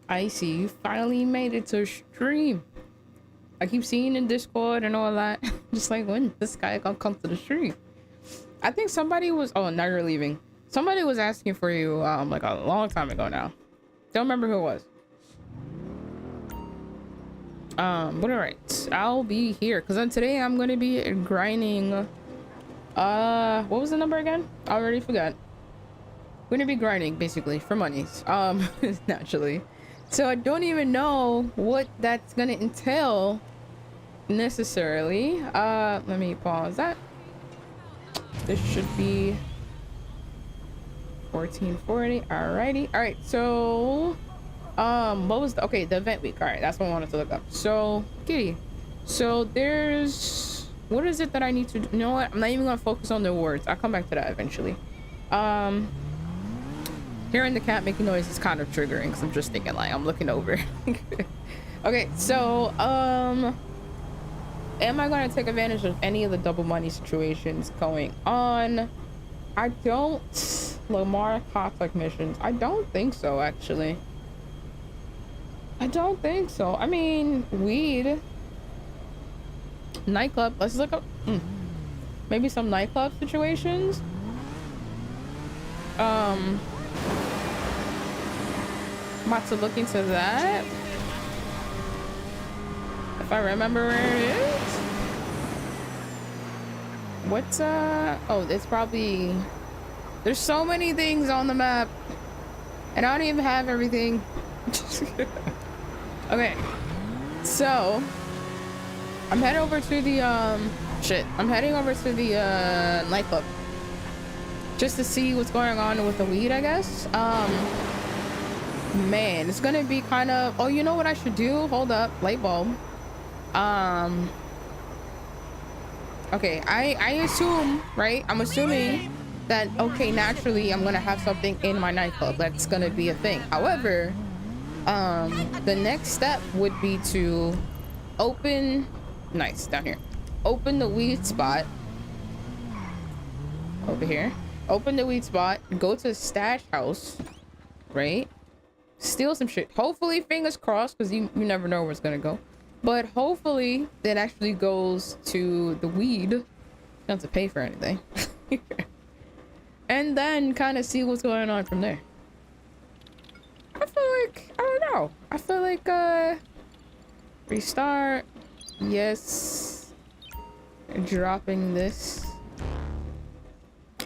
I see you finally made it to stream. I keep seeing in Discord and all that. Just like, when this guy gonna come to the stream? I think somebody was, oh, now you're leaving. Somebody was asking for you like a long time ago now. Don't remember who it was. But all right, I'll be here because then today I'm gonna be grinding. What was the number again? I already forgot. We're gonna be grinding basically for monies, naturally. So I don't even know what that's gonna entail necessarily. Let me pause that. This should be 1440. Alrighty. All right, so what was the, okay, the event week. All right, that's what I wanted to look up. So kitty, so there's, what is it that I need to do? You know what, I'm not even gonna focus on the awards. I'll come back to that eventually. Hearing the cat making noise is kind of triggering because I'm just thinking like I'm looking over. Okay, so am I going to take advantage of any of the double money situations going on? I don't. Lamar contact missions, I don't think so, actually. I don't think so. I mean, weed, nightclub, let's look up maybe some nightclub situations. I'm about to look into that. If I remember where it is. What's oh, it's probably, there's so many things on the map and I don't even have everything. Okay, so I'm heading over to the I'm heading over to the nightclub just to see what's going on with the weed, I guess. Man, it's gonna be kind of, oh, you know what I should do? Hold up, light bulb. Okay, I assume, right? I'm assuming that, okay, naturally I'm gonna have something in my nightclub that's gonna be a thing. However, the next step would be to open, nice, down here, open the weed spot over here, open the weed spot, go to stash house, right? Steal some shit, hopefully, fingers crossed, because you never know where it's gonna go, but hopefully that actually goes to the weed. You don't have to pay for anything. And then kind of see what's going on from there. I feel like, I don't know, I feel like restart, yes, dropping this.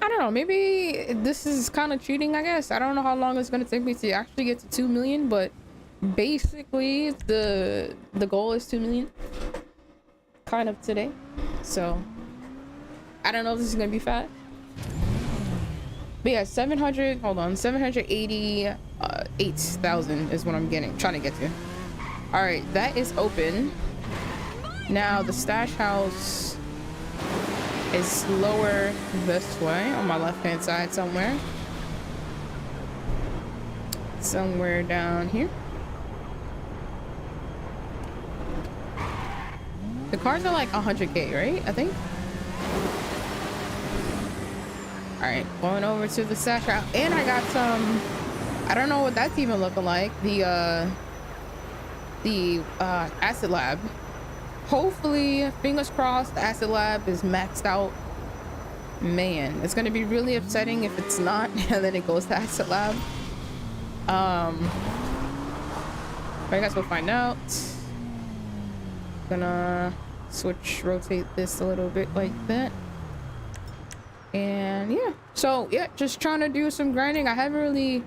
I don't know, maybe this is kind of cheating, I guess. I don't know how long it's going to take me to actually get to 2 million, but basically the goal is 2 million kind of today. So I don't know if this is going to be fast. But yeah, 700, hold on, 788,000 is what I'm trying to get to. All right, that is open. Now the stash house is lower this way on my left hand side somewhere down here. The cars are like 100k, right? I think. All right, going over to the stash house, and I got some, I don't know what that's even looking like, the acid lab. Hopefully, fingers crossed, the acid lab is maxed out. Man, it's gonna be really upsetting if it's not, and then it goes to acid lab. But I guess we'll find out. Gonna rotate this a little bit like that. And yeah, so yeah, just trying to do some grinding. I haven't really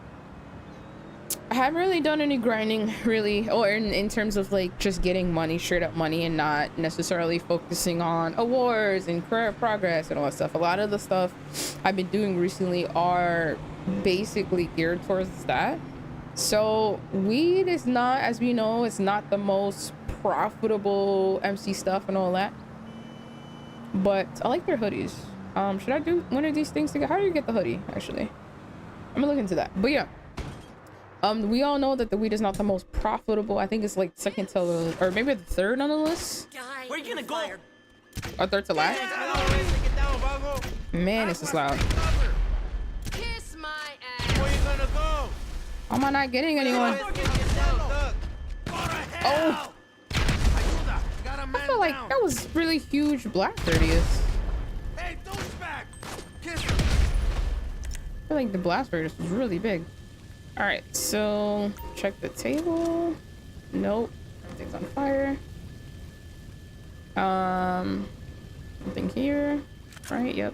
done any grinding really, or in terms of like just getting money, straight up money, and not necessarily focusing on awards and career progress and all that stuff. A lot of the stuff I've been doing recently are basically geared towards that. So weed is not, as we know, it's not the most profitable MC stuff and all that, but I like their hoodies. Should I do one of these things together? How do you get the hoodie, actually? I'm gonna look into that. But yeah, we all know that the weed is not the most profitable. I think it's like second to the, or maybe the third on the list. Where you gonna go? Or third to last. Man, this is loud. Kiss my ass. Where you gonna go? How am I not getting anyone? Oh, I feel like that was really huge blast radius. Hey, douchebag! Kiss I feel like the blast radius was really big. All right, so check the table. Nope, everything's on fire. Nothing here, right? Yep.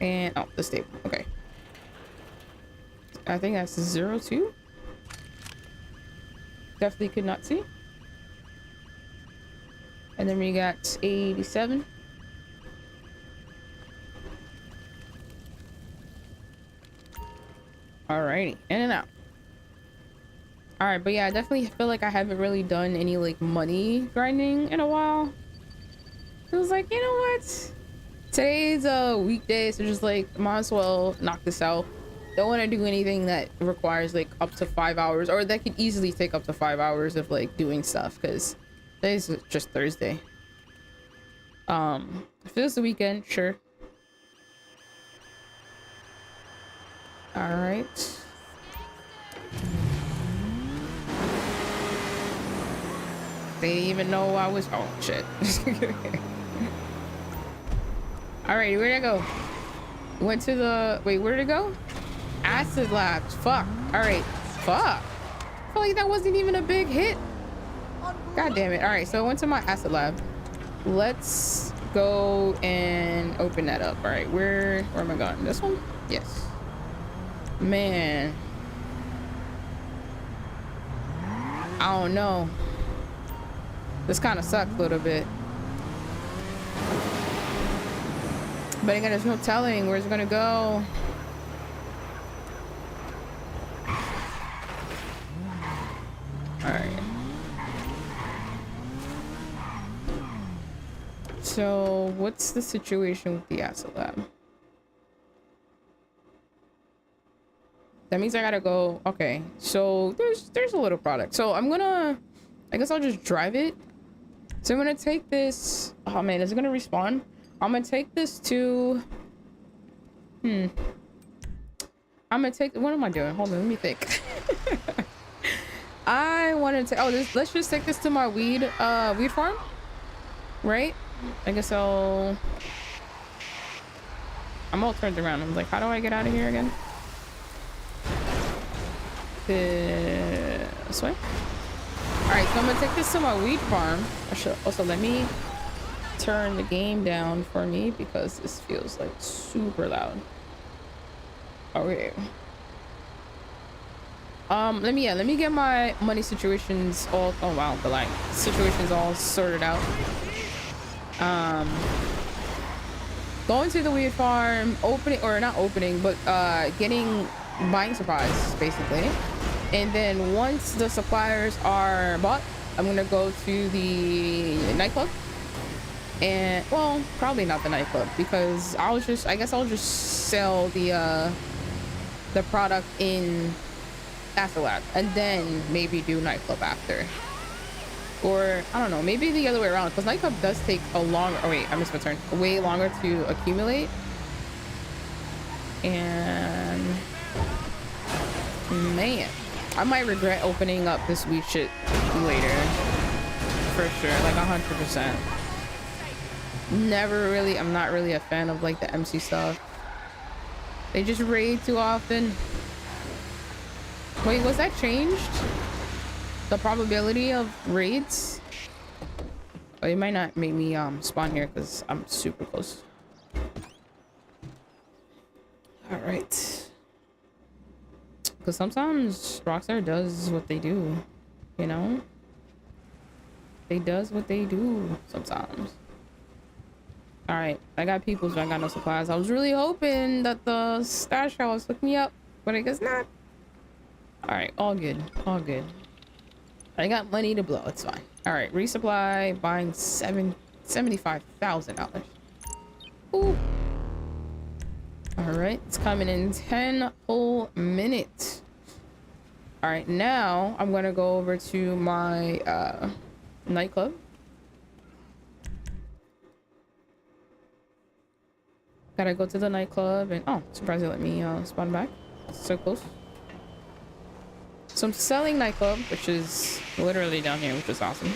And oh, the table. Okay. I think that's 02. Definitely could not see. And then we got 87. Alrighty, in and out. All right, but yeah, I definitely feel like I haven't really done any like money grinding in a while. It was like, you know what? Today's a weekday, so just like might as well knock this out. Don't want to do anything that requires like up to 5 hours, or that could easily take up to 5 hours of like doing stuff, because today's just Thursday. If it was the weekend, sure. All right. They didn't even know I was. Oh shit. All right, where'd I go? Went to the. Wait, where'd it go? Acid labs. Fuck. All right. Fuck. I feel like that wasn't even a big hit. God damn it. All right, so I went to my acid lab. Let's go and open that up. All right, where am I going? This one? Yes. Man. I don't know. This kind of sucks a little bit. But again, there's no telling where it's gonna go. Alright. So, what's the situation with the acid lab? That means I gotta go. Okay, so there's a little product. So I guess I'll just drive it. So I'm gonna take this. Oh man, is it gonna respawn? I'm gonna take this to. I'm gonna take. What am I doing? Hold on, let me think. I wanted to. Oh, let's just take this to my weed farm, right? I guess I'm all turned around. I'm like, how do I get out of here again? This way. All right, so I'm gonna take this to my weed farm. I should also let me turn the game down for me because this feels like super loud. Okay. Let me get my money situations all. Oh wow, the like situations all sorted out. Going to the weed farm, opening or not opening, but buying supplies basically. And then once the suppliers are bought, I'm gonna go to the nightclub. And well, probably not the nightclub, because I guess I'll just sell the product in Acid Lab and then maybe do nightclub after. Or I don't know, maybe the other way around, because nightclub does take a longer. Oh wait, I missed my turn. Way longer to accumulate. And man, I might regret opening up this weed shit later. For sure, like 100%. I'm not really a fan of like the MC stuff. They just raid too often. Wait, was that changed? The probability of raids? Oh, it might not make me spawn here because I'm super close. All right. Because sometimes Rockstar does what they do, you know? They does what they do sometimes. All right, I got people, so I got no supplies. I was really hoping that the stash house hooked me up, but I guess not. All right, all good, all good. I got money to blow, it's fine. All right, resupply, buying $75,000. Ooh. All right, it's coming in 10 whole minutes. All right, now I'm gonna go over to my nightclub. Gotta go to the nightclub and oh, surprised they let me spawn back. So close. So I'm selling nightclub, which is literally down here, which is awesome.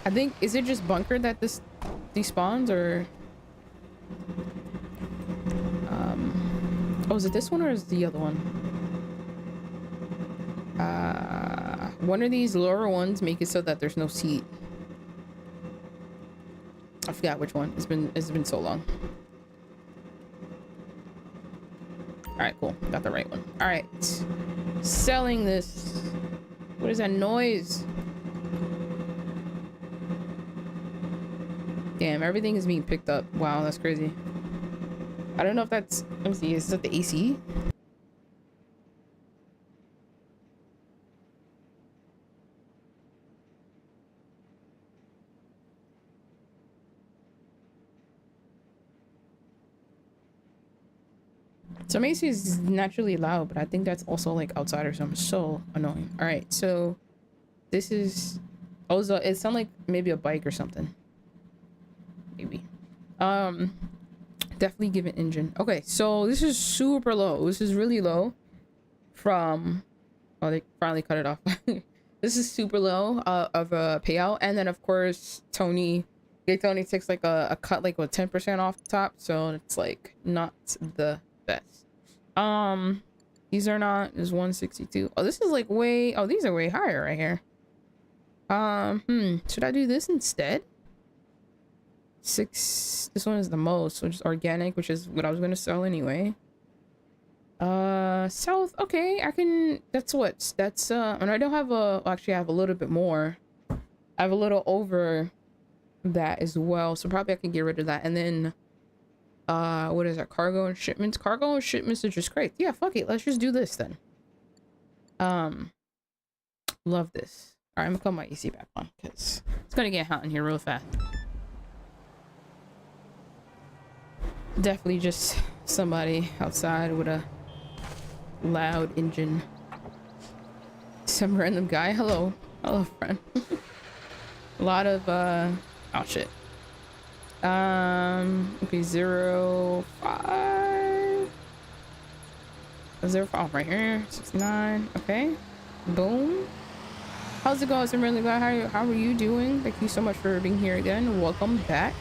I think, is it just bunker that this despawns, or oh, is it this one or is it the other one? One of these lower ones make it so that there's no seat. I forgot which one. It's been so long. All right, cool. Got the right one. All right, selling this. What is that noise? Damn, everything is being picked up. Wow, that's crazy. I don't know if that's, let me see, is that the AC? Some AC is naturally loud, but I think that's also like outside or something. So annoying. All right, so this is, oh, so it sounds like maybe a bike or something. Maybe. Definitely give it engine. Okay, so this is super low. This is really low from, oh, they finally cut it off. This is super low of a payout. And then of course Tony takes like a cut like with 10% off the top, so it's like not the best. These are not, is 162. Oh, this is like way, oh, these are way higher right here. Should I do this instead? 6, this one is the most, which is organic, which is what I was gonna sell anyway. South, okay, I can, that's and I don't have a, actually I have a little bit more. I have a little over that as well, so probably I can get rid of that. And then what is that, cargo and shipments? Cargo and shipments are just great. Yeah, fuck it, let's just do this then. Love this. All right, I'm gonna put my AC back on because it's gonna get hot in here real fast. Definitely just somebody outside with a loud engine. Some random guy. Hello friend. A lot of oh shit. Okay, 0, 5 0, 5 right here. 69. Okay, boom. How's it going? I'm really glad. How are you doing? Thank you so much for being here again. Welcome back.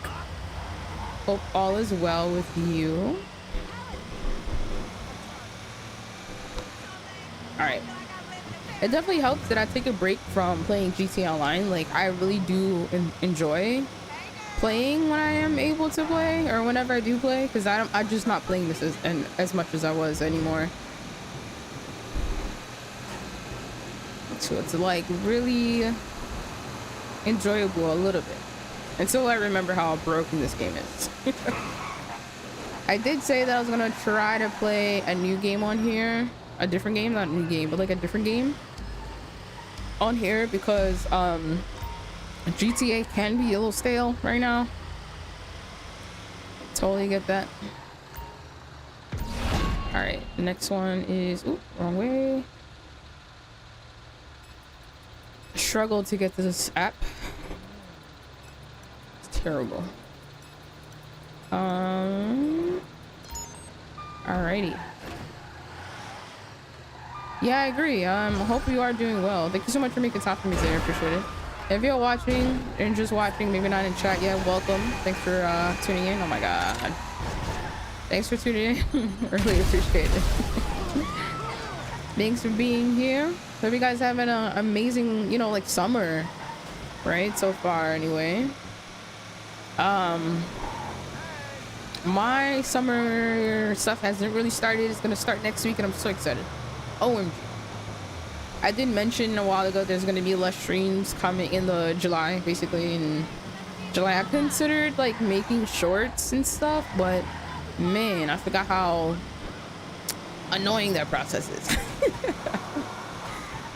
Hope all is well with you. All right. It definitely helps that I take a break from playing GTA Online. Like, I really do enjoy playing when I am able to play, or whenever I do play, because I'm just not playing this as much as I was anymore. So it's like really enjoyable a little bit. Until I remember how broken this game is. I did say that I was gonna try to play a new game on here. A different game, not a new game, but like a different game on here, because GTA can be a little stale right now. Totally get that. Alright, the next one is, oop, wrong way. Struggle to get to this app. Terrible. Alrighty. Yeah, I agree. Hope you are doing well. Thank you so much for making time for me today. I appreciate it. If you're watching and just watching, maybe not in chat yet, welcome. Thanks for tuning in. Oh my god. Thanks for tuning in. Really appreciate it. Thanks for being here. Hope you guys having an amazing, you know, like summer, right? So far, anyway. My summer stuff hasn't really started. It's gonna start next week and I'm so excited. OMG. I did mention a while ago there's gonna be less streams coming in the July, basically in July. I considered like making shorts and stuff, but man, I forgot how annoying that process is.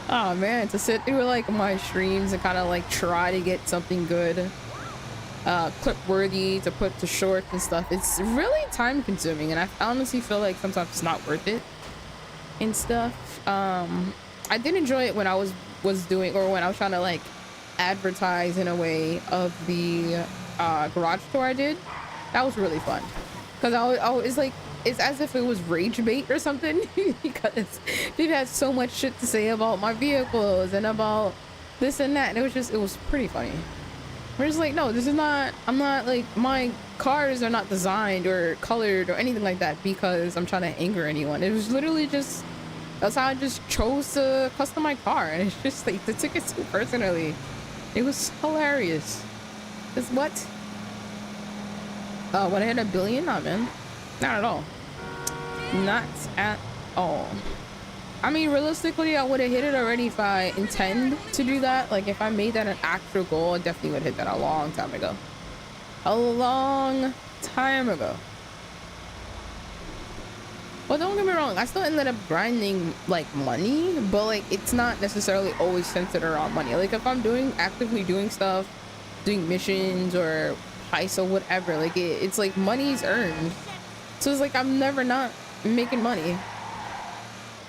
Oh man, to sit through like my streams and kind of like try to get something good clip worthy to put to short and stuff, it's really time consuming, and I honestly feel like sometimes it's not worth it and stuff. I did enjoy it when I was doing, or when I was trying to like advertise in a way of the garage tour I did. That was really fun because I was like, it's as if it was rage bait or something because people had so much shit to say about my vehicles and about this and that, and it was pretty funny. We're just like, no, this is not, I'm not like, my cars are not designed or colored or anything like that because I'm trying to anger anyone. It was literally just, that's how I just chose to custom my car, and it's just like, they took it too personally. It was hilarious. It's what? When I hit 1 billion? Nah, man. Not at all. Not at all. I mean, realistically, I would have hit it already if I intend to do that. Like, if I made that an actual goal, I definitely would hit that a long time ago. A long time ago. Well, don't get me wrong. I still ended up grinding, like, money. But, like, it's not necessarily always centered around money. Like, if I'm actively doing stuff, doing missions or heists or whatever, like, it's like money's earned. So it's like I'm never not making money.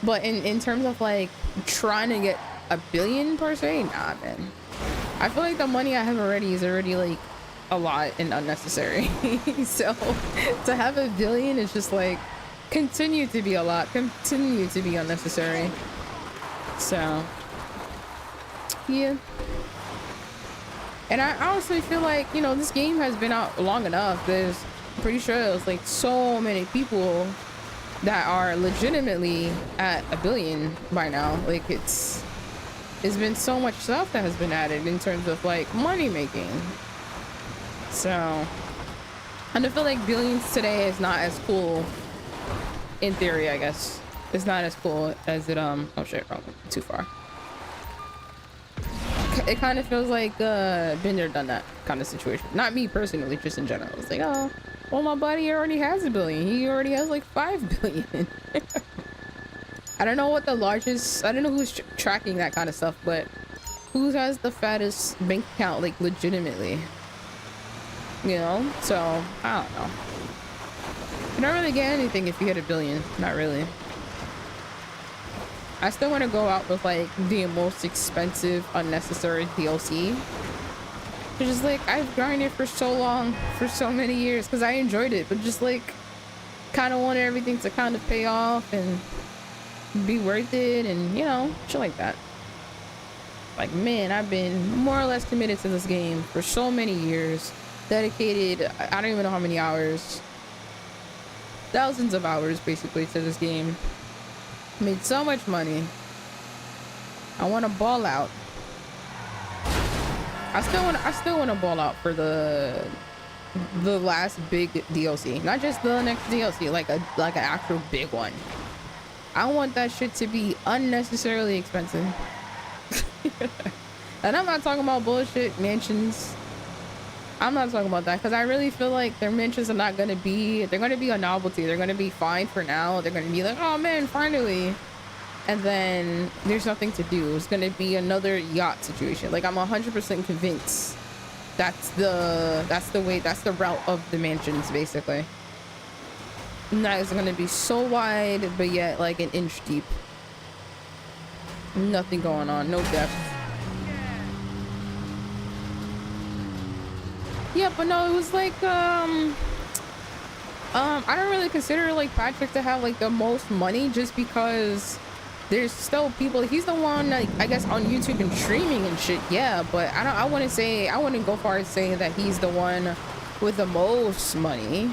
But in terms of like trying to get 1 billion per se, nah, man. I feel like the money I have already is already like a lot and unnecessary. So to have 1 billion is just like continue to be a lot, continue to be unnecessary. So yeah. And I honestly feel like, you know, this game has been out long enough. There's pretty sure there's like so many people that are legitimately at 1 billion by now. Like it's been so much stuff that has been added in terms of like money making. So, and I feel like billions today is not as cool in theory, I guess. It's not as cool as it oh shit, wrong, too far. It kind of feels like been there, done that kind of situation. Not me personally, just in general. It's like, oh, well, my buddy already has 1 billion. He already has like 5 billion. I don't know what the largest, I don't know who's tracking that kind of stuff, but who has the fattest bank account, like legitimately? You know? So, I don't know. You don't really get anything if you hit 1 billion. Not really. I still want to go out with like the most expensive, unnecessary DLC. It's just like, I've grinded for so long, for so many years, because I enjoyed it, but just like, kind of wanted everything to kind of pay off and be worth it, and you know, shit like that. Like, man, I've been more or less committed to this game for so many years, dedicated, I don't even know how many hours, thousands of hours basically to this game. Made so much money. I want to ball out. I still want to ball out for the last big DLC, not just the next DLC, like an actual big one. I want that shit to be unnecessarily expensive. And I'm not talking about bullshit mansions. I'm not talking about that, because I really feel like their mansions are not going to be, they're going to be a novelty. They're going to be fine for now. They're going to be like, oh man, finally. And then there's nothing to do. It's going to be another yacht situation. Like, I'm 100% convinced that's the way, that's the route of the mansions, basically. And that is going to be so wide, but yet like an inch deep. Nothing going on, no depth. Yeah, but no, it was like I don't really consider like Patrick to have like the most money, just because there's still people, he's the one like I guess on YouTube and streaming and shit, yeah, but I wouldn't go far as saying that he's the one with the most money.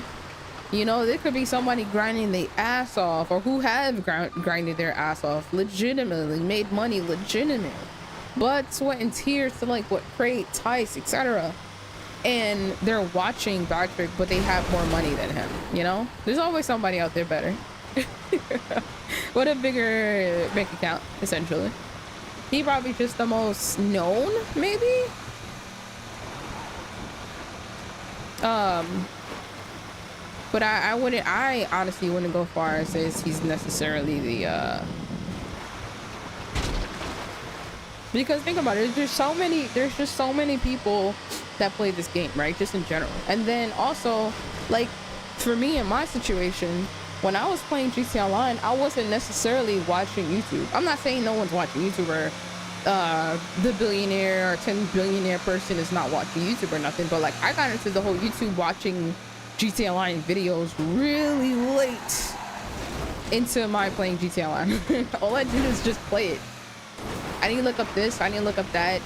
You know, there could be somebody grinding their ass off, or who have grinded their ass off legitimately, made money legitimately, blood, sweat, and tears to like what crate, Tice, etc. And they're watching Patrick, but they have more money than him. You know, there's always somebody out there better. What a bigger bank account, essentially. He probably just the most known, maybe. But I honestly wouldn't go far as say he's necessarily the because think about it, there's just so many people that play this game, right? Just in general. And then also, like, for me in my situation, when I was playing GTA Online, I wasn't necessarily watching YouTube. I'm not saying no one's watching YouTube or the billionaire or 10 billionaire person is not watching YouTube or nothing, but like I got into the whole YouTube watching GTA Online videos really late into my playing GTA Online. All I did is just play it. I didn't look up this, I didn't look up that.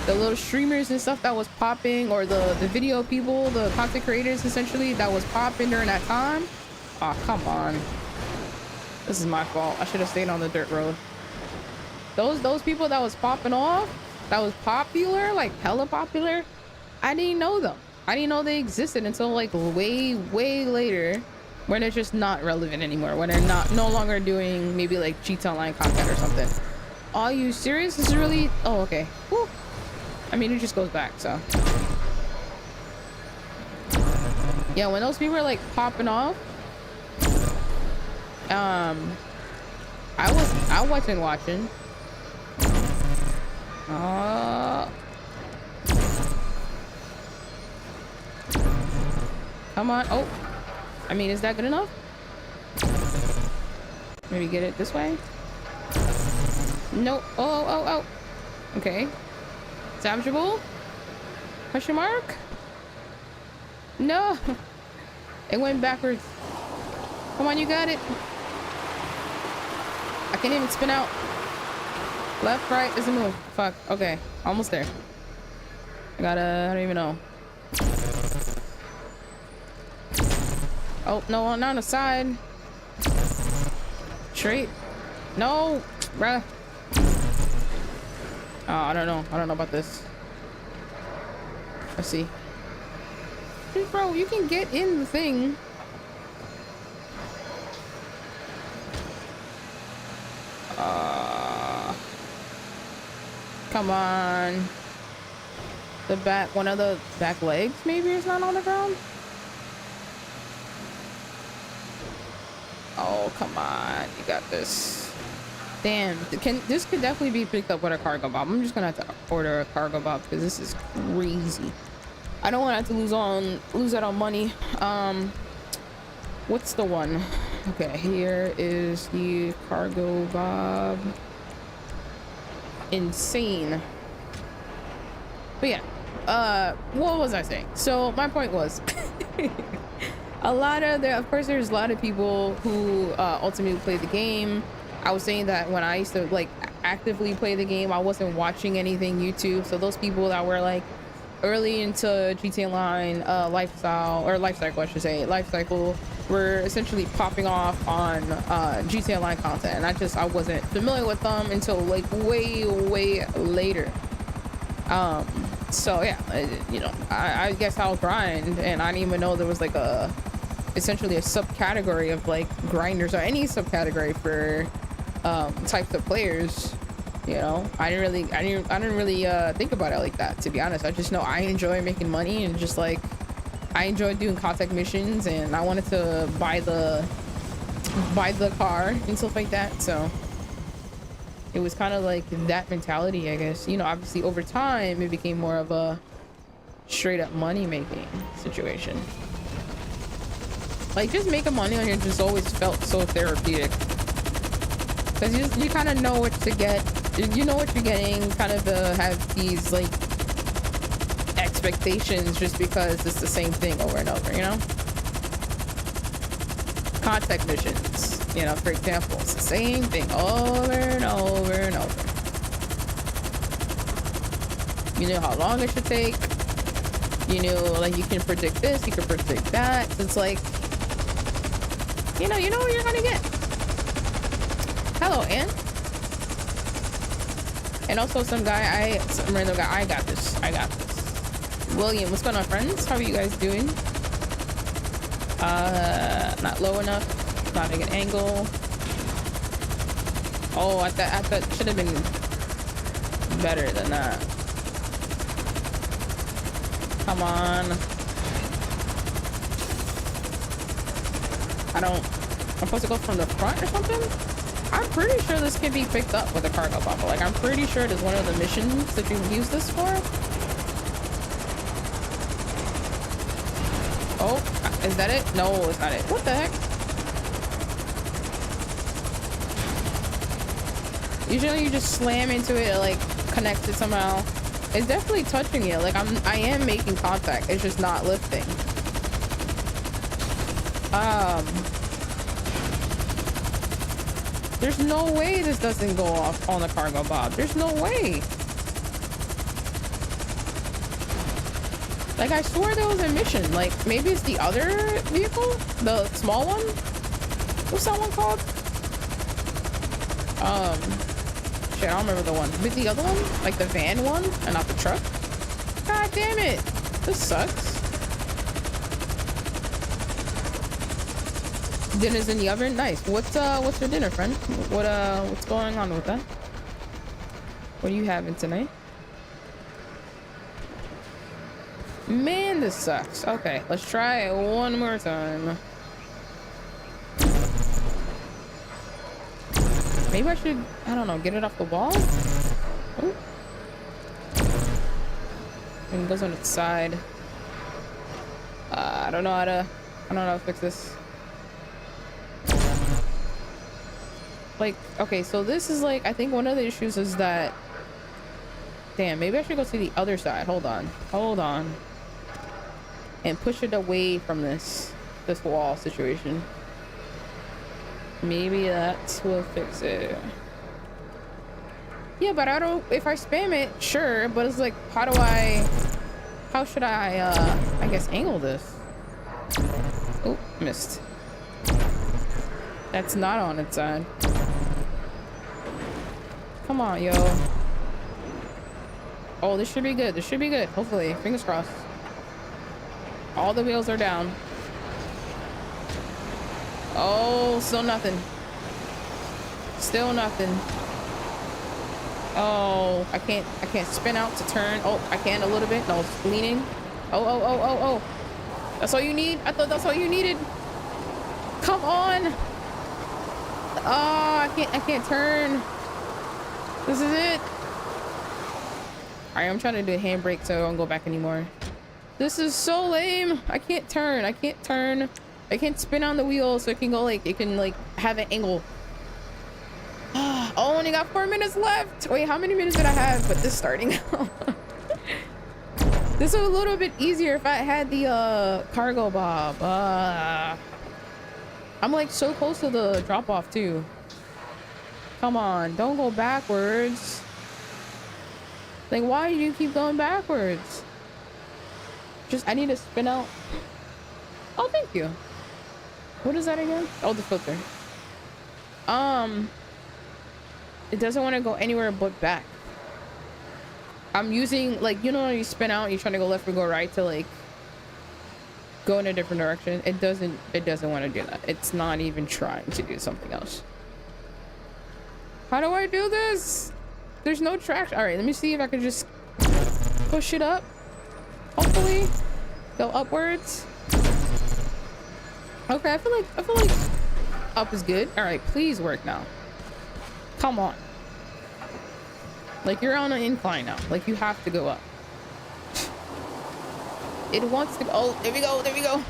The little streamers and stuff that was popping, or the video people, the content creators essentially that was popping during that time. Oh, come on. This is my fault. I should have stayed on the dirt road. Those people that was popping off, that was popular, like hella popular, I didn't know them. I didn't know they existed until like way later, when they're just not relevant anymore, when they're no longer doing maybe like GTA Online content or something. Are you serious? This is really... Oh, okay. Whew. I mean, it just goes back, so. Yeah, when those people are like popping off, I wasn't watching. Come on. Oh, I mean, is that good enough? Maybe get it this way. Nope. Oh. Okay. Salvageable? Question mark? No. It went backwards. Come on, you got it. I can't even spin out. Left, right, doesn't move. Fuck. Okay. Almost there. I don't even know. Oh, no, not on the side. Straight. No, bruh. Oh, I don't know about this. Let's see. Dude, bro, you can get in the thing. Come on. The back, one of the back legs maybe is not on the ground. Oh, come on. You got this. Damn, this could definitely be picked up with a cargo bob. I'm just gonna have to order a cargo bob because this is crazy. I don't want to have to lose out on money. What's the one? Okay, here is the cargo bob. Insane. But yeah, what was I saying? So my point was, of course there's a lot of people who ultimately play the game. I was saying that when I used to like actively play the game, I wasn't watching anything YouTube. So those people that were like early into GTA Online life cycle were essentially popping off on GTA Online content, and I wasn't familiar with them until like way later. So yeah, I guess I'll grind, and I didn't even know there was like essentially a subcategory of like grinders, or any subcategory for types of players. I didn't really think about it like that, to be honest. I just know I enjoy making money, and just like I enjoy doing contact missions, and I wanted to buy the car and stuff like that. So it was kind of like that mentality, I guess. Obviously over time it became more of a straight up money making situation. Like just making money on it just always felt so therapeutic, because you kind of know what to get. You know what you're getting, kind of have these like expectations just because it's the same thing over and over, Contact missions, for example, it's the same thing over and over and over. You know how long it should take. Like you can predict this, you can predict that. It's like, you know what you're gonna get. Hello, Ann. And also some random guy, I got this. William, what's going on, friends? How are you guys doing? Not low enough, not at an angle. Oh, I thought should have been better than that. Come on. I'm supposed to go from the front or something? I'm pretty sure this can be picked up with a cargo bubble. Like, I'm pretty sure it is one of the missions that you use this for. Oh, is that it? No, it's not it. What the heck? Usually you just slam into it, like connects it somehow. It's definitely touching it. Like I am making contact. It's just not lifting. There's no way this doesn't go off on the cargo bob. There's no way. Like I swore there was a mission. Like maybe it's the other vehicle, the small one. What's that one called? Shit, I don't remember the one. But the other one, like the van one, and not the truck. God damn it! This sucks. Dinner's in the oven. Nice. What's for dinner, friend? What's going on with that? What are you having tonight? Man, this sucks. Okay, let's try it one more time. Maybe I should, I don't know, get it off the wall? Ooh. And it goes on its side. I don't know how to fix this. Like, okay, so this is like, I think one of the issues is that, damn, maybe I should go to the other side. Hold on. And push it away from this wall situation. Maybe that will fix it. Yeah, but I don't, if I spam it, sure, but it's like, how should I guess angle this? Oh, missed. That's not on its side. Come on, yo. Oh, this should be good. This should be good. Hopefully. Fingers crossed. All the wheels are down. Oh, still nothing. Still nothing. Oh, I can't spin out to turn. Oh, I can a little bit. No, it's leaning. Oh. That's all you need? I thought that's all you needed. Come on. Oh, I can't turn. This is it. All right, I'm trying to do a handbrake so I don't go back anymore. This is so lame. I can't turn. I can't spin on the wheel so it can go like, it can like have an angle. Oh, only got 4 minutes left. Wait, how many minutes did I have? But this starting. This was a little bit easier if I had the cargo bob. I'm like so close to the drop off too. Come on, don't go backwards. Like, why do you keep going backwards? Just, I need to spin out. Oh, thank you. What is that again? Oh, the filter. It doesn't want to go anywhere but back. I'm using, like, you know when you spin out, you're trying to go left or go right to like go in a different direction. It doesn't want to do that. It's not even trying to do something else. How do I do this? There's no traction. All right, let me see if I can just push it up. Hopefully go upwards. Okay, I feel like up is good. All right, please work now. Come on. Like, you're on an incline now. Like, you have to go up. It wants to. Oh, there we go. There we go.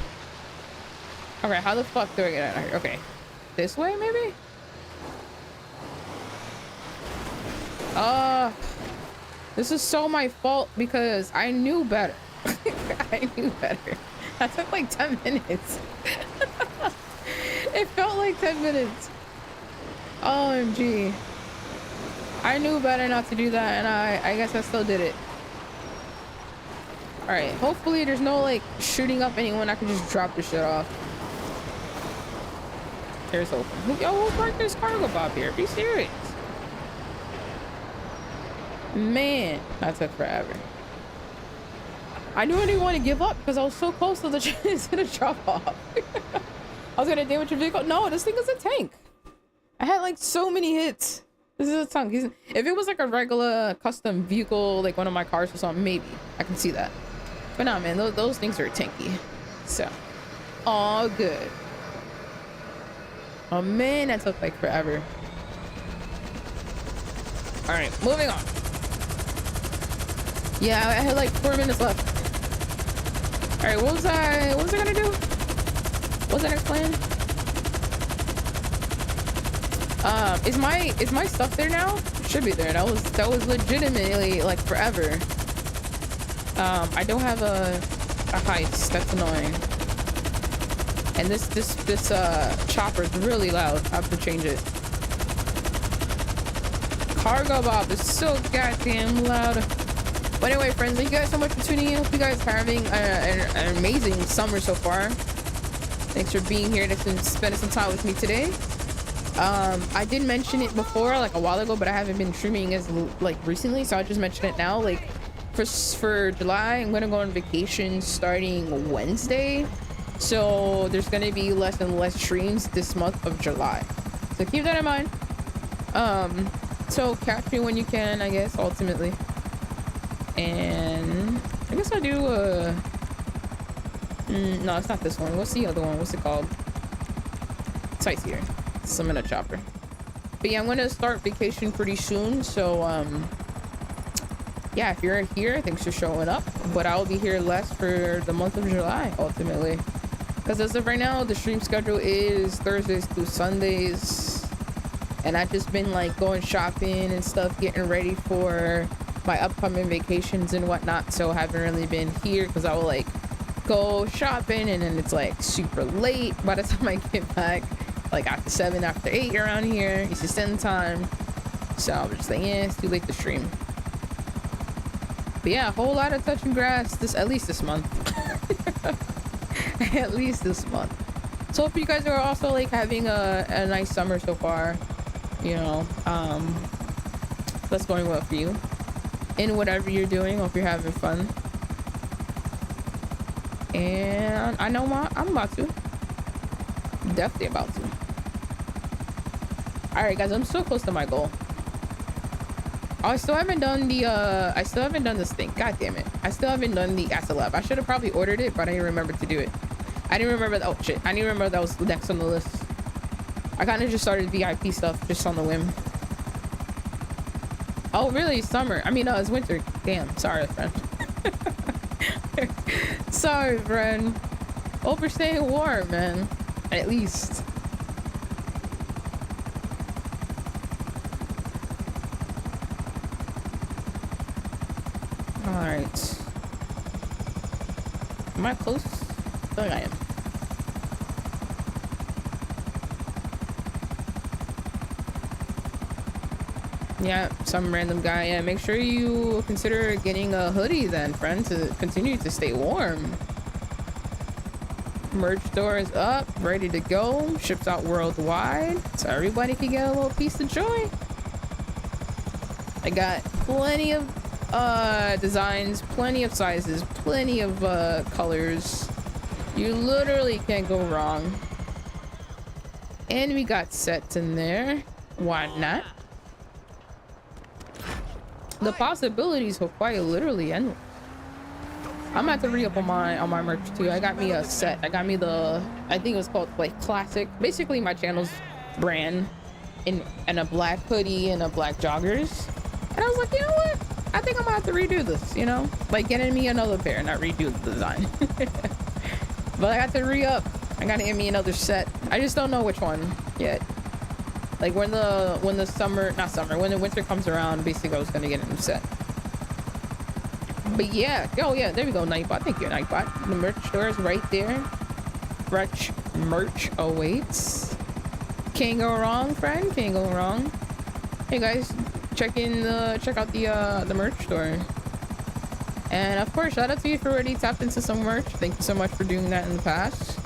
Okay, how the fuck do I get out of here? Okay, this way maybe. This is so my fault because I knew better. I knew better. That took like 10 minutes. It felt like 10 minutes. OMG. I knew better not to do that, and I guess I still did it. All right, hopefully there's no like shooting up anyone. I can just drop the shit off. Here's hoping. Yo, who parked this cargo bob here? Be serious. Man, that took forever. I knew I didn't want to give up because I was so close to the to the drop off. I was gonna damage your vehicle. No, this thing is a tank. I had like so many hits. This is a tank. If it was like a regular custom vehicle, like one of my cars or something, maybe I can see that. But nah, man, those things are tanky. So, all good. Oh man, that took like forever. All right, moving on. Yeah, I had like 4 minutes left. All right, what was I gonna do? What's the next plan? Is my stuff there now? distributor. That was legitimately like forever. I don't have a heist. That's annoying. And this chopper is really loud. I have to change it. Cargo Bob is so goddamn loud. But anyway, friends, thank you guys so much for tuning in. Hope you guys are having an amazing summer so far. Thanks for being here and spending some time with me today. I did mention it before, like a while ago, but I haven't been streaming as like recently, so I just mention it now. Like for July, I'm gonna go on vacation starting Wednesday, so there's gonna be less and less streams this month of July. So keep that in mind. So catch me when you can, I guess, ultimately. And I guess I'll do no, it's not this one. What's the other one? What's it called? Sightseer. Summon a chopper. But yeah, I'm gonna start vacation pretty soon, so yeah, if you're here, thanks for showing up. But I'll be here less for the month of July, ultimately, because as of right now, the stream schedule is Thursdays through Sundays, and I've just been like going shopping and stuff, getting ready for my upcoming vacations and whatnot, so I haven't really been here because I will like go shopping and then it's like super late by the time I get back, like after 7, after 8 around here. It's just in time, so I was just like, yeah, it's too late to stream. But yeah, a whole lot of touching grass at least this month. At least this month. So hope you guys are also like having a nice summer so far, you know. That's going well for you in whatever you're doing. Hope you're having fun. And I know I'm about to. Definitely about to. All right, guys, I'm so close to my goal. Oh, I still haven't done the I still haven't done this thing. God damn it. I still haven't done the acid lab. I should have probably ordered it, but I didn't remember to do it. I didn't remember that. Oh shit, I didn't remember that was next on the list. I kind of just started VIP stuff just on the whim. Oh really? Summer. I mean, it's winter. Damn, sorry, friend. Sorry, friend. Hope you're staying warm, man. At least. All right. Am I close? I feel like I am. Yeah, some random guy. Yeah, make sure you consider getting a hoodie then, friend, to continue to stay warm. Merch store is up, ready to go. Ships out worldwide, so everybody can get a little piece of joy. I got plenty of designs, plenty of sizes, plenty of colors. You literally can't go wrong. And we got sets in there. Why not? The possibilities are quite literally endless. I'm gonna have to re-up on my merch too. I got me a set. I got me the, I think it was called like classic, basically my channel's brand, in a black hoodie and a black joggers. And I was like, you know what? I think I'm gonna have to redo this, you know? Like getting me another pair, not redo the design. But I got to re-up. I gotta get me another set. I just don't know which one yet. Like when the when the winter comes around, basically I was gonna get a new set. But yeah, oh yeah, there we go, Nightbot. Thank you, Nightbot. The merch store is right there. Fresh merch awaits. Can't go wrong, friend. Can't go wrong. Hey guys, check out the merch store. And of course, shout out to you for already tapped into some merch. Thank you so much for doing that in the past.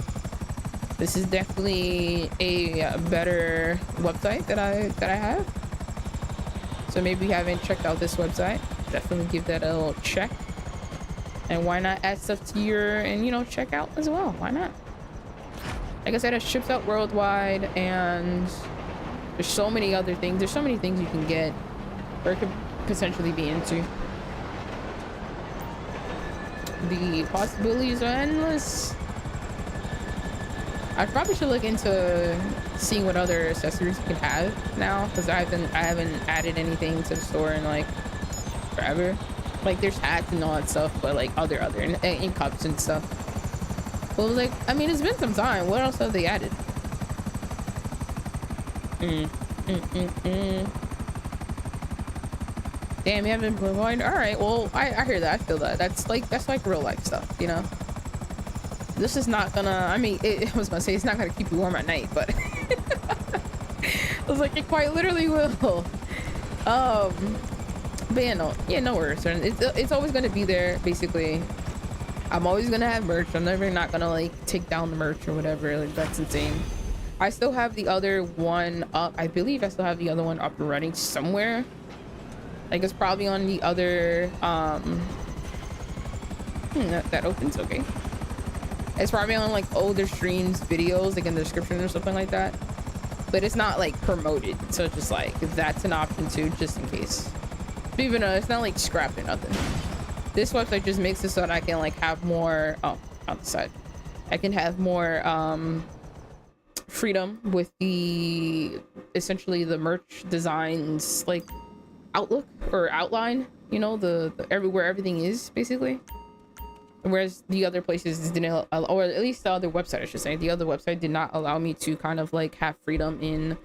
This is definitely a better website that I have. So maybe you haven't checked out this website, definitely give that a little check. And why not add stuff to your, and you know, check out as well. Why not? Like I said, it ships out worldwide, and there's so many other things. There's so many things you can get or could potentially be into. The possibilities are endless. I probably should look into seeing what other accessories you can have now, because I haven't added anything to the store in like forever. Like there's hats and all that stuff, but like other and cups and stuff. Well, like I mean, it's been some time. What else have they added? Damn, you haven't been going. All right, well, I hear that. I feel that. That's like real life stuff, you know. This is not gonna. I mean, I was gonna say it's not gonna keep you warm at night, but I was like, it quite literally will. But yeah, no worries. It's always gonna be there. Basically, I'm always gonna have merch. I'm never not gonna like take down the merch or whatever. Like that's insane. I still have the other one up. I believe I still have the other one up and running somewhere. Like it's probably on the other that opens. Okay, it's probably on like older streams videos, like in the description or something like that, but it's not like promoted, so it's just like that's an option too, just in case. But even though it's not like scrapped or nothing, this website just makes it so that I can like have more on the side, I can have more freedom with the essentially the merch designs, like outlook or outline, you know, the everywhere everything is basically, whereas the other places didn't, or at least the other website I should say, the other website did not allow me to kind of like have freedom in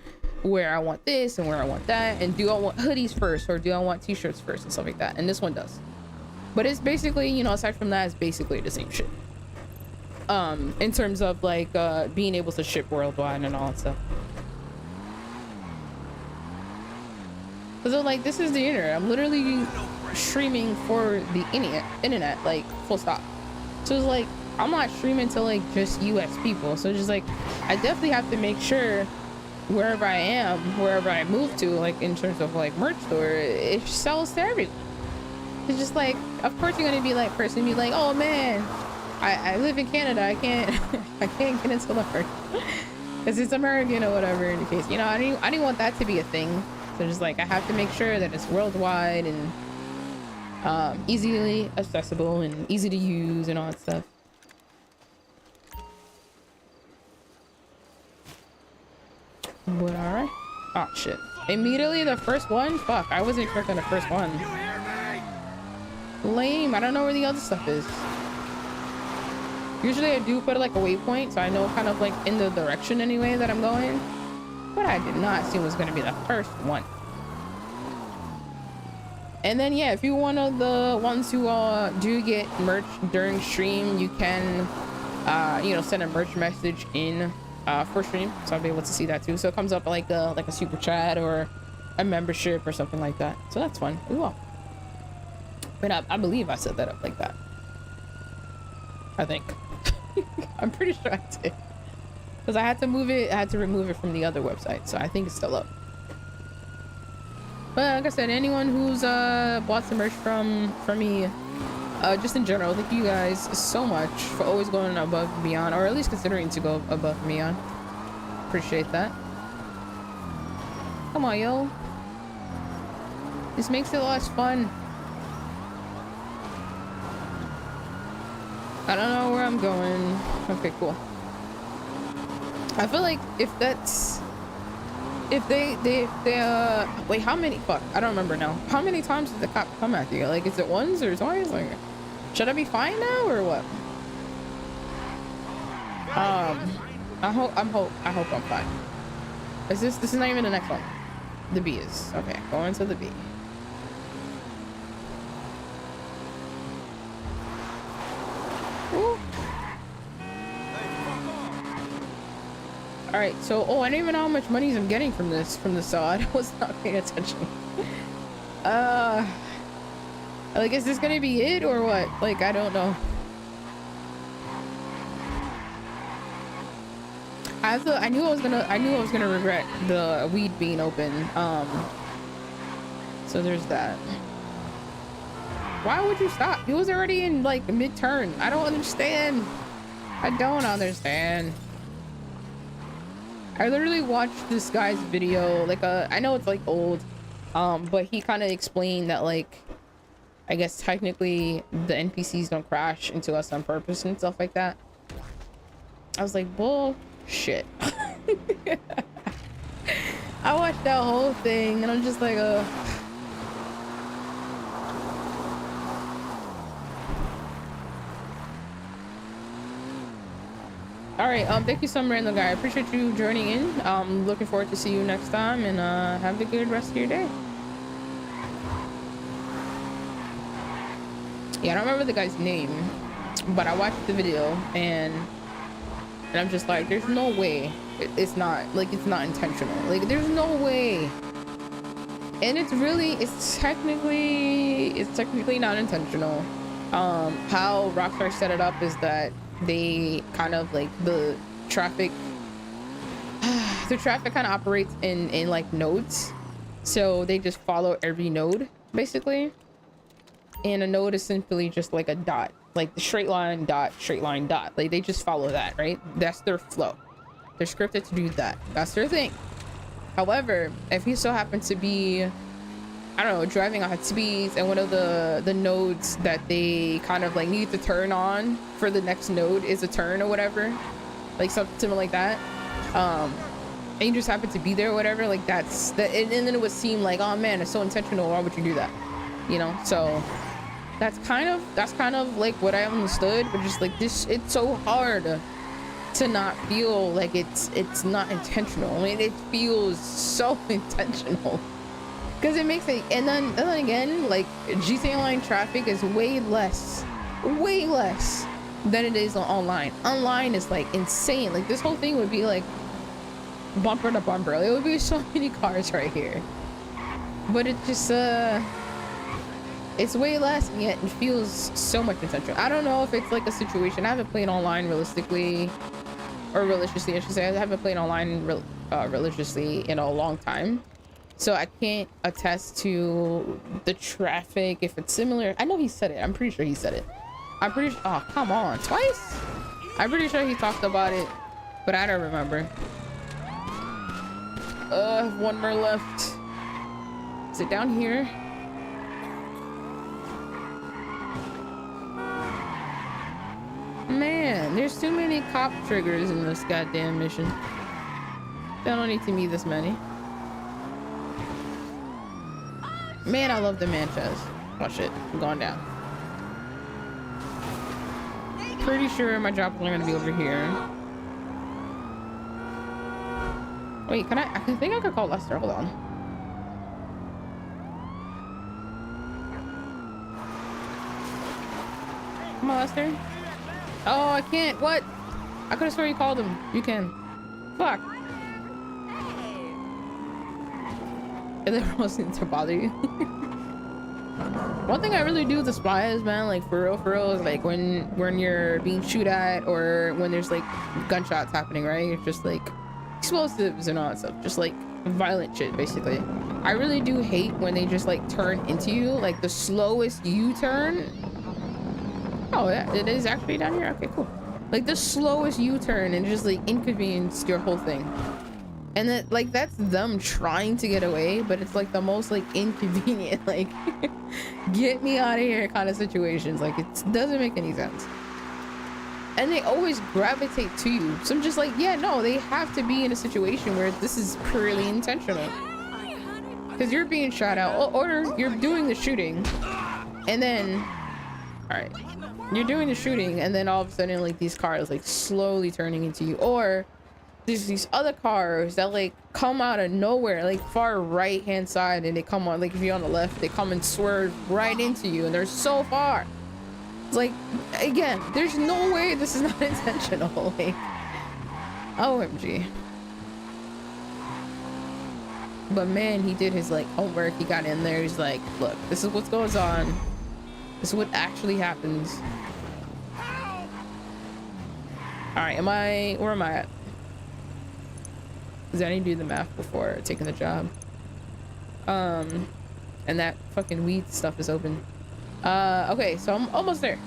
where I want this and where I want that, and do I want hoodies first or do I want t-shirts first and stuff like that, and this one does. But it's basically, you know, aside from that, it's basically the same shit in terms of like being able to ship worldwide and all that stuff. So like, this is the internet. I'm literally streaming for the internet, like full stop. So it's like, I'm not streaming to like just US people. So just like, I definitely have to make sure wherever I am, wherever I move to, like in terms of like merch store, it sells to everyone. It's just like, of course you're gonna be like, person be like, oh man, I live in Canada, I can't I can't get into the merch because it's American or whatever in the case, you know. I didn't want that to be a thing. So just like, I have to make sure that it's worldwide and easily accessible and easy to use and all that stuff. But all right. Oh shit! Immediately the first one. Fuck! I wasn't expecting the first one. You hear me? Lame. I don't know where the other stuff is. Usually I do put like a waypoint, so I know kind of like in the direction anyway that I'm going. But I did not see was going to be the first one. And then yeah, if you're one of the ones who do get merch during stream, you can you know, send a merch message in for stream, so I'll be able to see that too. So it comes up like a super chat or a membership or something like that. So that's fun as well. But I believe I set that up like that. I think. I'm pretty sure I did. Because I had to move it, I had to remove it from the other website, so I think it's still up. But like I said, anyone who's bought some merch from me, just in general, thank you guys so much for always going above and beyond, or at least considering to go above and beyond. Appreciate that. Come on, yo. This makes it less fun. I don't know where I'm going. Okay, cool. I feel like if they wait, how many, fuck, I don't remember now. How many times did the cop come at you? Like, is it once or twice? Like, should I be fine now or what? I hope I'm fine. Is this is not even the next one? The B is, okay, going to the B. Ooh. All right, so I don't even know how much money I'm getting from this so I was not paying attention. Like, is this gonna be it or what? Like, I don't know. I knew I was gonna regret the weed being open. So there's that. Why would you stop? He was already in like mid-turn. I don't understand. I don't understand. I literally watched this guy's video, like I know it's like old, but he kind of explained that, like, I guess technically the NPCs don't crash into us on purpose and stuff like that. I was like, bullshit. I watched that whole thing and I'm just like, all right, thank you, some random guy. I appreciate you joining in. Looking forward to see you next time, and have a good rest of your day. Yeah, I don't remember the guy's name, but I watched the video and I'm just like, there's no way it's not like it's not intentional. Like there's no way. And it's technically not intentional. How Rockstar set it up is that they kind of like the traffic kind of operates in like nodes, so they just follow every node basically, and a node is simply just like a dot, like the straight line dot, like they just follow that, right? That's their flow. They're scripted to do that. That's their thing. However, if you so happen to be, I don't know, driving on speeds and one of the nodes that they kind of like need to turn on for the next node is a turn or whatever, like something like that, and you just happen to be there or whatever, like that's that, and then it would seem like, oh man, it's so intentional, why would you do that, you know? So that's kind of like what I understood, but just like this, it's so hard to not feel like it's not intentional. I mean, it feels so intentional because it makes it, and then again, like GTA Online traffic is way less than it is online. Online is like insane. Like this whole thing would be like bumper to bumper. Like, it would be so many cars right here, but it just it's way less, and yet it feels so much intentional. I don't know if it's like a situation. I haven't played online realistically, or religiously I should say. I haven't played online religiously in a long time, so I can't attest to the traffic if it's similar. I know he said it. I'm pretty sure he said it. I'm pretty sure. Oh, come on, twice. I'm pretty sure he talked about it, but I don't remember. One more left. Is it down here? Man, there's too many cop triggers in this goddamn mission. I don't need to meet this many. Man, I love the manchas. Oh shit, I'm going down. Pretty sure my job is gonna be over here. Wait, I think I could call Lester. Hold on. Come on, Lester. Oh, I can't. What? I could have sworn you called him. You can. Fuck. And they wasn't to bother you. One thing I really do despise, man, like for real, is like when you're being shoot at or when there's like gunshots happening, right? It's just like explosives and all that stuff. Just like violent shit, basically. I really do hate when they just like turn into you, like the slowest U-turn. Oh, yeah, it is actually down here. Okay, cool. Like the slowest U-turn and just like inconvenience your whole thing. And that, like, that's them trying to get away, but it's like the most like inconvenient, like get me out of here kind of situations. Like it doesn't make any sense. And they always gravitate to you. So I'm just like, yeah, no, they have to be in a situation where this is purely intentional. Because you're being shot out, or you're doing the shooting, and then, all right, you're doing the shooting, and then all of a sudden, like these cars like slowly turning into you, or there's these other cars that like come out of nowhere, like far right hand side, and they come on, like if you're on the left, they come and swerve right into you, and they're so far. It's like, again, there's no way this is not intentional. Like, OMG. But man, he did his like homework. He got in there. He's like, look, this is what goes on. This is what actually happens. All right, where am I at? Because I need to do the math before taking the job. And that fucking weed stuff is open. Okay, so I'm almost there.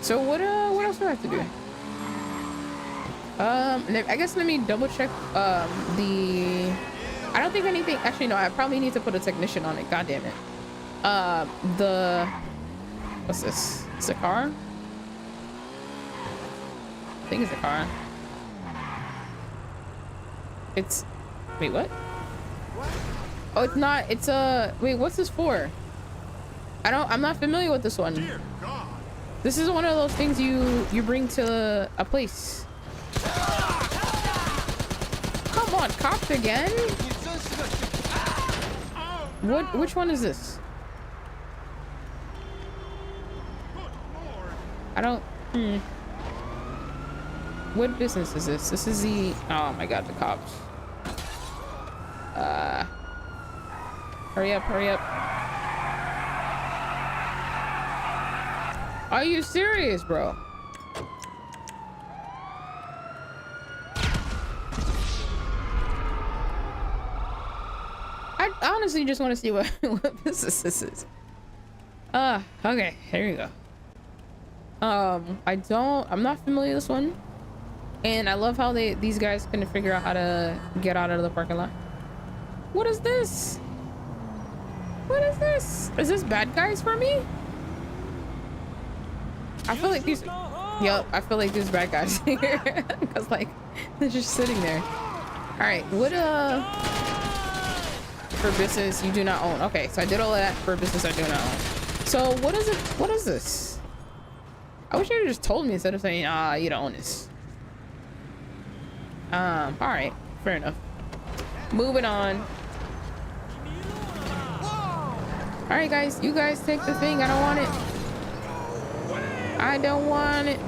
So what else do I have to do? I guess let me double check I don't think anything, actually no, I probably need to put a technician on it. God damn it. What's this? It's a car? I think it's a car. It's, wait, what? Oh, it's not, it's wait, what's this for? I'm not familiar with this one. This is one of those things you bring to a place. Come on, cops again? Which one is this? I don't. What business is this? This is the. Oh my god, the cops. Hurry up, hurry up. Are you serious, bro? I honestly just want to see what, what business this is. Okay, here you go. I'm not familiar with this one. And I love how these guys couldn't figure out how to get out of the parking lot. What is this? What is this? Is this bad guys for me? I feel like these. Yup, I feel like there's bad guys here because like they're just sitting there. All right, what for business you do not own? Okay, so I did all of that for business I do not own. So what is it? What is this? I wish you had just told me instead of saying you don't own this. All right, fair enough. Moving on. All right, guys, you guys take the thing. I don't want it. I don't want it.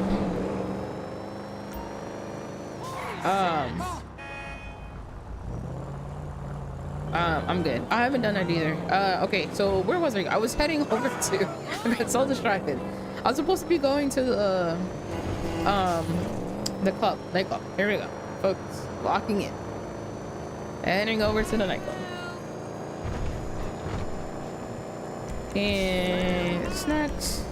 I'm good. I haven't done that either. Okay, so where was I? I was heading over to. I got so distracted. I was supposed to be going to the nightclub. Here we go, folks. Locking in. Heading over to the nightclub. And snacks.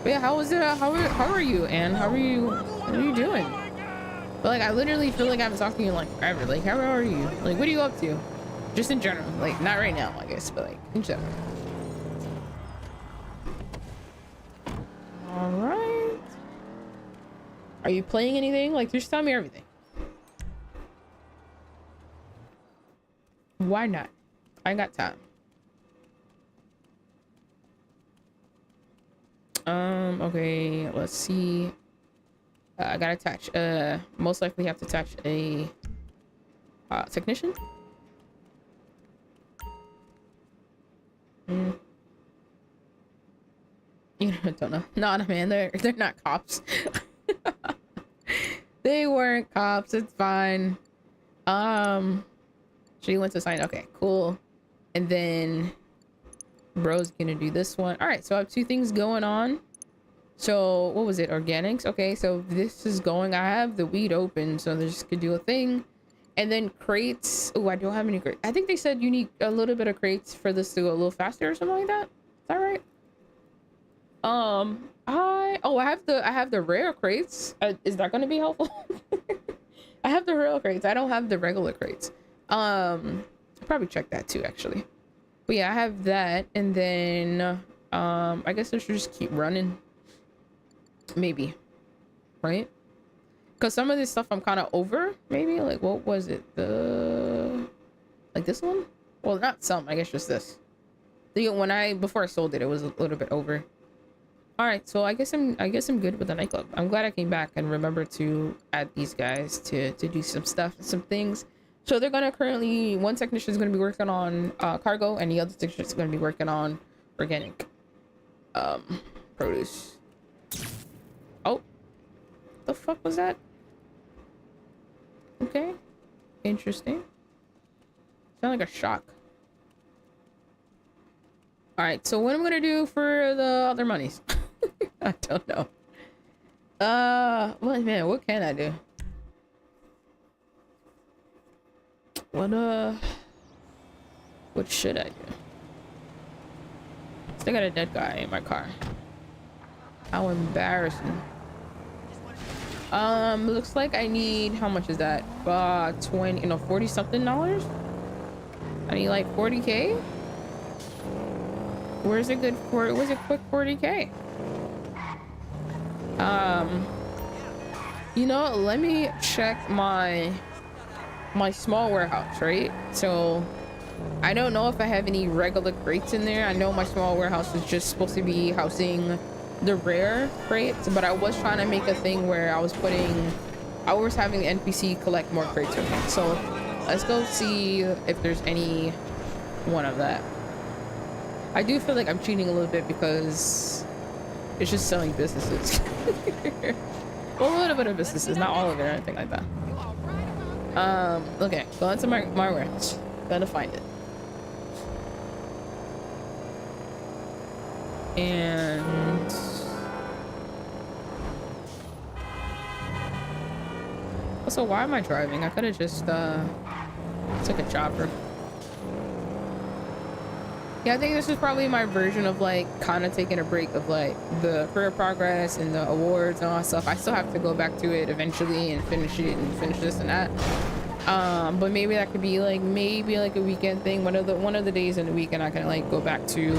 But yeah, how was it? How are you, Anne? How are you doing? But like, I literally feel like I haven't talked to you in like forever. Like, how are you? Like, what are you up to? Just in general. Like, not right now, I guess, but like in general. All right. Are you playing anything? Like, just tell me everything. Why not? I got time. Okay, let's see. I gotta attach, most likely have to attach a technician. You know, don't know. No, man, they're not cops. They weren't cops. It's fine. She went to sign. Okay, cool. And then bro's gonna do this one. All right, so I have two things going on. So what was it? Organics. Okay, so this is going. I have the weed open, so this could do a thing. And then crates. Oh, I don't have any crates. I think they said you need a little bit of crates for this to go a little faster or something like that. Is that right? I have the rare crates. Is that going to be helpful? I have the rare crates. I don't have the regular crates. I'll probably check that too, actually. But yeah, I have that, and then I guess I should just keep running. Maybe, right? Because some of this stuff I'm kind of over. Maybe like what was it? Like this one? Well, not some. I guess just this. Before I sold it, it was a little bit over. All right, so I guess I'm good with the nightclub. I'm glad I came back and remembered to add these guys to do some stuff, some things. So they're gonna currently, one technician is gonna be working on cargo, and the other technician is gonna be working on organic produce. Oh, the fuck was that? Okay, interesting. Sound like a shock. All right, so what I'm gonna do for the other monies? I don't know. Well, man, what can I do? What should I do? Still got a dead guy in my car. How embarrassing. Looks like I need, how much is that? 20, 40 something dollars? I need like 40K? Where's a quick 40K? Let me check my small warehouse, right? So I don't know if I have any regular crates in there. I know my small warehouse is just supposed to be housing the rare crates, but I was trying to make a thing where I was having the NPC collect more crates for me. So let's go see if there's any one of that. I do feel like I'm cheating a little bit because It's just selling businesses. Well, a little bit of businesses, not all of it or anything like that. Okay, go into my warehouse. Gotta find it. And also, why am I driving? I could have just took a chopper. Yeah, I think this is probably my version of like kind of taking a break of like the career progress and the awards and all that stuff. I still have to go back to it eventually and finish it and finish this and that. But maybe that could be like maybe like a weekend thing. One of the days in the weekend I can like go back to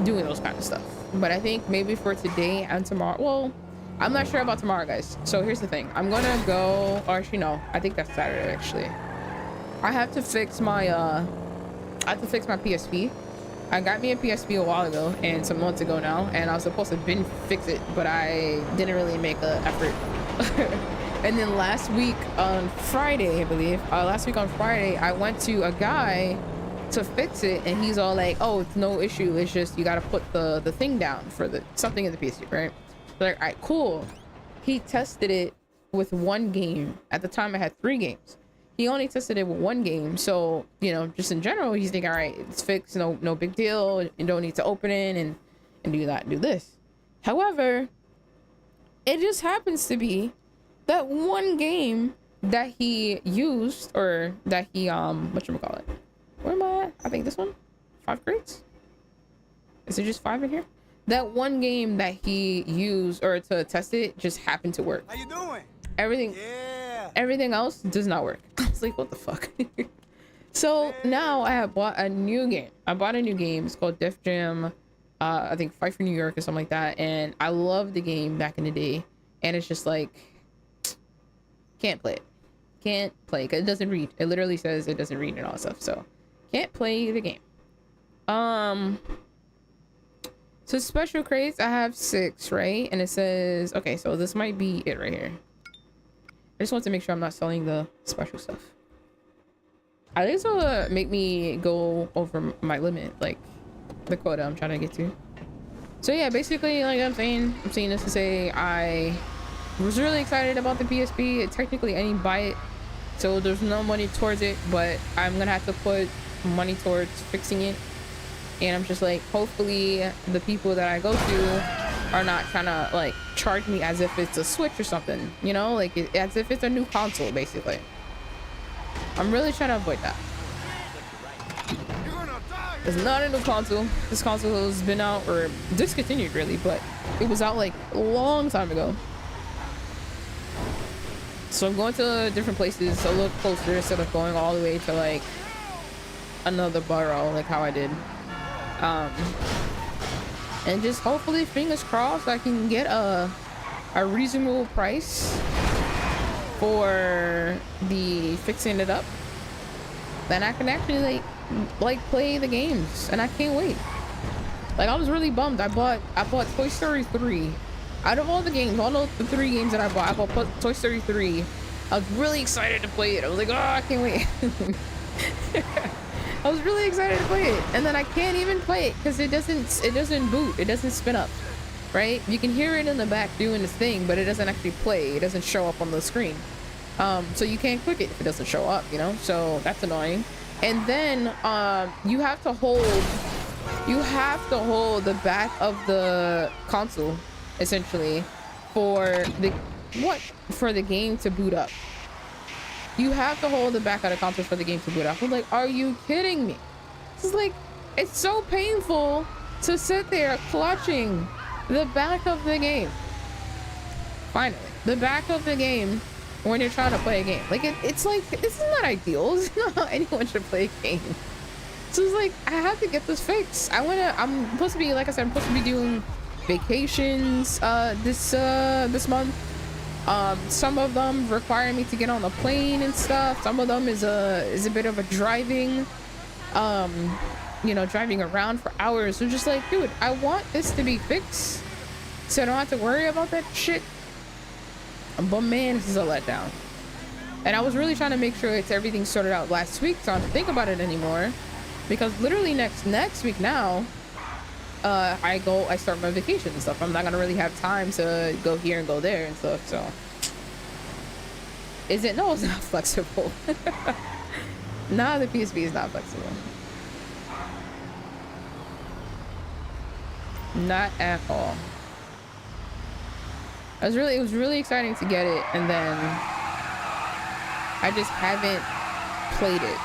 doing those kind of stuff. But I think maybe for today and tomorrow, well, I'm not sure about tomorrow, guys. So here's the thing. I'm gonna go, or actually no, I think that's Saturday actually. I have to fix my PSP. I got me a PSP a while ago and some months ago now, and I was supposed to fix it, but I didn't really make an effort. And then last week on Friday, I believe, I went to a guy to fix it, and he's all like, oh, it's no issue, it's just you gotta put the thing down for something in the PSP, right? So like, all right, cool. He tested it with one game. At the time I had 3 games. He only tested it with 1 game, so you know, just in general, he's thinking, all right, it's fixed, no big deal. You don't need to open it and do that, and do this. However, it just happens to be that one game that he used, or that he whatchamacallit, where am I at? I think this one, 5 crates. Is it just 5 in here? That one game that he used or to test it just happened to work. How you doing? Everything else does not work. I was like, what the fuck? So now I have bought a new game. It's called Def Jam, I think Fight for New York or something like that. And I loved the game back in the day. And it's just like, can't play it. Can't play it. It doesn't read. It literally says it doesn't read and all that stuff. So can't play the game. So special crates, I have 6, right? And it says, okay, so this might be it right here. I just want to make sure I'm not selling the special stuff. I think this will make me go over my limit, like the quota I'm trying to get to. So yeah, basically, like I'm saying this to say I was really excited about the PSP. Technically, I didn't buy it, so there's no money towards it, but I'm gonna have to put money towards fixing it. And I'm just like, hopefully the people that I go to are not trying to like charge me as if it's a Switch or something, you know, like as if it's a new console. Basically, I'm really trying to avoid that. It's not a new console. This console has been out or discontinued really, but it was out like a long time ago. So I'm going to different places a little closer instead of going all the way to like another borough like how I did. And just hopefully, fingers crossed, I can get a reasonable price for the fixing it up. Then I can actually like play the games, and I can't wait. Like I was really bummed. I bought Toy Story 3. Out of all the games, all the 3 games that I bought Toy Story 3. I was really excited to play it. I was like, oh, I can't wait. I was really excited to play it, and then I can't even play it because it doesn't boot. It doesn't spin up, right? You can hear it in the back doing its thing, but it doesn't actually play. It doesn't show up on the screen. So you can't click it if it doesn't show up, you know? So that's annoying. And then you have to hold the back of the console essentially for the game to boot up. You have to hold the back of the console for the game to boot up. I'm like, are you kidding me? It's like, it's so painful to sit there clutching the back of the game. Finally, the back of the game when you're trying to play a game. Like, it's like, this is not ideal. This is not how anyone should play a game. So it's like, I have to get this fixed. I'm supposed to be, like I said, I'm supposed to be doing vacations this month. Some of them require me to get on the plane and stuff. Some of them is a bit of a driving, you know, driving around for hours. So just like, dude, I want this to be fixed so I don't have to worry about that shit. But man, this is a letdown. And I was really trying to make sure it's everything sorted out last week, so I don't have to think about it anymore. Because literally next week now, I start my vacation and stuff. I'm not gonna really have time to go here and go there and stuff. So is it? No, it's not flexible. Nah, the PSP is not flexible. Not at all. It was really exciting to get it, and then I just haven't played it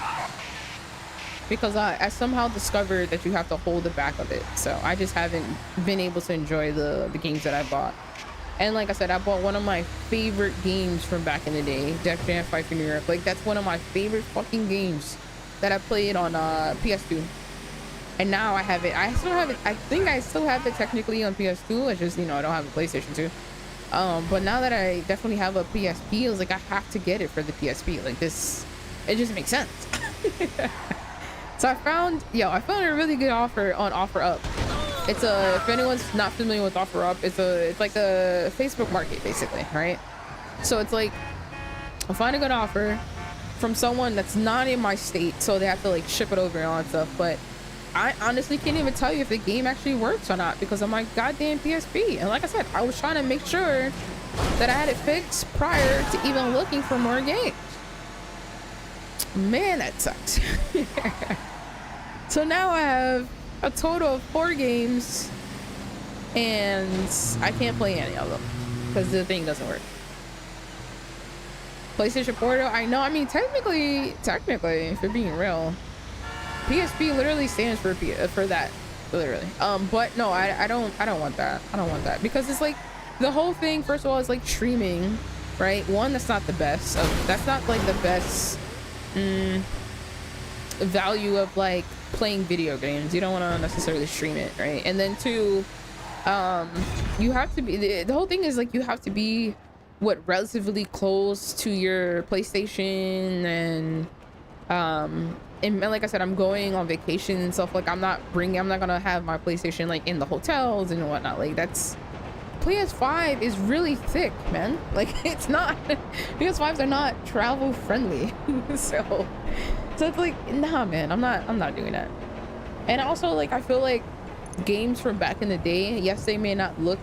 because I somehow discovered that you have to hold the back of it. So I just haven't been able to enjoy the games that I bought. And like I said, I bought one of my favorite games from back in the day, Def Jam Fight for New York. Like that's one of my favorite fucking games that I played on PS2. And now I have it. I still have it. I think I still have it technically on PS2. It's just, you know, I don't have a PlayStation 2. But now that I definitely have a PSP, I was like, I have to get it for the PSP. Like this, it just makes sense. So I found a really good offer on OfferUp. It's if anyone's not familiar with OfferUp, it's like a Facebook market basically, right? So it's like I find a good offer from someone that's not in my state, so they have to like ship it over and all that stuff. But I honestly can't even tell you if the game actually works or not because of my goddamn PSP. And like I said, I was trying to make sure that I had it fixed prior to even looking for more games. Man, that sucks. So now I have a total of 4 games and I can't play any of them because the thing doesn't work. PlayStation Portal, I know, I mean, technically, if you're being real, PSP literally stands for that, literally. But no, I don't want that. I don't want that because it's like the whole thing. First of all, is like streaming, right? One, that's not the best. That's not like the best value of like playing video games. You don't want to necessarily stream it, right? And then 2, you have to be. The whole thing is like you have to be relatively close to your PlayStation and like I said, I'm going on vacation and stuff. Like I'm not gonna have my PlayStation like in the hotels and whatnot. Like that's PS5 is really thick, man. Like it's not PS5s are not travel friendly. so it's like, nah, man, I'm not doing that. And also like I feel like games from back in the day, yes, they may not look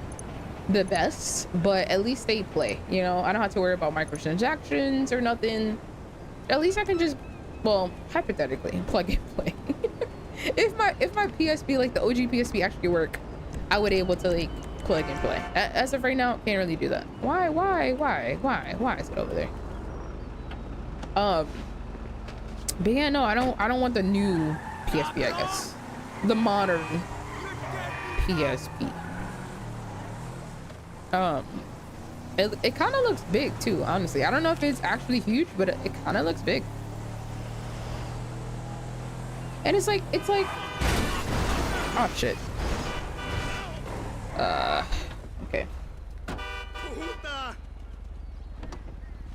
the best, but at least they play, you know. I don't have to worry about microtransactions or nothing. At least I can just, well, hypothetically plug and play. if my PSP, like the OG PSP, actually work, I would able to like plug and play. As of right now, can't really do that. Why is it over there? But yeah, no, I don't want the new PSP, I guess, the modern PSP. It kind of looks big too, honestly. I don't know if it's actually huge, but it kind of looks big. And it's like oh shit. Okay.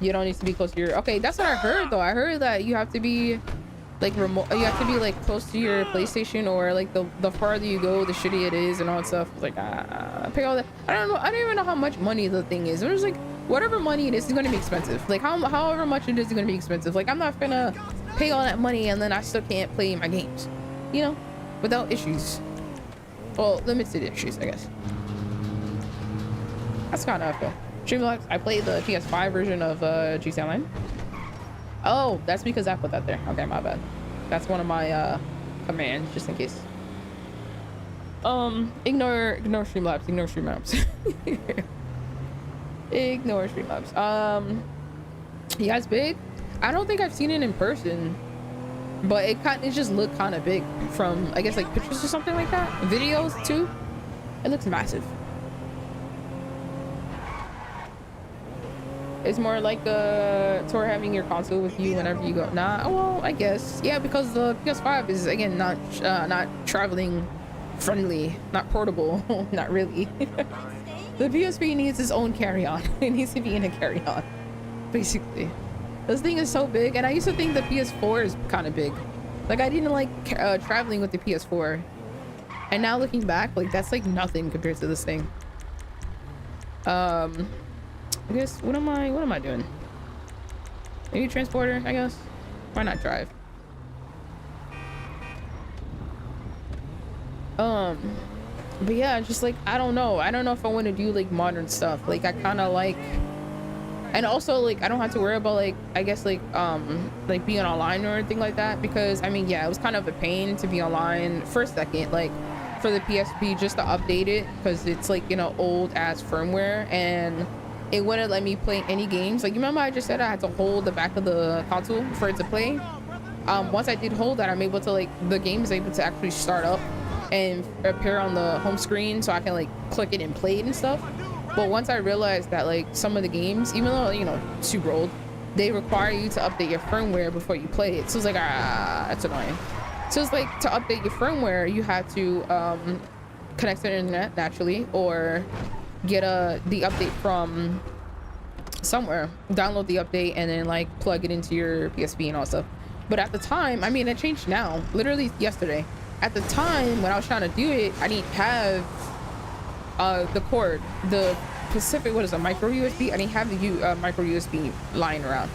You don't need to be close to your, okay, that's what I heard though. I heard that you have to be like remote, you have to be like close to your PlayStation, or like the farther you go, the shittier it is and all that stuff. Like pay all that. I don't even know how much money the thing is. It was like whatever money it is going to be expensive. Like however much it is going to be expensive. Like I'm not gonna pay all that money and then I still can't play my games, you know, without issues. Well, limited issues, I guess. That's kind of cool. Streamlabs, I played the PS5 version of GTA Online. Oh, that's because I put that there. Okay, my bad. That's one of my commands, just in case. Ignore Streamlabs. Ignore Streamlabs. Ignore Streamlabs. Yeah, it's big. I don't think I've seen it in person, but it just looked kind of big from, I guess, like pictures or something like that. Videos too. It looks massive. It's more like a tour having your console with you whenever you go. Nah, well, I guess. Yeah, because the PS5 is, again, not traveling friendly, not portable, not really. The PSP needs its own carry-on. It needs to be in a carry-on, basically. This thing is so big, and I used to think the PS4 is kind of big. Like, I didn't like traveling with the PS4. And now looking back, like, that's like nothing compared to this thing. I guess, what am I doing? Maybe transporter, I guess. Why not drive? But yeah, just like I don't know if I want to do like modern stuff. Like I kind of like, and also like I don't have to worry about like, I guess like being online or anything like that, because I mean, yeah, it was kind of a pain to be online for a second, like for the PSP just to update it, because it's like, you know, old ass firmware, and it wouldn't let me play any games. Like, you remember I just said I had to hold the back of the console for it to play? Once I did hold that, I'm able to, like, the game is able to actually start up and appear on the home screen, so I can like click it and play it and stuff. But once I realized that like some of the games, even though, you know, super old, they require you to update your firmware before you play it. So it's like, that's annoying. So it's like, to update your firmware, you have to connect to the internet naturally, or get the update from somewhere, download the update, and then like plug it into your PSP and all stuff. But at the time, I mean, it changed now, literally yesterday. At the time when I was trying to do it, I didn't have the cord, the specific, what is a micro USB? I didn't have the micro USB lying around.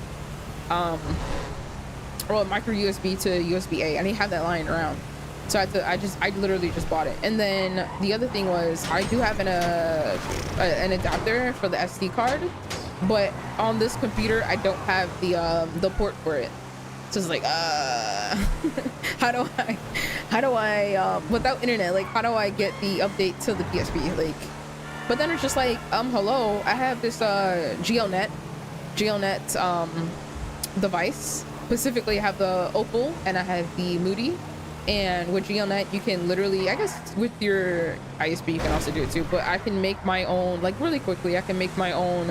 Or micro USB to USB A. I didn't have that lying around. So I literally just bought it. And then the other thing was, I do have an adapter for the SD card, but on this computer I don't have the port for it. So it's like, how do I without internet, like how do I get the update to the PSP? Like, but then it's just like, hello, I have this GeoNet device. Specifically, I have the Opal and I have the Moody. And with GeoNet, you can literally, I guess with your ISP you can also do it too, but I can make my own, like really quickly, I can make my own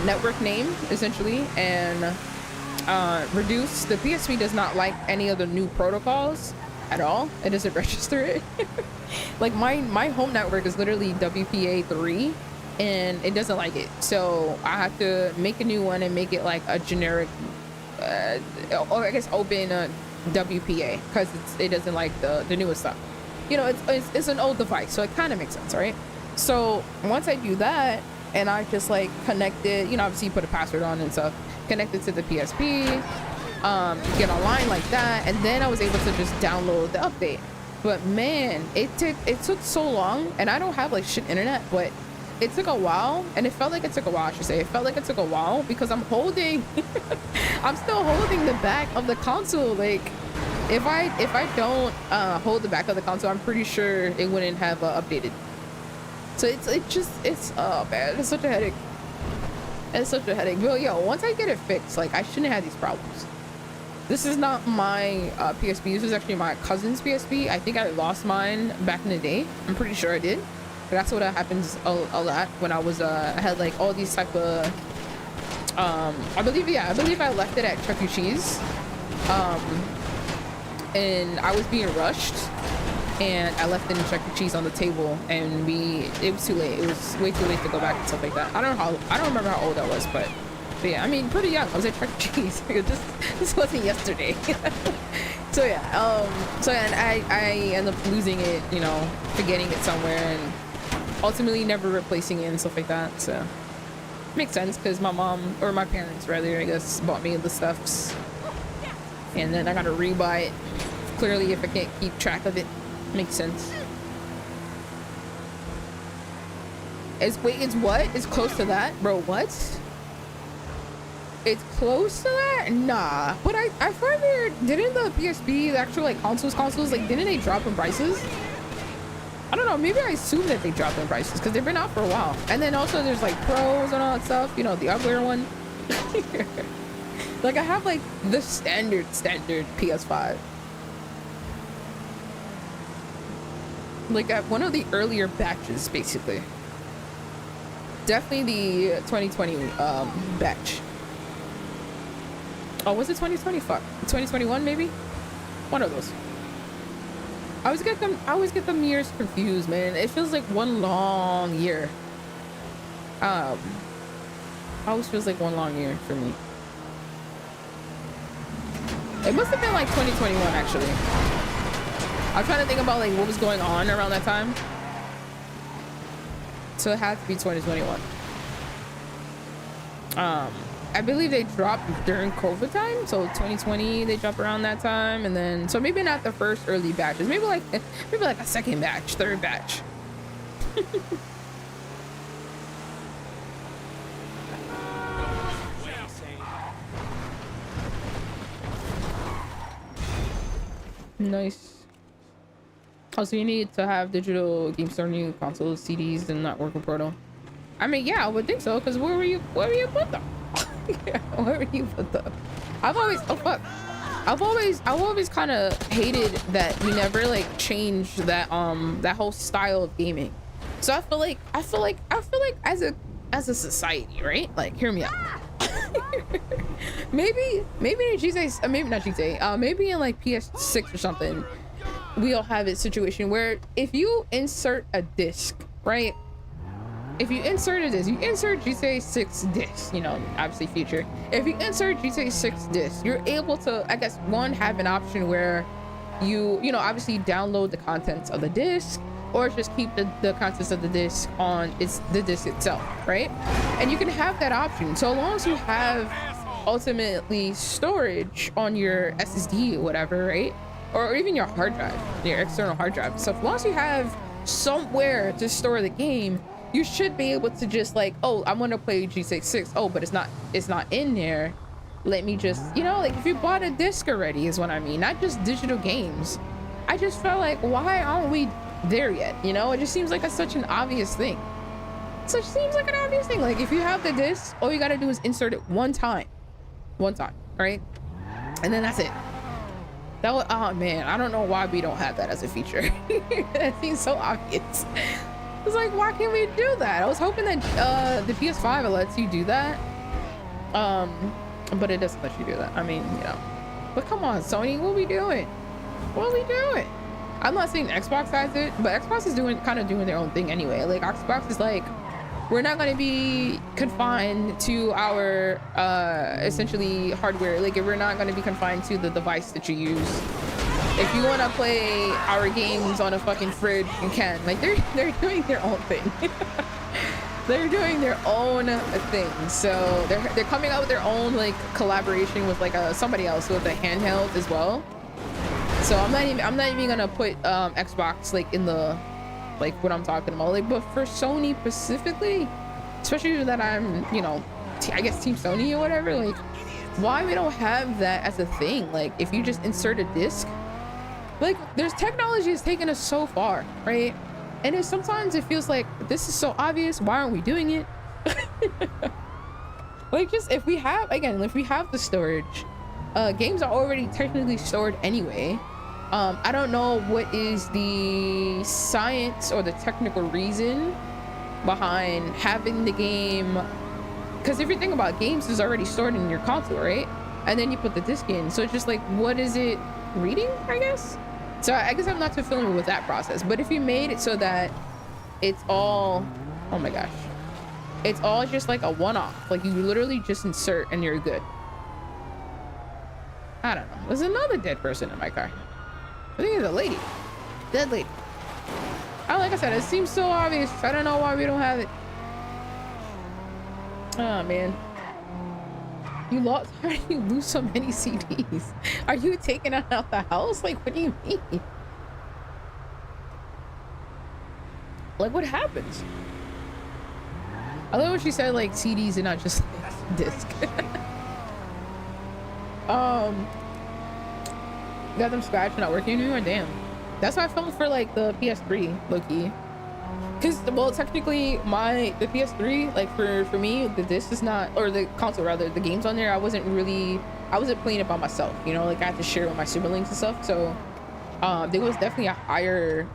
network name essentially, and reduce. The PSP does not like any of the new protocols at all. It doesn't register it. Like my home network is literally WPA3 and it doesn't like it, so I have to make a new one and make it like a generic or I guess open WPA, because it doesn't like the newest stuff. You know, it's an old device, so it kind of makes sense, right? So once I do that and I just like connect it, you know, obviously you put a password on and stuff, connect it to the PSP, get online like that, and then I was able to just download the update. But man, it took so long, and I don't have like shit internet, but it took a while, and it felt like it took a while, I should say. It felt like it took a while because I'm holding I'm still holding the back of the console. Like if I don't hold the back of the console, I'm pretty sure it wouldn't have updated. So it's oh man, it's such a headache. It's such a headache. But yo, once I get it fixed, like I shouldn't have these problems. This is not my PSP. This is actually my cousin's PSP. I think I lost mine back in the day. I'm pretty sure I did. But that's what happens a lot when I was I had like all these type of I believe I left it at Chuck E. Cheese, and I was being rushed, and I left it in Chuck E. Cheese on the table, and it was too late. It was way too late to go back and stuff like that. I don't remember how old I was, but yeah, I mean, pretty young. I was at Chuck E. Cheese. This wasn't yesterday. So yeah, and I ended up losing it, you know, forgetting it somewhere, and ultimately never replacing it and stuff like that. So makes sense, because my mom, or my parents rather, I guess, bought me the stuffs, and then I gotta rebuy it. Clearly, if I can't keep track of it, makes sense. It's what? It's close to that, bro? What? It's close to that? Nah. But I further, didn't the PSP, the actual like consoles, like didn't they drop in prices? I don't know, maybe I assume that they dropped in prices because they've been out for a while. And then also there's like pros and all that stuff, you know, the uglier one. Like I have like the standard PS5. Like at one of the earlier batches, basically. Definitely the 2020 batch. Oh, was it 2020? Fuck. 2021 maybe? One of those. I always get them years confused, man. It feels like one long year. Always feels like one long year for me. It must have been like 2021 actually. I'm trying to think about like what was going on around that time. So it had to be 2021. I believe they dropped during COVID time, so 2020 they dropped around that time, and then so maybe not the first early batches, maybe like a second batch, third batch. Nice. Also, you need to have digital game store, new consoles, CDs, and not working portal. I mean, yeah, I would think so, because where were you put them? Where were you put them? I've always, oh fuck. I've always kind of hated that we never like changed that that whole style of gaming. So I feel like as a society, right? Like, hear me out. maybe in GTA, maybe not GTA, maybe in like PS6 or something, we'll have a situation where if you insert a disc, right? If you insert a disc, you insert GTA 6 disc, you know, obviously future. If you insert GTA 6 disc, you're able to, I guess, one, have an option where you know, obviously download the contents of the disc, or just keep the contents of the disc on the disc itself, right? And you can have that option. So long as you have ultimately storage on your SSD or whatever, right? Or even your hard drive, your external hard drive. So as long as you have somewhere to store the game, you should be able to just like, oh, I want to play GTA 6. Oh, but it's not in there. Let me just, you know, like if you bought a disc already is what I mean, not just digital games. I just felt like, why aren't we there yet? You know, it just seems like such an obvious thing. Like if you have the disc, all you gotta do is insert it one time, right? And then that's it. That was, oh man, I don't know why we don't have that as a feature. That seems so obvious. It's like, why can't we do that? I was hoping that the PS5 lets you do that, but it doesn't let you do that. I mean, you know, but come on, Sony, what are we doing? I'm not saying Xbox has it, but Xbox is kind of doing their own thing anyway. Like Xbox is like, we're not going to be confined to our essentially hardware. Like if we're not going to be confined to the device that you use. If you want to play our games on a fucking fridge, you can. Like they're doing their own thing. They're doing their own thing. So they're coming out with their own like collaboration with like somebody else with a handheld as well. So I'm not even gonna put Xbox like in the like what I'm talking about. Like, but for Sony specifically, especially that I'm, you know, I guess Team Sony or whatever. Like, why we don't have that as a thing? Like, if you just insert a disc. Like, there's technology has taken us so far, right? And sometimes it feels like this is so obvious. Why aren't we doing it? Like, just if we have the storage, games are already technically stored anyway. I don't know what is the science or the technical reason behind having the game. Because if you think about games, is already stored in your console, right? And then you put the disc in. So it's just like, what is it reading, I guess? So I guess I'm not too familiar with that process, but if you made it so that it's all, oh my gosh, it's all just like a one-off, like you literally just insert and you're good. I don't know. There's another dead person in my car. I think it's a lady. Dead lady. Like I said, it seems so obvious. I don't know why we don't have it. Oh man. How do you lose so many CDs? Are you taking it out the house? Like, what do you mean? Like, what happens? I love what she said, like, CDs and not just like, disc. Got them scratched, not working anymore? Damn. That's how I felt for, like, the PS3, low-key. Because, well, technically, the PS3, like, for me, the disc is not, or the console, rather, the games on there, I wasn't playing it by myself, you know? Like, I had to share with my siblings and stuff, so, there was definitely a higher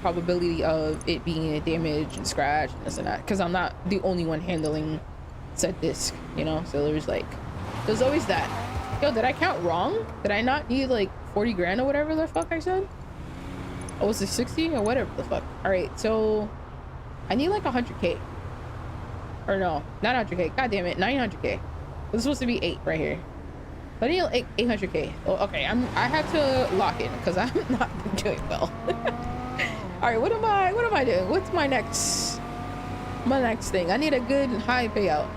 probability of it being damaged and scratched and this and that, because I'm not the only one handling said disc, you know? So there's always that. Yo, did I count wrong? Did I not need, like, 40 grand or whatever the fuck I said? Oh, was it 60 or whatever the fuck? All right, so I need like 100K. Or no, not 100K. God damn it, 900K. This is supposed to be 8 right here. But I need like 800K. Oh, okay, I have to lock in because I'm not doing well. All right, what am I doing? What's my next thing? I need a good high payout.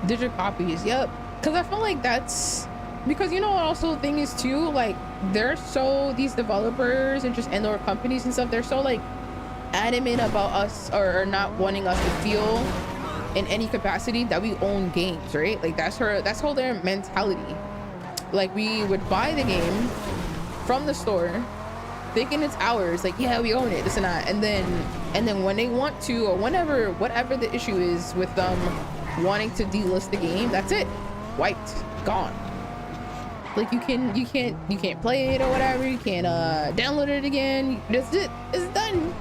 Digital copies, yep. Because I feel like that's because you know what also the thing is too, like they're so these developers and just and/or companies and stuff, they're so like adamant about us or not wanting us to feel in any capacity that we own games, right? Like that's how their mentality. Like we would buy the game from the store thinking it's ours, like yeah we own it, this and that, and then when they want to or whenever whatever the issue is with them wanting to delist the game, that's it, wiped, gone. Like you can't play it or whatever, you can't download it again, that's it, it's done.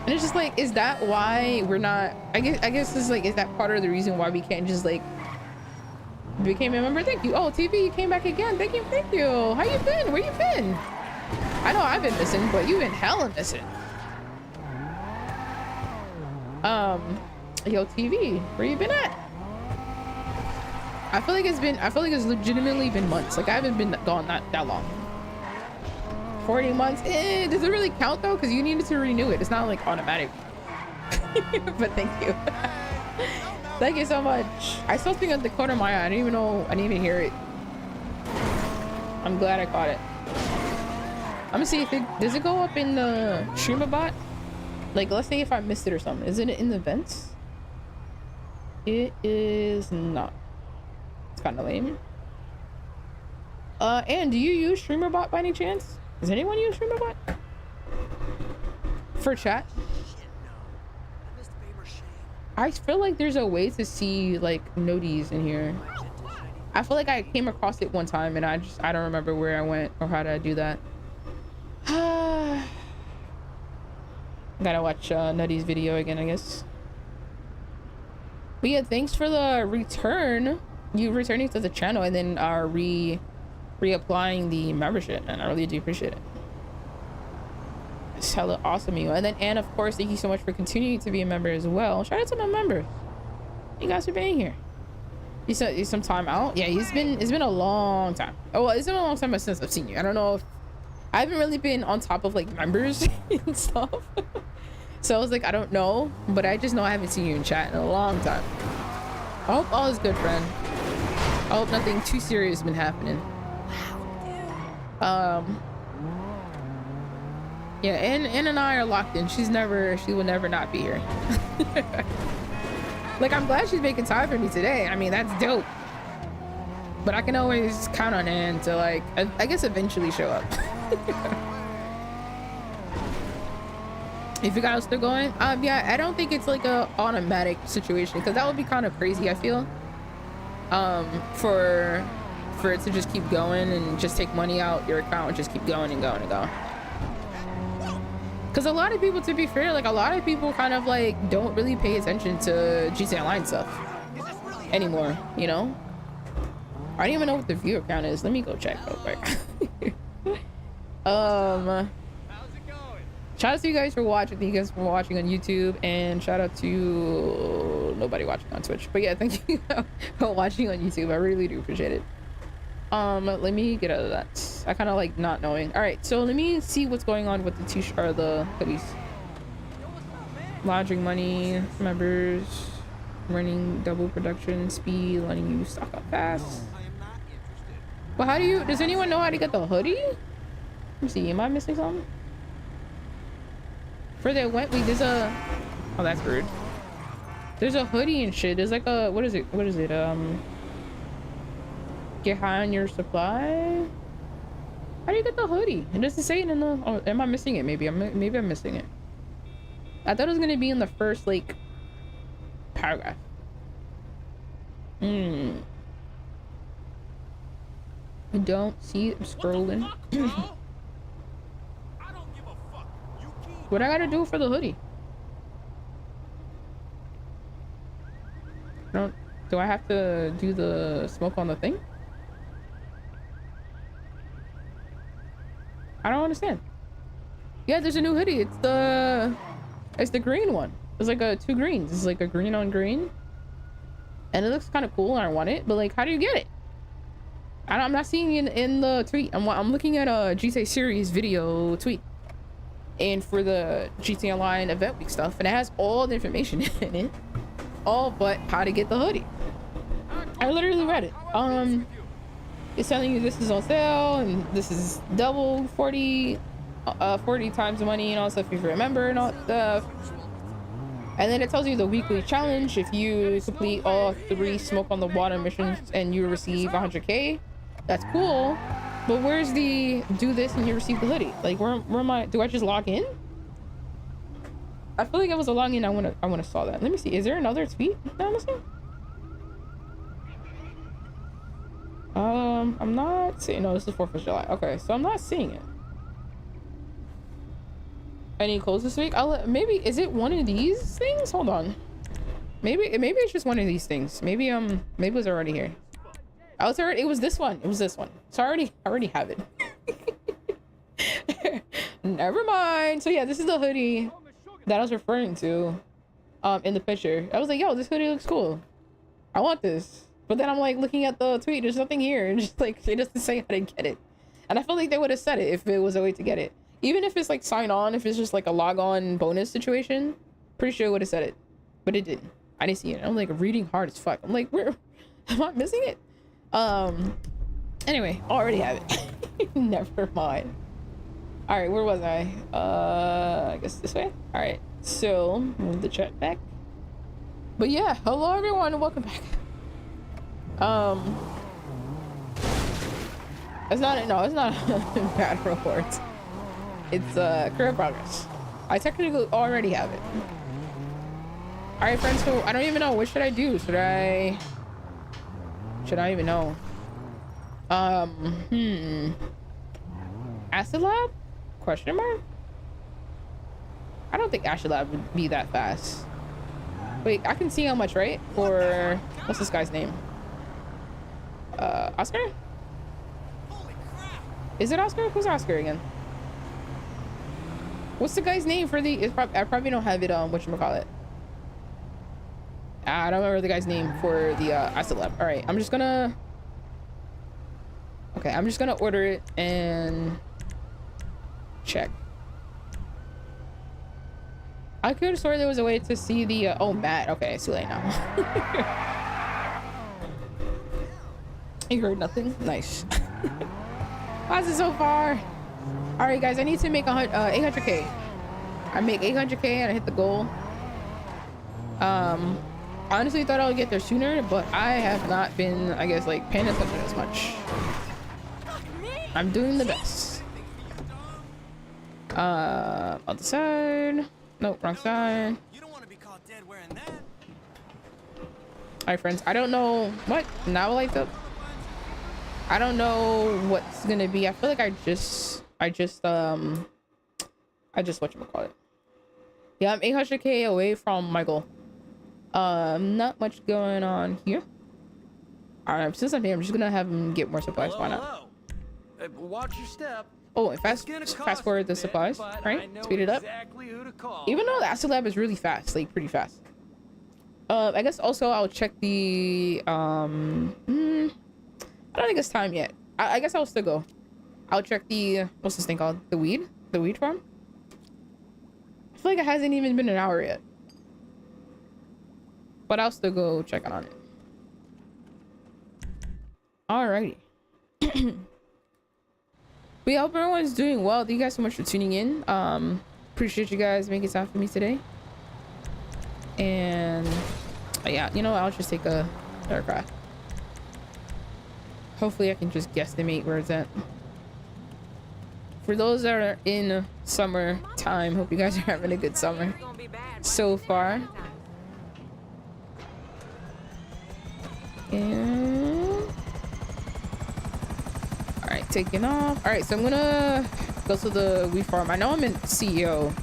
And it's just like, is that why we're not, I guess it's like, is that part of the reason why we can't just like became a member? Thank you. Oh, TV, you came back again. Thank you. How you been? Where you been? I know I've been missing, but you've been hella missing. Yo, TV, where you been at? I feel like it's legitimately been months. Like I haven't been gone that long. 40 months. Does it really count though? Because you needed to renew it. It's not like automatic. But thank you. Thank you so much. I saw something at the corner of my eye. I didn't even hear it. I'm glad I caught it. I'm gonna see if does it go up in the streamer bot? Like let's say if I missed it or something. Is it in the vents? It is not. It's kind of lame. And do you use StreamerBot by any chance? Does anyone use StreamerBot for chat? I feel like there's a way to see like noties in here. I feel like I came across it one time and I don't remember where I went or how to do that. Gotta watch Nutty's video again, I guess. But yeah, thanks for the return. You returning to the channel and then reapplying the membership, and I really do appreciate it. It's hella awesome of you. And then and of course thank you so much for continuing to be a member as well. Shout out to my members. You guys for being here. You said some time out. Yeah, it's been a long time. Oh well, it's been a long time since I've seen you. I don't know if I haven't really been on top of like members and stuff. So I was like, I don't know, but I just know I haven't seen you in chat in a long time. I hope all is good, friend. I hope nothing too serious has been happening. Yeah, Ann and I are locked in. She will never not be here. Like, I'm glad she's making time for me today. I mean, that's dope. But I can always count on Ann to like, I guess eventually show up. If you guys are still going, yeah, I don't think it's like a automatic situation because that would be kind of crazy, I feel. For it to just keep going and just take money out your account and just keep going and going and going. Because a lot of people, to be fair, like a lot of people kind of like don't really pay attention to GTA Online stuff anymore, you know? I don't even know what the viewer count is. Let me go check real quick. Shout out to you guys for watching. Thank you guys for watching on YouTube, and shout out to nobody watching on Twitch. But yeah, thank you for watching on YouTube. I really do appreciate it. Let me get out of that. I kind of like not knowing. All right, so let me see what's going on with the t-shirt or the hoodies. Lodging money, members, running double production speed, letting you stock up fast. But how do you? Does anyone know how to get the hoodie? Let me see. Am I missing something? For the went week, there's a. Oh, that's rude. There's a hoodie and shit. There's like a. What is it? Get high on your supply. How do you get the hoodie? It doesn't say it in the. Oh, am I missing it? Maybe I'm missing it. I thought it was gonna be in the first like paragraph. I don't see it. I'm scrolling. What I gotta do for the hoodie? Do I have to do the smoke on the thing? I don't understand. Yeah, there's a new hoodie. It's the green one. There's like two greens. It's like a green on green. And it looks kind of cool and I want it, but like, how do you get it? I'm not seeing it in the tweet. I'm looking at a GTA series video tweet. And for the GTA Online event week stuff, and it has all the information in it. all but how to get the hoodie. I literally read it. It's telling you this is on sale and this is double 40 times the money and all stuff if you remember and all stuff. And then it tells you the weekly challenge. If you complete all 3 smoke on the water missions and you receive 100k, that's cool. But where's the do this and you receive the hoodie? Like where am I? Do I just log in? I feel like it was a login. I wanna saw that. Let me see. Is there another tweet that I'm missing? I'm not seeing. No, this is 4th of July. Okay, so I'm not seeing it. Any clothes this week? Maybe is it one of these things? Hold on. Maybe it's just one of these things. Maybe it was already here. It was this one. It was this one. So I already have it. Never mind. So yeah, this is the hoodie that I was referring to in the picture. I was like, yo, this hoodie looks cool. I want this. But then I'm like looking at the tweet, there's nothing here. And just like it doesn't say how to get it. And I feel like they would have said it if it was a way to get it. Even if it's like sign on, if it's just like a log on bonus situation, pretty sure it would have said it. But it didn't. I didn't see it. I'm like reading hard as fuck. I'm like, where am I missing it? Anyway, already have it. Never mind. All right, where was I? I guess this way. All right, so move the chat back. But yeah, hello everyone and welcome back. It's not bad rewards. It's career progress. I technically already have it. All right, friends. So I don't even know. What should I do? Should I even know? Acid Lab? Question mark? I don't think Acid Lab would be that fast. Wait, I can see how much, right? For what's this guy's name? Oscar? Is it Oscar? Who's Oscar again? What's the guy's name for the? I probably don't have it on whatchamacallit. I don't remember the guy's name for the Acid Lab. All right, I'm just gonna order it and check. I could have sworn there was a way to see the oh, Matt. Okay, it's too late now. You heard nothing? Nice. How's it so far? All right, guys, I need to make 800k. I make 800k and I hit the goal. Honestly thought I would get there sooner, but I have not been, I guess, like paying attention as much. I'm doing the best. Other side. Nope, wrong side. You don't want to be caught dead wearing that. All right, friends. I don't know what now lights up. I don't know what's gonna be. I feel like I just whatchamacallit. Yeah, I'm 800k away from my goal. Not much going on here. All right, since I'm here, I'm just gonna have him get more supplies. Why not? Watch your step. Oh, and fast forward the supplies, right? Speed it up. Even though the Acid Lab is really fast, like pretty fast. I guess also I'll check the I don't think it's time yet. I guess I'll still go. I'll check the what's this thing called? The weed farm. I feel like it hasn't even been an hour yet. But I'll still go check on it. Alrighty. We hope everyone's doing well. Thank you guys so much for tuning in. Appreciate you guys making time for me today. And yeah, you know what? I'll just take a aircraft. Hopefully I can just guesstimate where it's at. For those that are in summer time, hope you guys are having a good summer so far. And all right, taking off. All right, so I'm gonna go to the weed farm. I know I'm in CEO,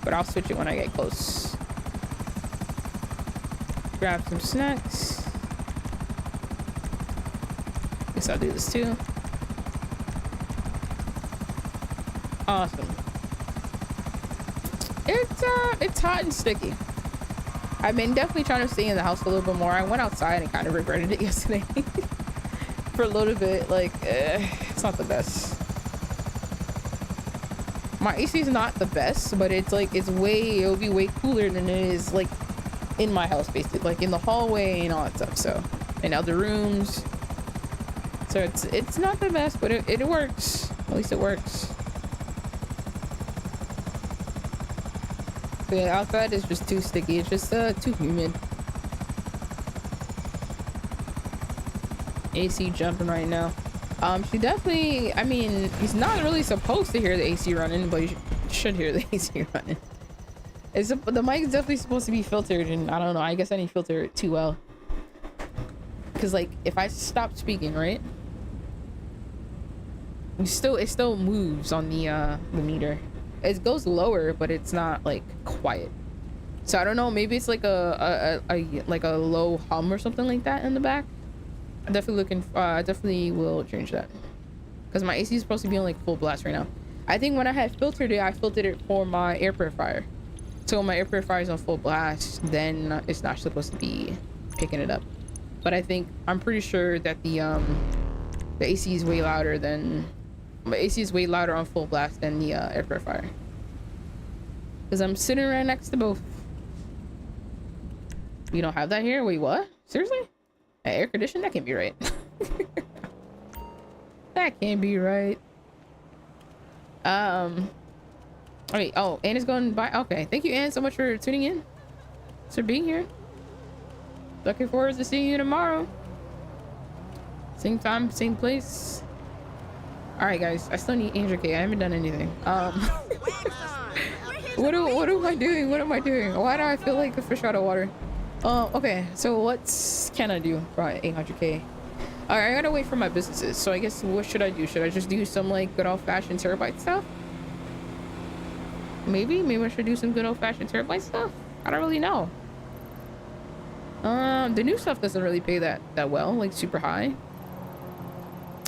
but I'll switch it when I get close. Grab some snacks. Guess I'll do this too. Awesome. It's hot and sticky. I've been definitely trying to stay in the house a little bit more. I went outside and kind of regretted it yesterday for a little bit. Like, it's not the best. My AC is not the best, but it's like it'll be way cooler than it is like in my house, basically, like in the hallway and all that stuff. So, in other rooms. So it's not the best, but it works. At least it works. So yeah, outside is just too sticky. It's just too humid. AC jumping right now. She definitely, I mean, he's not really supposed to hear the AC running, but you should hear the AC running. The mic is definitely supposed to be filtered, and I don't know, I guess I didn't filter it too well. Because like, if I stop speaking, right? It still moves on the meter. It goes lower, but it's not like quiet. So I don't know, maybe it's like a like a low hum or something like that in the back. I'm definitely definitely will change that. Because my AC is supposed to be on like full blast right now. I think when I had filtered it, I filtered it for my air purifier. So when my air purifier is on full blast, then it's not supposed to be picking it up. But I'm pretty sure that the AC is way louder than, my AC is way louder on full blast than the air purifier. Because I'm sitting right next to both. You don't have that here? Wait, what? Seriously? Air conditioning? That can't be right. That can't be right. Wait, oh, Anna's going by. Okay, thank you, Anne, so much for tuning in. Thanks for being here. Looking forward to seeing you tomorrow. Same time, same place. All right, guys. I still need 800K. I haven't done anything. What am I doing? What am I doing? Why do I feel like a fish out of water? Okay. So what can I do for 800K? All right, I gotta wait for my businesses. So I guess what should I do? Should I just do some like good old-fashioned terabyte stuff? Maybe I should do some good old-fashioned terabyte stuff. I don't really know. The new stuff doesn't really pay that well, like super high.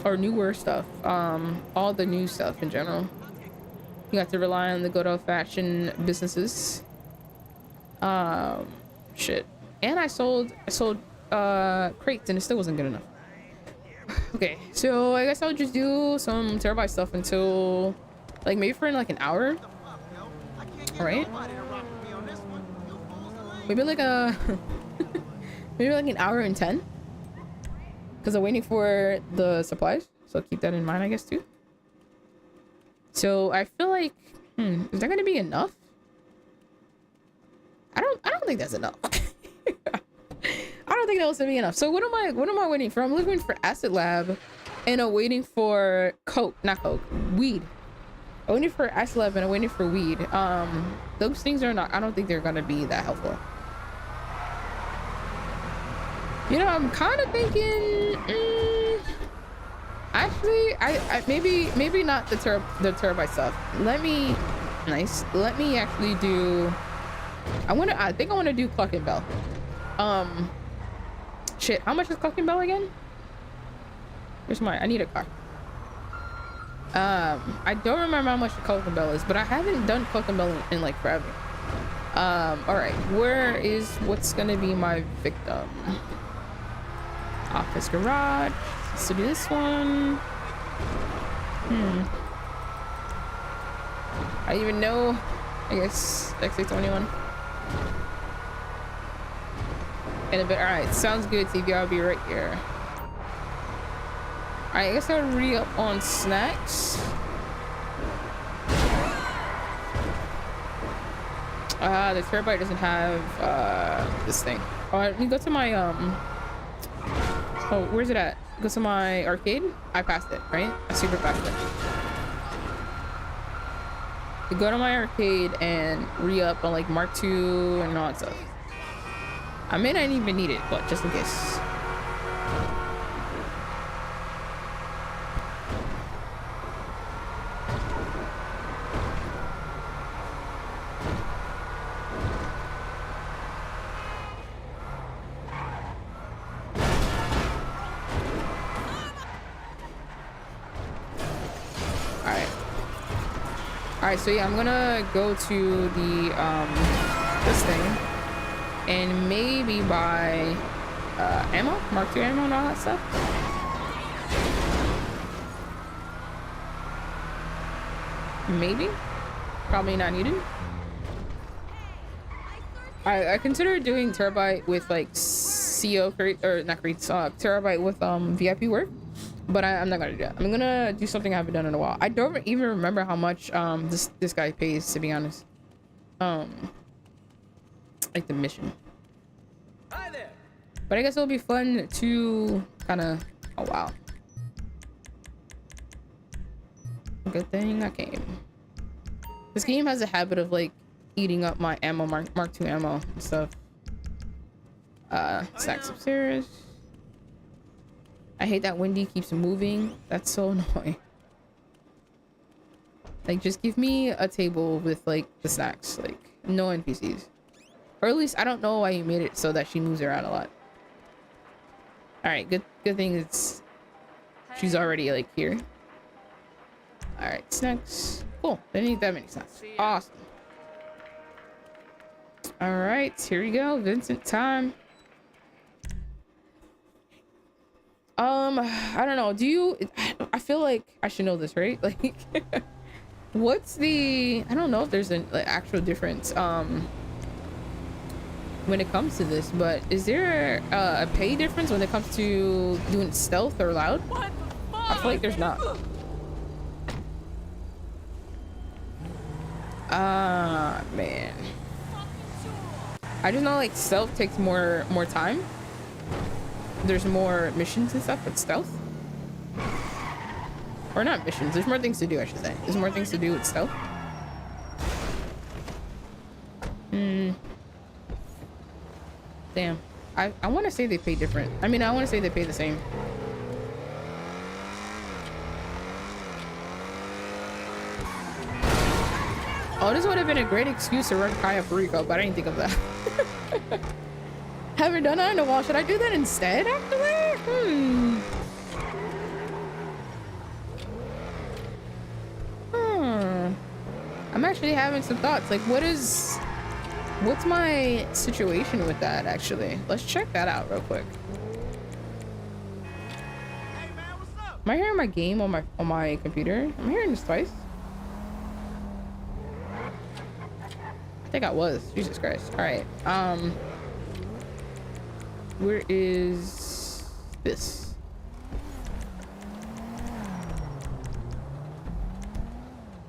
Or newer stuff. All the new stuff in general. You have to rely on the good old-fashioned businesses. Shit. And I sold crates and it still wasn't good enough. Okay, so I guess I'll just do some terabyte stuff until like maybe for like an hour. All right. Maybe like maybe like an hour and 10. Because I'm waiting for the supplies, so keep that in mind, I guess, too. So I feel like, is that gonna be enough? I don't think that's enough. I don't think that was gonna be enough. So what am I waiting for? I'm looking for Acid Lab, and I'm waiting for weed. I'm waiting for Acid Lab and I'm waiting for weed. Those things are not. I don't think they're gonna be that helpful. You know, I'm kind of thinking, actually, I maybe not the terabyte stuff. Let me actually do, I think I want to do Cluck and Bell. Shit, how much is Cluck and Bell again? Where's I need a car. I don't remember how much the Cluck and Bell is, but I haven't done Cluck and Bell in like forever. All right, what's gonna be my victim? Office garage. Let's do this one. I even know. I guess XA21. In a bit. All right, sounds good. TV, I'll be right here. All right, I guess I'll re-up on snacks. The terabyte doesn't have this thing. Oh, let me go to my oh, where's it at? Go to my arcade. I passed it, right? I super passed it. You go to my arcade and re-up on like Mark II and all that stuff. I may not even need it, but just in case. Alright, so yeah, I'm gonna go to the this thing and maybe buy ammo, Mark II ammo and all that stuff. Maybe. Probably not needed. I consider doing terabyte with like CO crate or not crates, terabyte with VIP work, but I'm not gonna do that. I'm gonna do something I haven't done in a while. I don't even remember how much this guy pays, to be honest. Like the mission. Hi there. But I guess it'll be fun to kind of. Oh wow. Good thing I came. This game has a habit of like eating up my ammo, Mark II ammo and stuff. Stacks upstairs. I hate that Wendy keeps moving. That's so annoying. Like, just give me a table with like the snacks, like no NPCs. Or at least I don't know why you made it so that she moves around a lot. All right, good thing it's she's already like here. All right, snacks. Cool. Didn't need that many snacks. Awesome. All right, here we go. Vincent time. I don't know. Do you? I feel like I should know this, right? Like, what's the? I don't know if there's an actual difference. When it comes to this, but is there a pay difference when it comes to doing stealth or loud? What the fuck? I feel like there's not. Man. I just know like stealth takes more time. There's more missions and stuff with stealth. Or not missions, there's more things to do, I should say. There's more things to do with stealth. Damn. I want to say they pay different. I mean, I want to say they pay the same. Oh, this would have been a great excuse to run Kaya Perico, but I didn't think of that. Haven't done that in a while. Should I do that instead, actually? I'm actually having some thoughts. Like, what's my situation with that, actually? Let's check that out real quick. Hey man, what's up? Am I hearing my game on my computer? I'm hearing this twice. I think I was. Jesus Christ. All right. Where is this?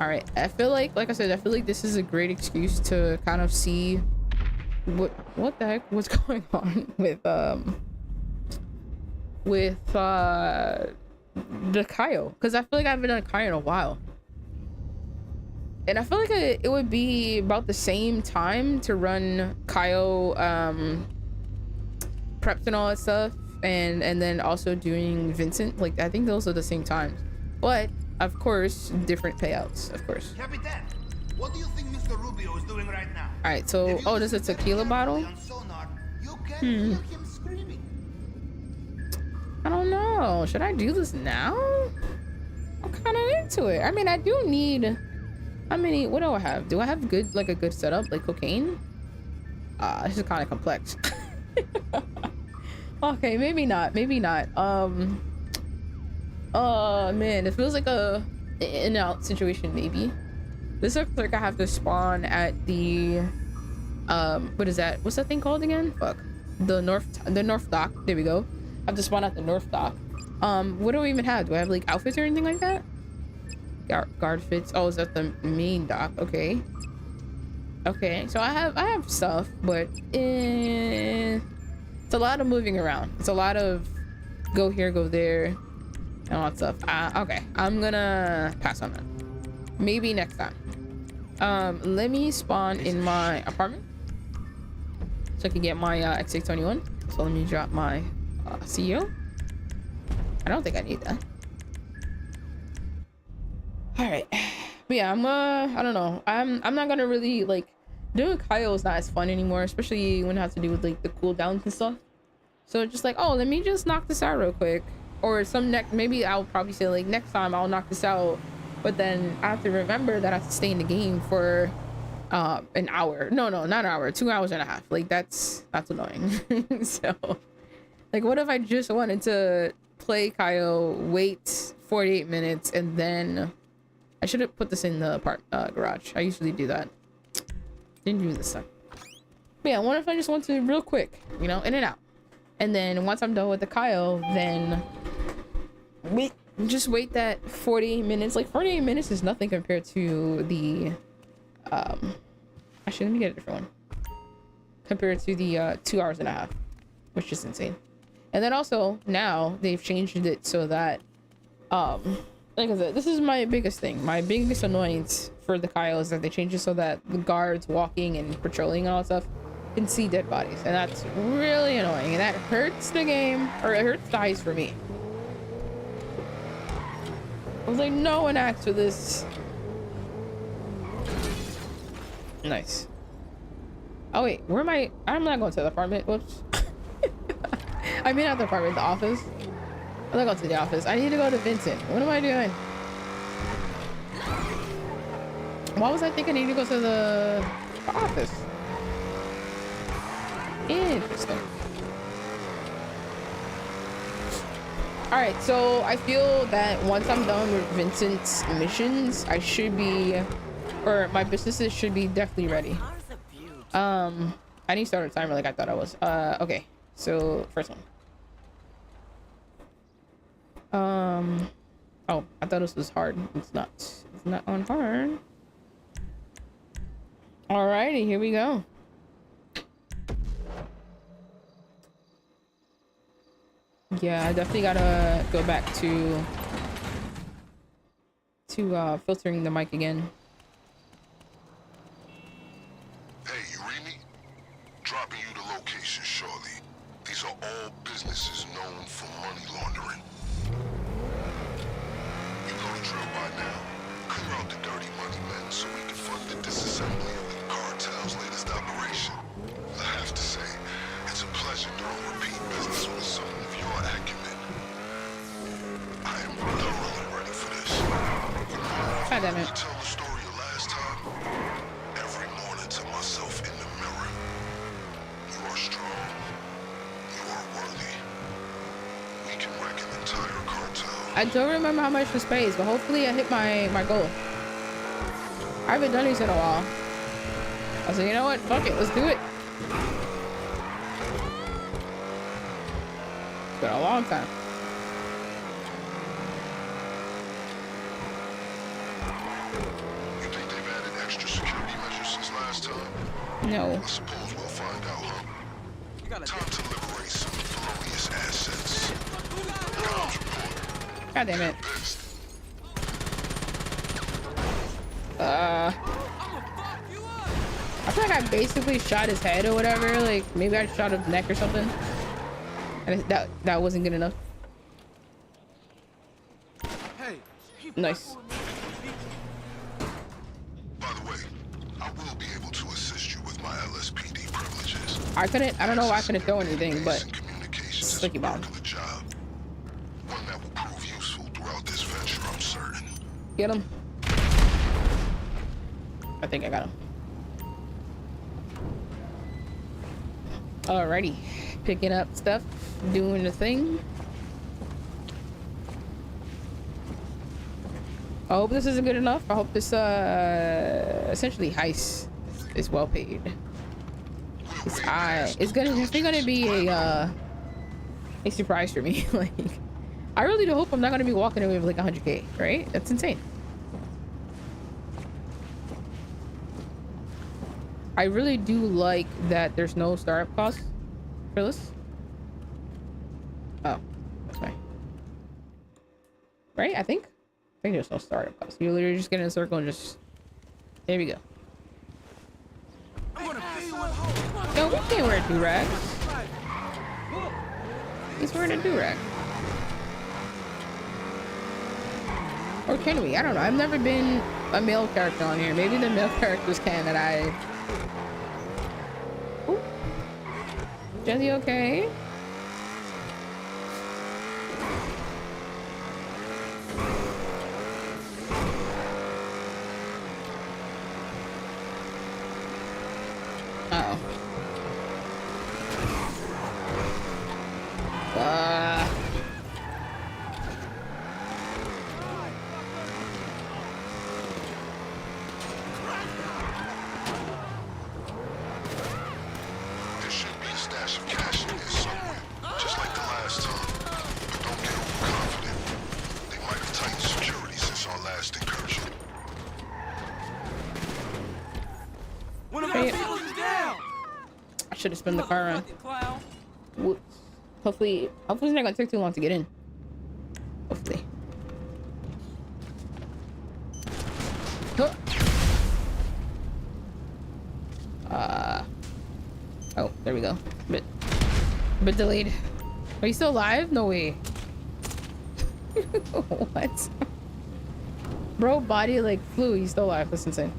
All right. I feel like I said, I feel like this is a great excuse to kind of see what the heck was going on with the Kaio, because I feel like I haven't done Kaio in a while. And I feel like it would be about the same time to run Kaio preps and all that stuff, and then also doing Vincent. Like, I think those are the same times, but of course different payouts, of course. Capitan, what do you think Mr. Rubio is doing right now? All right, so oh, there's a tequila bottle. Sonar, you can hear him screaming. I don't know, should I do this now? I'm kind of into it. I mean, I do need, how many, what do I have? Do I have good, like a good setup, like cocaine? This is kind of complex. Okay, maybe not. Man, it feels like a in and out situation. Maybe this looks like I have to spawn at the what is that? What's that thing called again? Fuck. The north dock. There we go. I have to spawn at the north dock. What do I even have? Do I have like outfits or anything like that? Guard fits. Oh, is that the main dock? Okay, so I have stuff, but it's a lot of moving around. It's a lot of go here, go there, and all that stuff. Okay, I'm gonna pass on that. Maybe next time. Let me spawn in my apartment so I can get my X621. So let me drop my CEO. I don't think I need that. All right, but yeah, I don't know. I'm not gonna really like doing Kaio is not as fun anymore, especially when it has to do with like the cooldowns and stuff. So just like, oh, let me just knock this out real quick, or maybe I'll probably say like next time I'll knock this out, but then I have to remember that I have to stay in the game for an hour. No, not an hour, 2 hours and a half. Like that's annoying. So like, what if I just wanted to play Kaio, wait 48 minutes, and then I should have put this in the garage. I usually do that. Didn't do this time. But yeah, what if I just want to real quick, you know, in and out. And then once I'm done with the Kyle, then just wait that 48 minutes. Like 48 minutes is nothing compared to the actually let me get a different one. Compared to the 2 hours and a half, which is insane. And then also now they've changed it so that like I said, this is my biggest thing. My biggest annoyance for the Kyle is that they changed it so that the guards walking and patrolling and all that stuff can see dead bodies, and that's really annoying, and that hurts the game, or it hurts the heist for me. I was like, no one asked for this. Nice. Oh wait, where am I? I'm not going to the apartment. Whoops. I mean not the apartment, the office. I'm not going to the office. I need to go to Vincent. What am I doing? Why was I thinking I need to go to the office? Interesting. All right, so I feel that once I'm done with Vincent's missions, I should be, or my businesses should be definitely ready. I need to start a timer like I thought I was. Okay, so first one. Oh, I thought this was hard. It's not. It's not on hard. Alrighty, here we go. Yeah, I definitely gotta go back to filtering the mic again. Hey, you read me? Dropping you the location shortly. These are all businesses known for money laundering. You know the drill by now. Clear out the dirty money men so we can fund the disassembly of the cartel's latest operation. I have to say, it's a pleasure doing repeat business with someone of your acumen. I am thoroughly ready for this. God damn it. You tell the story of last time. Every morning to myself in the mirror. You are strong. You are worthy. We can wreck an entire cartel. I don't remember how much was paid, but hopefully I hit my goal. I haven't done these in a while. I was like, you know what? Fuck it, let's do it. It's been a long time. You think they've added extra security measures since last time? No. I suppose we'll find out, huh? You gotta Time to liberate some felonious assets. Comms report. God damn it. Pissed. I feel like I basically shot his head or whatever. Like maybe I shot his neck or something. And that wasn't good enough. Hey, Nice. By the way, I will be able to assist you with my LSPD privileges. I don't know why I couldn't throw anything, but Communications is sticky a bomb. work of the job. One that will prove useful throughout this venture, I'm certain. Get him. I think I got him. Alrighty, picking up stuff, doing the thing. I hope this isn't good enough. I hope this essentially heist is well paid. It's high. It's definitely gonna be a surprise for me. Like, I really do hope I'm not gonna be walking away with like 100K, right? That's insane. I really do like that there's no startup costs for this. Oh, that's fine. Right? I think there's no startup costs. You literally just get in a circle and just... There we go. No, we can't wear do-rag. He's wearing a do-rag. Or can we? I don't know. I've never been a male character on here. Maybe the male characters can that I... Jenny, okay? Uh-oh. shit. Building's down. I should have spun the car around. Motherfucking clown. Whoops. Hopefully it's not gonna take too long to get in. Hopefully. Huh. Oh, there we go. Bit delayed. Are you still alive? No way. What? Bro, body like flew. He's still alive. That's insane.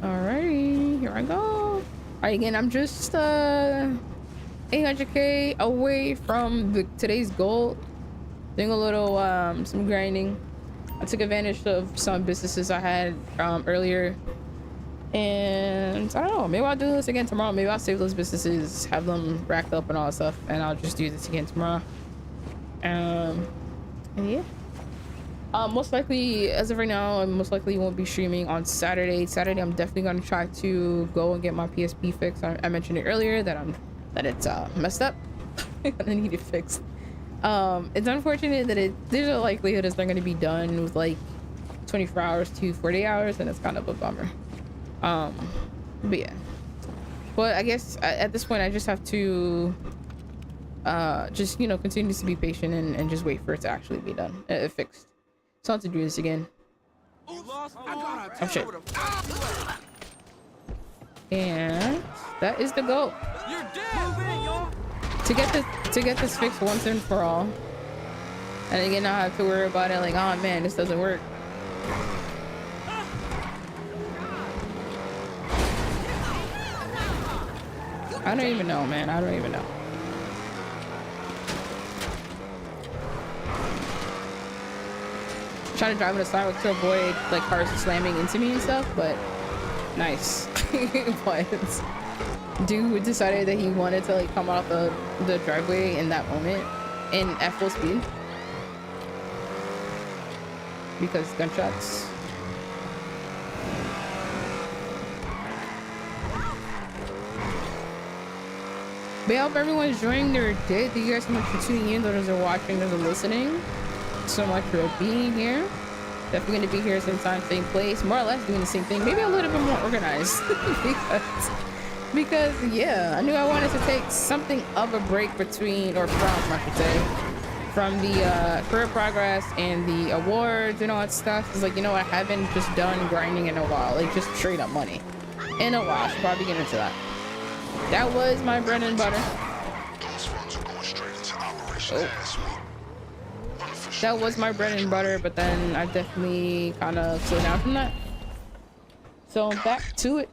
Alrighty, here I go. Alright, again, I'm just 800k away from today's goal. Doing a little some grinding. I took advantage of some businesses I had earlier, and I don't know, maybe I'll do this again tomorrow. Maybe I'll save those businesses, have them racked up and all that stuff, and I'll just do this again tomorrow. And yeah, most likely, as of right now, I most likely won't be streaming on Saturday. I'm definitely gonna try to go and get my PSP fixed. I mentioned it earlier that it's messed up. I need it fixed. It's unfortunate that there's a likelihood it's not going to be done with like 24 hours to 48 hours, and it's kind of a bummer. But yeah, but I guess at this point I just have to just, you know, continue to be patient and just wait for it to actually be done, fixed. So I have to do this again. Oh shit. And that is the goal. You're dead. Move in, y'all. To get this fixed once and for all, and again I have to worry about it like, oh man, this doesn't work. I don't even know, man. I don't even know. Trying to drive on the sidewalk to avoid like cars slamming into me and stuff, but nice. But dude decided that he wanted to like come off the driveway in that moment at full speed because gunshots. But I hope everyone's enjoying their day. Thank you guys so much for tuning in, those that are watching, those that are listening. So much for being here. Definitely going to be here same time, same place, more or less doing the same thing, maybe a little bit more organized. because yeah, I knew I wanted to take something of a break between, or from I should say, from the career progress and the awards and all that stuff. It's like, you know, I haven't just done grinding in a while, like just straight up money in a while. I should probably get into that. That was my bread and butter. Those funds are going straight into Operation Asshole. That was my bread and butter, but then I definitely kind of slowed down from that. So back to it.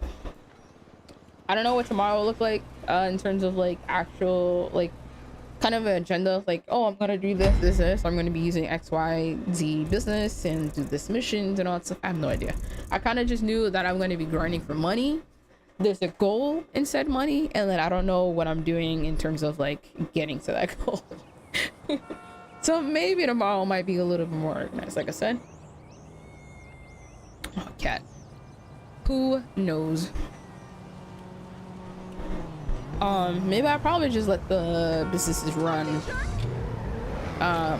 I don't know what tomorrow will look like in terms of like actual like kind of an agenda, like, oh, I'm gonna do this. I'm gonna be using XYZ business and do this missions and all that stuff. I have no idea. I kind of just knew that I'm gonna be grinding for money. There's a goal in said money, and then I don't know what I'm doing in terms of like getting to that goal. So maybe tomorrow might be a little bit more organized, like I said. Oh, cat. Who knows? Maybe I probably just let the businesses run. I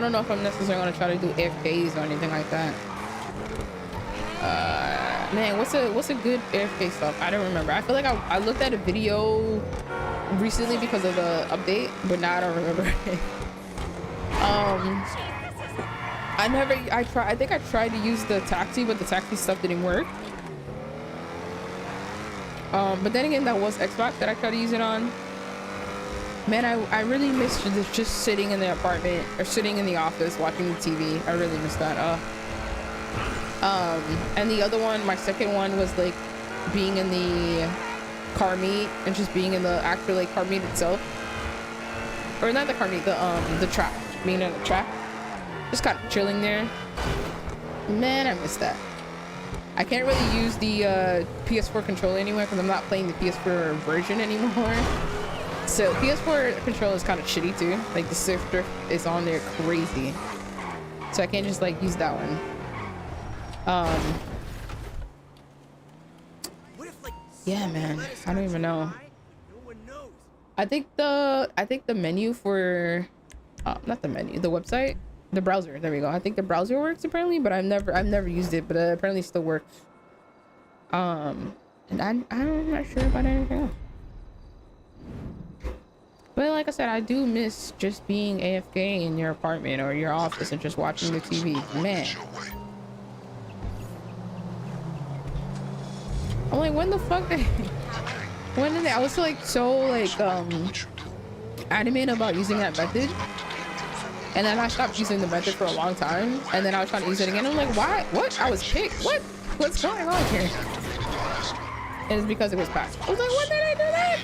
don't know if I'm necessarily gonna try to do AFKs or anything like that. Man, what's a good AFK stuff? I don't remember. I feel like I looked at a video recently because of the update, but now I don't remember it. I think I tried to use the taxi, but the taxi stuff didn't work. But then again, that was Xbox that I tried to use it on. Man, I really missed just sitting in the apartment or sitting in the office watching the TV. I really missed that. And the other one, my second one, was like being in the car meet and just being in the actual like car meet itself, or not the car meet, the track, being in the track, just kind of chilling there. Man, I missed that. I can't really use the PS4 controller anymore because I'm not playing the PS4 version anymore. So PS4 controller is kind of shitty too. Like the Swift drift is on there crazy, so I can't just like use that one. Yeah, man, I don't even know. I think the menu for not the menu, the website The browser, there we go. I think the browser works apparently, but I've never used it, but apparently it still works. And I'm not sure about anything else. But like I said, I do miss just being AFK in your apartment or your office and just watching the TV. Man. I'm like, when the fuck when did they, I was like so like adamant about using that method, and then I stopped using the method for a long time, and then I was trying to use it again. I'm like, why? What? I was kicked. What's going on here? And it's because it was passed. I was like, when did I do that?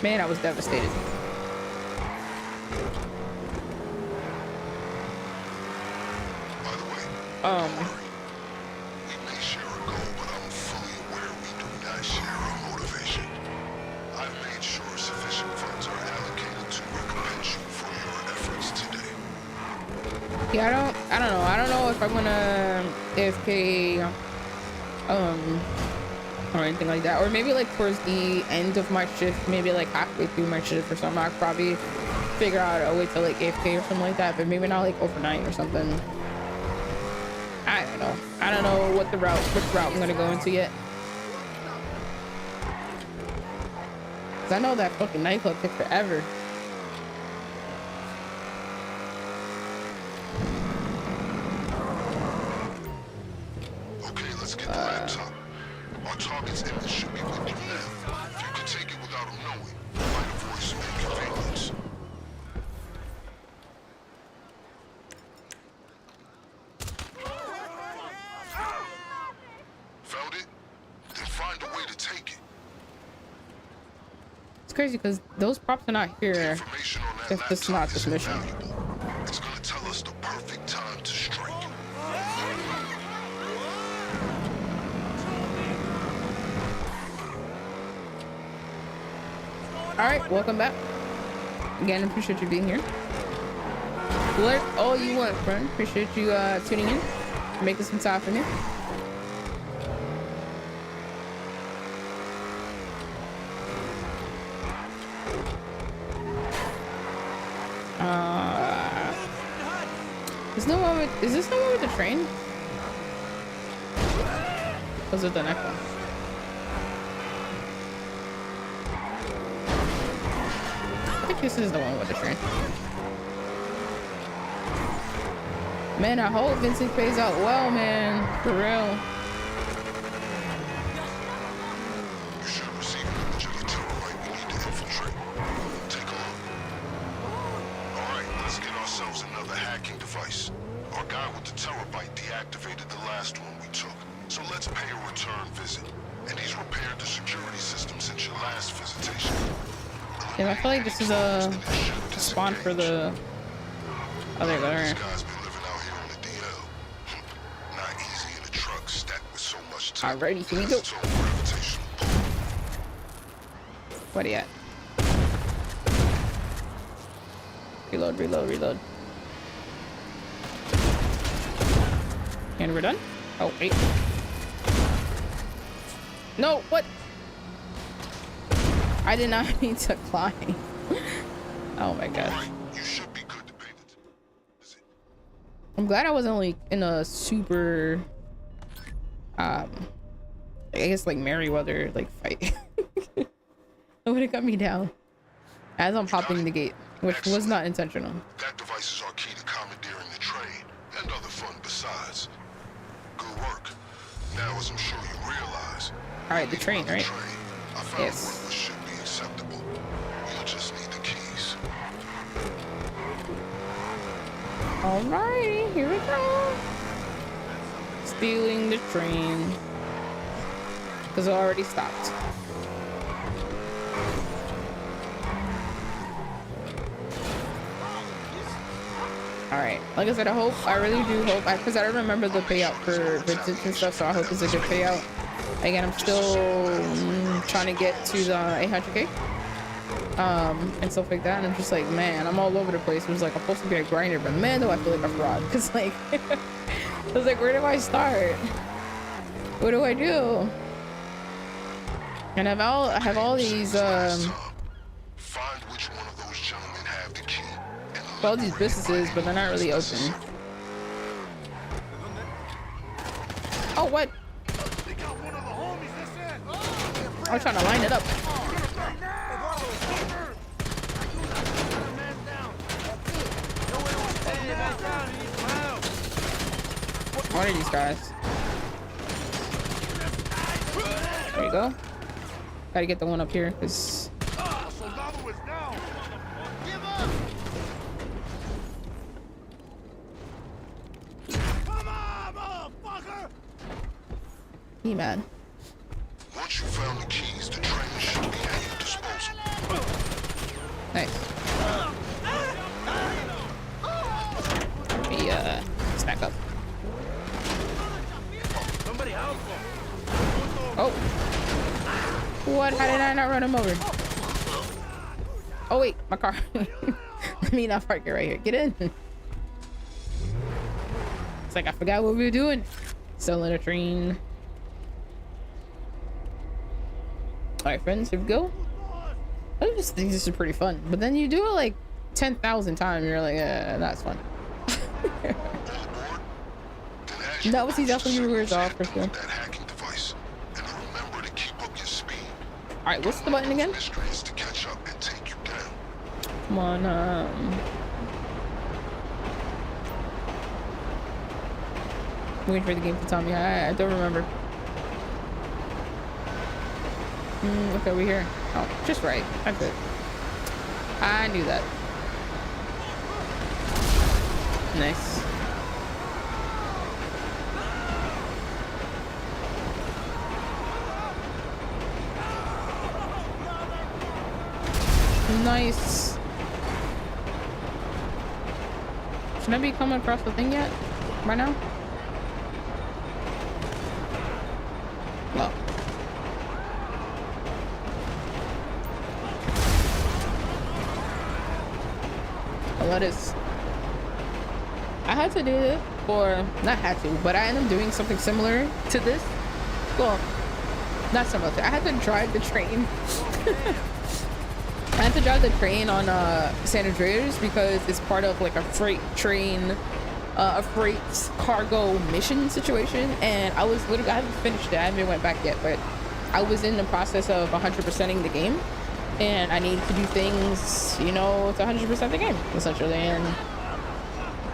Man, I was devastated. We may share a goal, but I'm fully aware we do not share our motivation. I've made sure sufficient funds are allocated to recompense you for your efforts today. Yeah, I don't know. I don't know if I'm gonna AFK or anything like that, or maybe like towards the end of my shift, maybe like halfway through my shift or something. I'll probably figure out a way to like AFK or something like that, but maybe not like overnight or something. I don't know. I don't know which route I'm gonna go into yet. Cause I know that fucking nightclub took forever. Okay, let's get the laptop. Our target's image should be with you now. If you can take it without him knowing, you might avoid some inconvenience. Found it? Then find a way to take it. It's crazy because those props are not here. Information on that If it's not laptop this is mission. invaluable. It's gonna tell us the perfect time to strike. All right, welcome back. Again, appreciate you being here. Lurk all you want, friend. Appreciate you tuning in, making some time for me. Is this the one with the train? Was it the next one? I think this is the one with the train. Man, I hope Vincent pays out well, man. For real. You should have received an image of the terrorite we need to infiltrate. Take a look. Alright, let's get ourselves another hacking device. Our guy with the terabyte deactivated the last one we took. So let's pay a return visit. And he's repaired the security system since your last visitation. Yeah, I feel like this is a spawn for the... Oh, there you go. These guys been living out here on the DL. Not easy in a truck stacked with so much time. Alrighty, here we go. What are you at? Reload, reload, reload. And we're done? Oh, wait. No, what? I did not mean to climb. Oh my gosh. You should be good to pay the visit. I'm glad I wasn't like in a super I guess like Merryweather like fight. It would have got me down as I'm popping the gate, which was not intentional. That device is our key to commandeering the train and other fun besides. Good work. Now, as I'm sure you realize, All right, the train, right? I found Yes. one that should be acceptable. You'll just need the keys. Alrighty, here we go. Stealing the train. Because it already stopped. Alright, like I said, I really do hope, because I don't remember the payout for Vincent and stuff, so I hope it's a good payout. Again, I'm still trying to get to the 800k. And stuff like that, and I'm just like, man, I'm all over the place. It was like I'm supposed to be a grinder, but man, do I feel like a fraud, because like I was like, where do I start? What do I do? And I have all these Find which one of those gentlemen have the key all these businesses, but they're not really open. Oh, what? I was trying to line it up. One of these guys. There you go. Gotta get the one up here, because he mad. Once you found the keys, the train should be at your disposal. Nice. Let me stack up. Oh. What? How did I not run him over? Oh wait, my car. Let me not park it right here. Get in. It's like I forgot what we were doing. Still in a train. Alright, friends, here we go. I just think this is pretty fun. But then you do it like 10,000 times, you're like, that's fun. That was definitely wears off for sure. Alright, what's the button again? Come on, waiting for the game to tell me. I don't remember. Okay, we're here. Oh, just right. That's it. I knew that. Nice. Nice. Should I be coming across the thing yet? Right now? Well. That is. I had to do it, or not had to, but I ended up doing something similar to this. Well, not similar to. I had to drive the train. I had to drive the train on San Andreas because it's part of like a freight train, a freight cargo mission situation, and I was literally, I haven't finished it. I haven't went back yet, but I was in the process of 100%ing the game. And I need to do things, you know, to 100% the game, essentially, and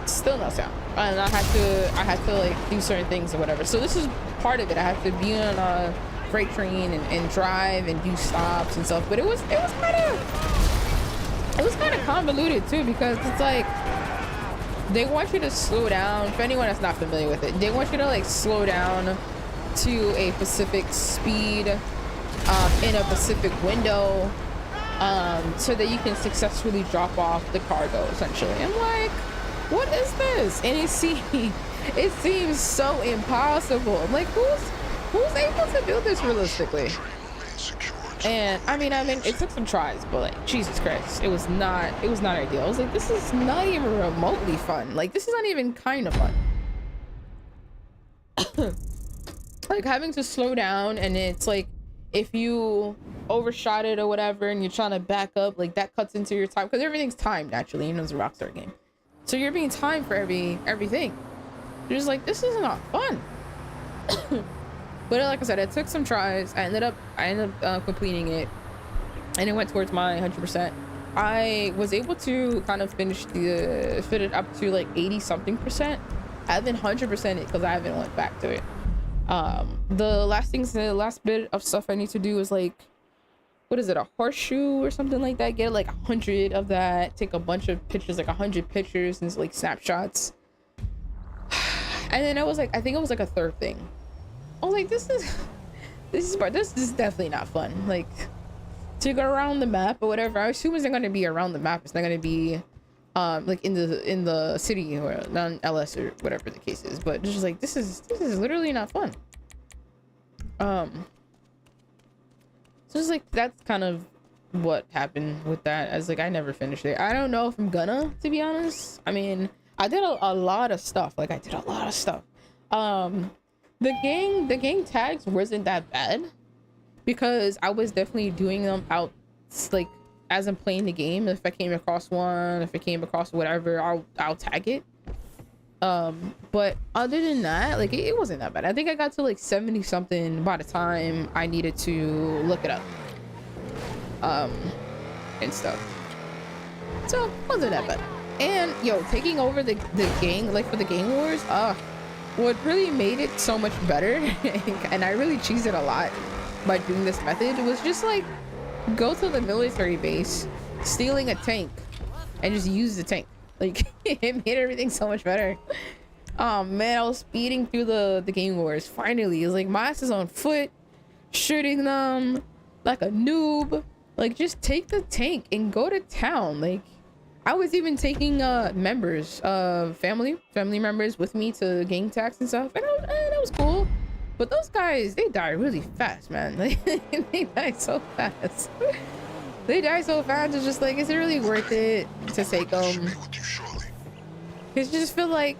still no sound. And I had to like do certain things or whatever. So this is part of it. I have to be on a freight train and drive and do stops and stuff. But it was kind of convoluted too, because it's like they want you to slow down. For anyone that's not familiar with it, they want you to like slow down to a specific speed in a specific window. So that you can successfully drop off the cargo, essentially. I'm like, what is this? And it seems so impossible. I'm like, who's able to do this realistically? And I mean, it took some tries, but like, Jesus Christ, it was not ideal. I was like, this is not even remotely fun. Like, this is not even kind of fun. Like having to slow down, and it's like, if you overshot it or whatever and you're trying to back up, like that cuts into your time, because everything's timed naturally, you know, it's a Rockstar game, so you're being timed for everything. You're just like, this is not fun. But like I said, it took some tries. I ended up completing it, and it went towards my 100%. I was able to kind of fit it up to like 80 something percent. I haven't 100% it because I haven't went back to it. The last bit of stuff I need to do is like, what is it, a horseshoe or something like that? Get like 100 of that, take a bunch of pictures, like 100 pictures and like snapshots. And then I was like, I think it was like a third thing. I was like, this is definitely not fun. Like, to go around the map or whatever, I assume it's not going to be around the map. It's not going to be like in the city or non-LS or whatever the case is. But just like, this is literally not fun. So it's like, that's kind of what happened with that. As like, I never finished it. I don't know if I'm gonna, to be honest. I mean, I did a lot of stuff. Like, I did a lot of stuff. The gang tags wasn't that bad because I was definitely doing them out, like as I'm playing the game, if I came across one, if I came across whatever, I'll tag it. But other than that, like it wasn't that bad. I think I got to like 70 something by the time I needed to look it up and stuff, so it wasn't that bad. And yo, taking over the gang, like for the gang wars, what really made it so much better and I really cheesed it a lot by doing this method was just like go to the military base, stealing a tank, and just use the tank. Like it made everything so much better. Oh man, I was speeding through the gang wars. Finally, it's like my ass is on foot, shooting them like a noob. Like just take the tank and go to town. Like I was even taking members, family members with me to gang tax and stuff, and that was cool. But those guys, they die really fast, man. They die so fast. They die so fast. It's just like, is it really worth it to take them? Cause you just feel like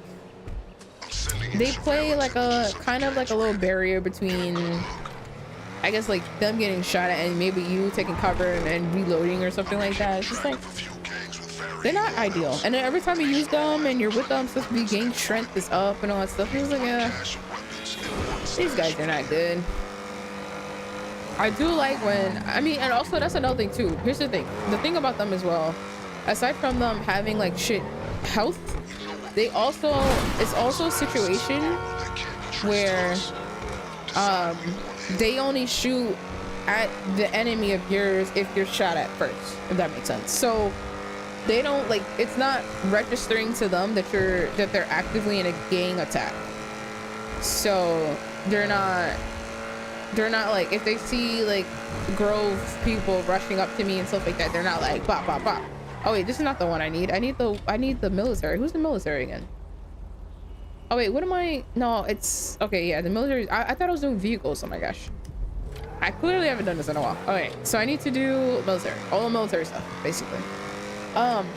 they play like a kind of like a little barrier between, I guess, like them getting shot at and maybe you taking cover and reloading or something like that. It's just like they're not ideal. And then every time you use them and you're with them, supposed to be gang strength is up and all that stuff. It's like, yeah, these guys are not good. I do like when, I mean, and also that's another thing too. Here's the thing about them as well, aside from them having like shit health, they also, it's also a situation where they only shoot at the enemy of yours if you're shot at first, if that makes sense. So they don't, like, it's not registering to them that they're actively in a gang attack. So they're not like, if they see like Grove people rushing up to me and stuff like that, they're not like bop bop bop. Oh wait, this is not the one I need. I need the military. Who's the military again? Oh wait, what am I? No, it's okay. Yeah, the military. I thought I was doing vehicles. Oh my gosh, I clearly haven't done this in a while. Okay, so I need to do military, all the military stuff basically.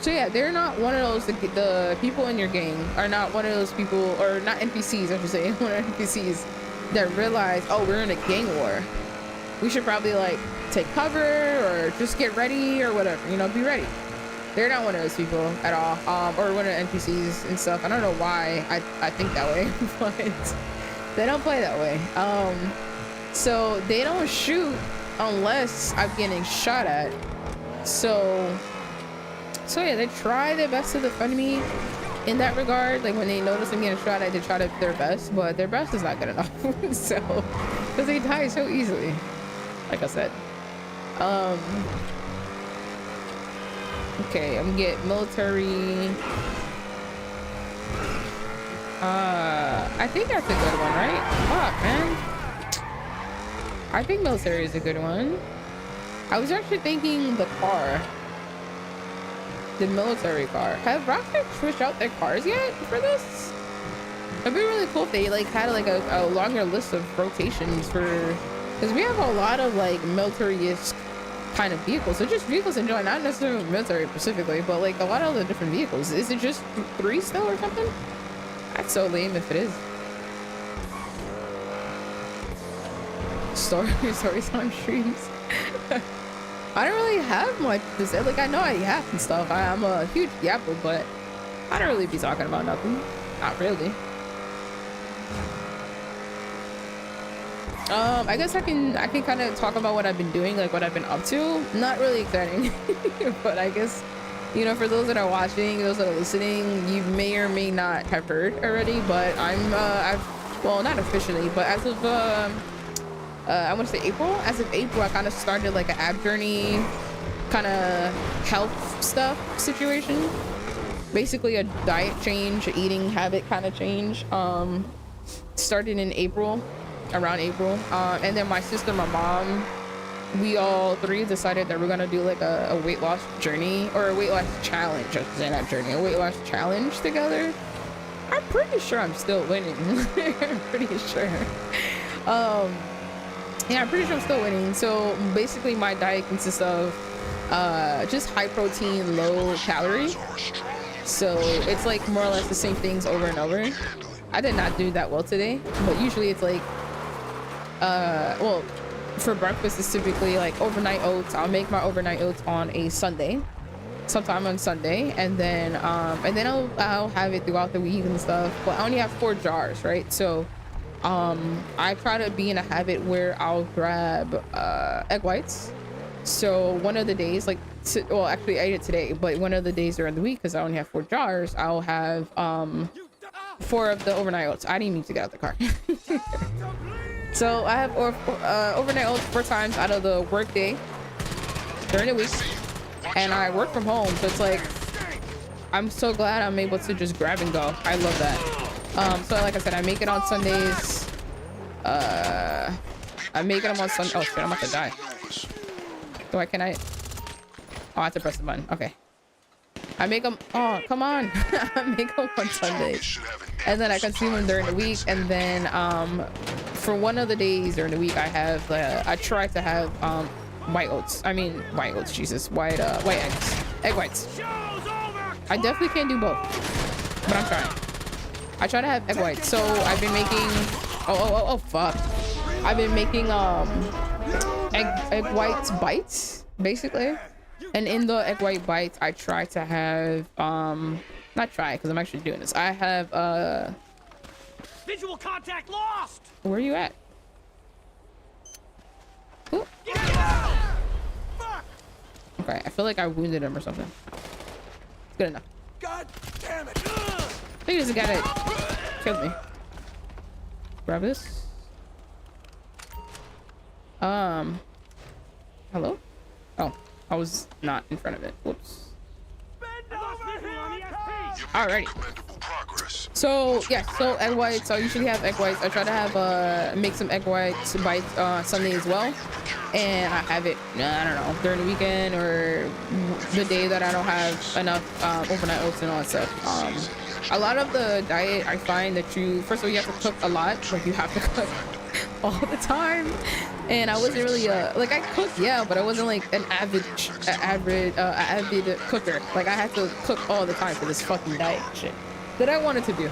So yeah, they're not one of those, the people in your gang are not one of those people, or not NPCs, I should say, one of NPCs that realize, oh, we're in a gang war. We should probably like take cover or just get ready or whatever, you know, be ready. They're not one of those people at all, or one of the NPCs and stuff. I don't know why I think that way, but they don't play that way. So they don't shoot unless I'm getting shot at. So yeah, they try their best to defend me in that regard. Like when they notice I'm getting shot at, they try their best, but their best is not good enough. So, because they die so easily, like I said. Okay, I'm gonna get military. I think that's a good one, right? Fuck, man. I think military is a good one. I was actually thinking the car. The military car. Have Rockstar switched out their cars yet for this? It'd be really cool if they like had like a longer list of rotations for, because we have a lot of like military-ish kind of vehicles. So just vehicles in general, not necessarily military specifically, but like a lot of the different vehicles. Is it just 3 still or something? That's so lame if it is. Stories on streams. I don't really have much to say. Like, I know I yap and stuff. I'm a huge yapper, but I don't really be talking about nothing. Not really. I guess I can kind of talk about what I've been doing, like what I've been up to. Not really exciting, but I guess, you know, for those that are watching, those that are listening, you may or may not have heard already, but well, not officially, but as of I want to say April. As of April, I kind of started like an ab journey, kind of health stuff situation. Basically a diet change, eating habit kind of change. Started in April, around April. And then my sister, my mom, we all 3 decided that we're gonna do like a weight loss journey, or a weight loss challenge. I should say, not journey, a weight loss challenge together. I'm pretty sure I'm still winning. I'm pretty sure. Yeah, I'm pretty sure I'm still winning. So basically my diet consists of just high protein, low calorie. So it's like more or less the same things over and over. I did not do that well today, but usually it's like, well, for breakfast is typically like overnight oats. I'll make my overnight oats on a Sunday, sometime on Sunday, and then I'll have it throughout the week and stuff. But I only have 4 jars, right? So I try to be in a habit where I'll grab egg whites. So one of the days, like, well, actually I ate it today, but one of the days during the week, because I only have 4 jars, I'll have 4 of the overnight oats. I didn't mean to get out the car. So I have overnight oats 4 times out of the work day during the week, and I work from home, so it's like I'm so glad I'm able to just grab and go. I love that. So like I said, I make it on Sundays. I make them on Sunday. Oh shit, I'm about to die. Can I? Oh, I have to press the button. Okay. I make them. Oh, come on. I make them on Sundays, and then I consume them during the week. And then for one of the days during the week, I try to have white oats. I mean white oats. Jesus, white eggs, egg whites. I definitely can't do both, but I'm trying. I try to have egg whites. So I've been making. Oh fuck. I've been making egg whites bites basically. And in the egg white bites, I try to have not try because I'm actually doing this. I have Visual contact lost. Where are you at? Ooh. Okay, I feel like I wounded him or something. It's good enough. God damn it. He just got it. Killed me. Grab this. Hello? Oh. I was not in front of it. Whoops. Alrighty. So yeah, so egg whites. I usually have egg whites. I try to have make some egg whites bites Sunday as well, and I have it. I don't know, during the weekend or the day that I don't have enough overnight oats and all that stuff. A lot of the diet, I find that first of all, you have to cook a lot. Like you have to cook all the time, and I wasn't really like I cooked, yeah, but I wasn't like an avid cooker. Like I had to cook all the time for this fucking diet shit that I wanted to do.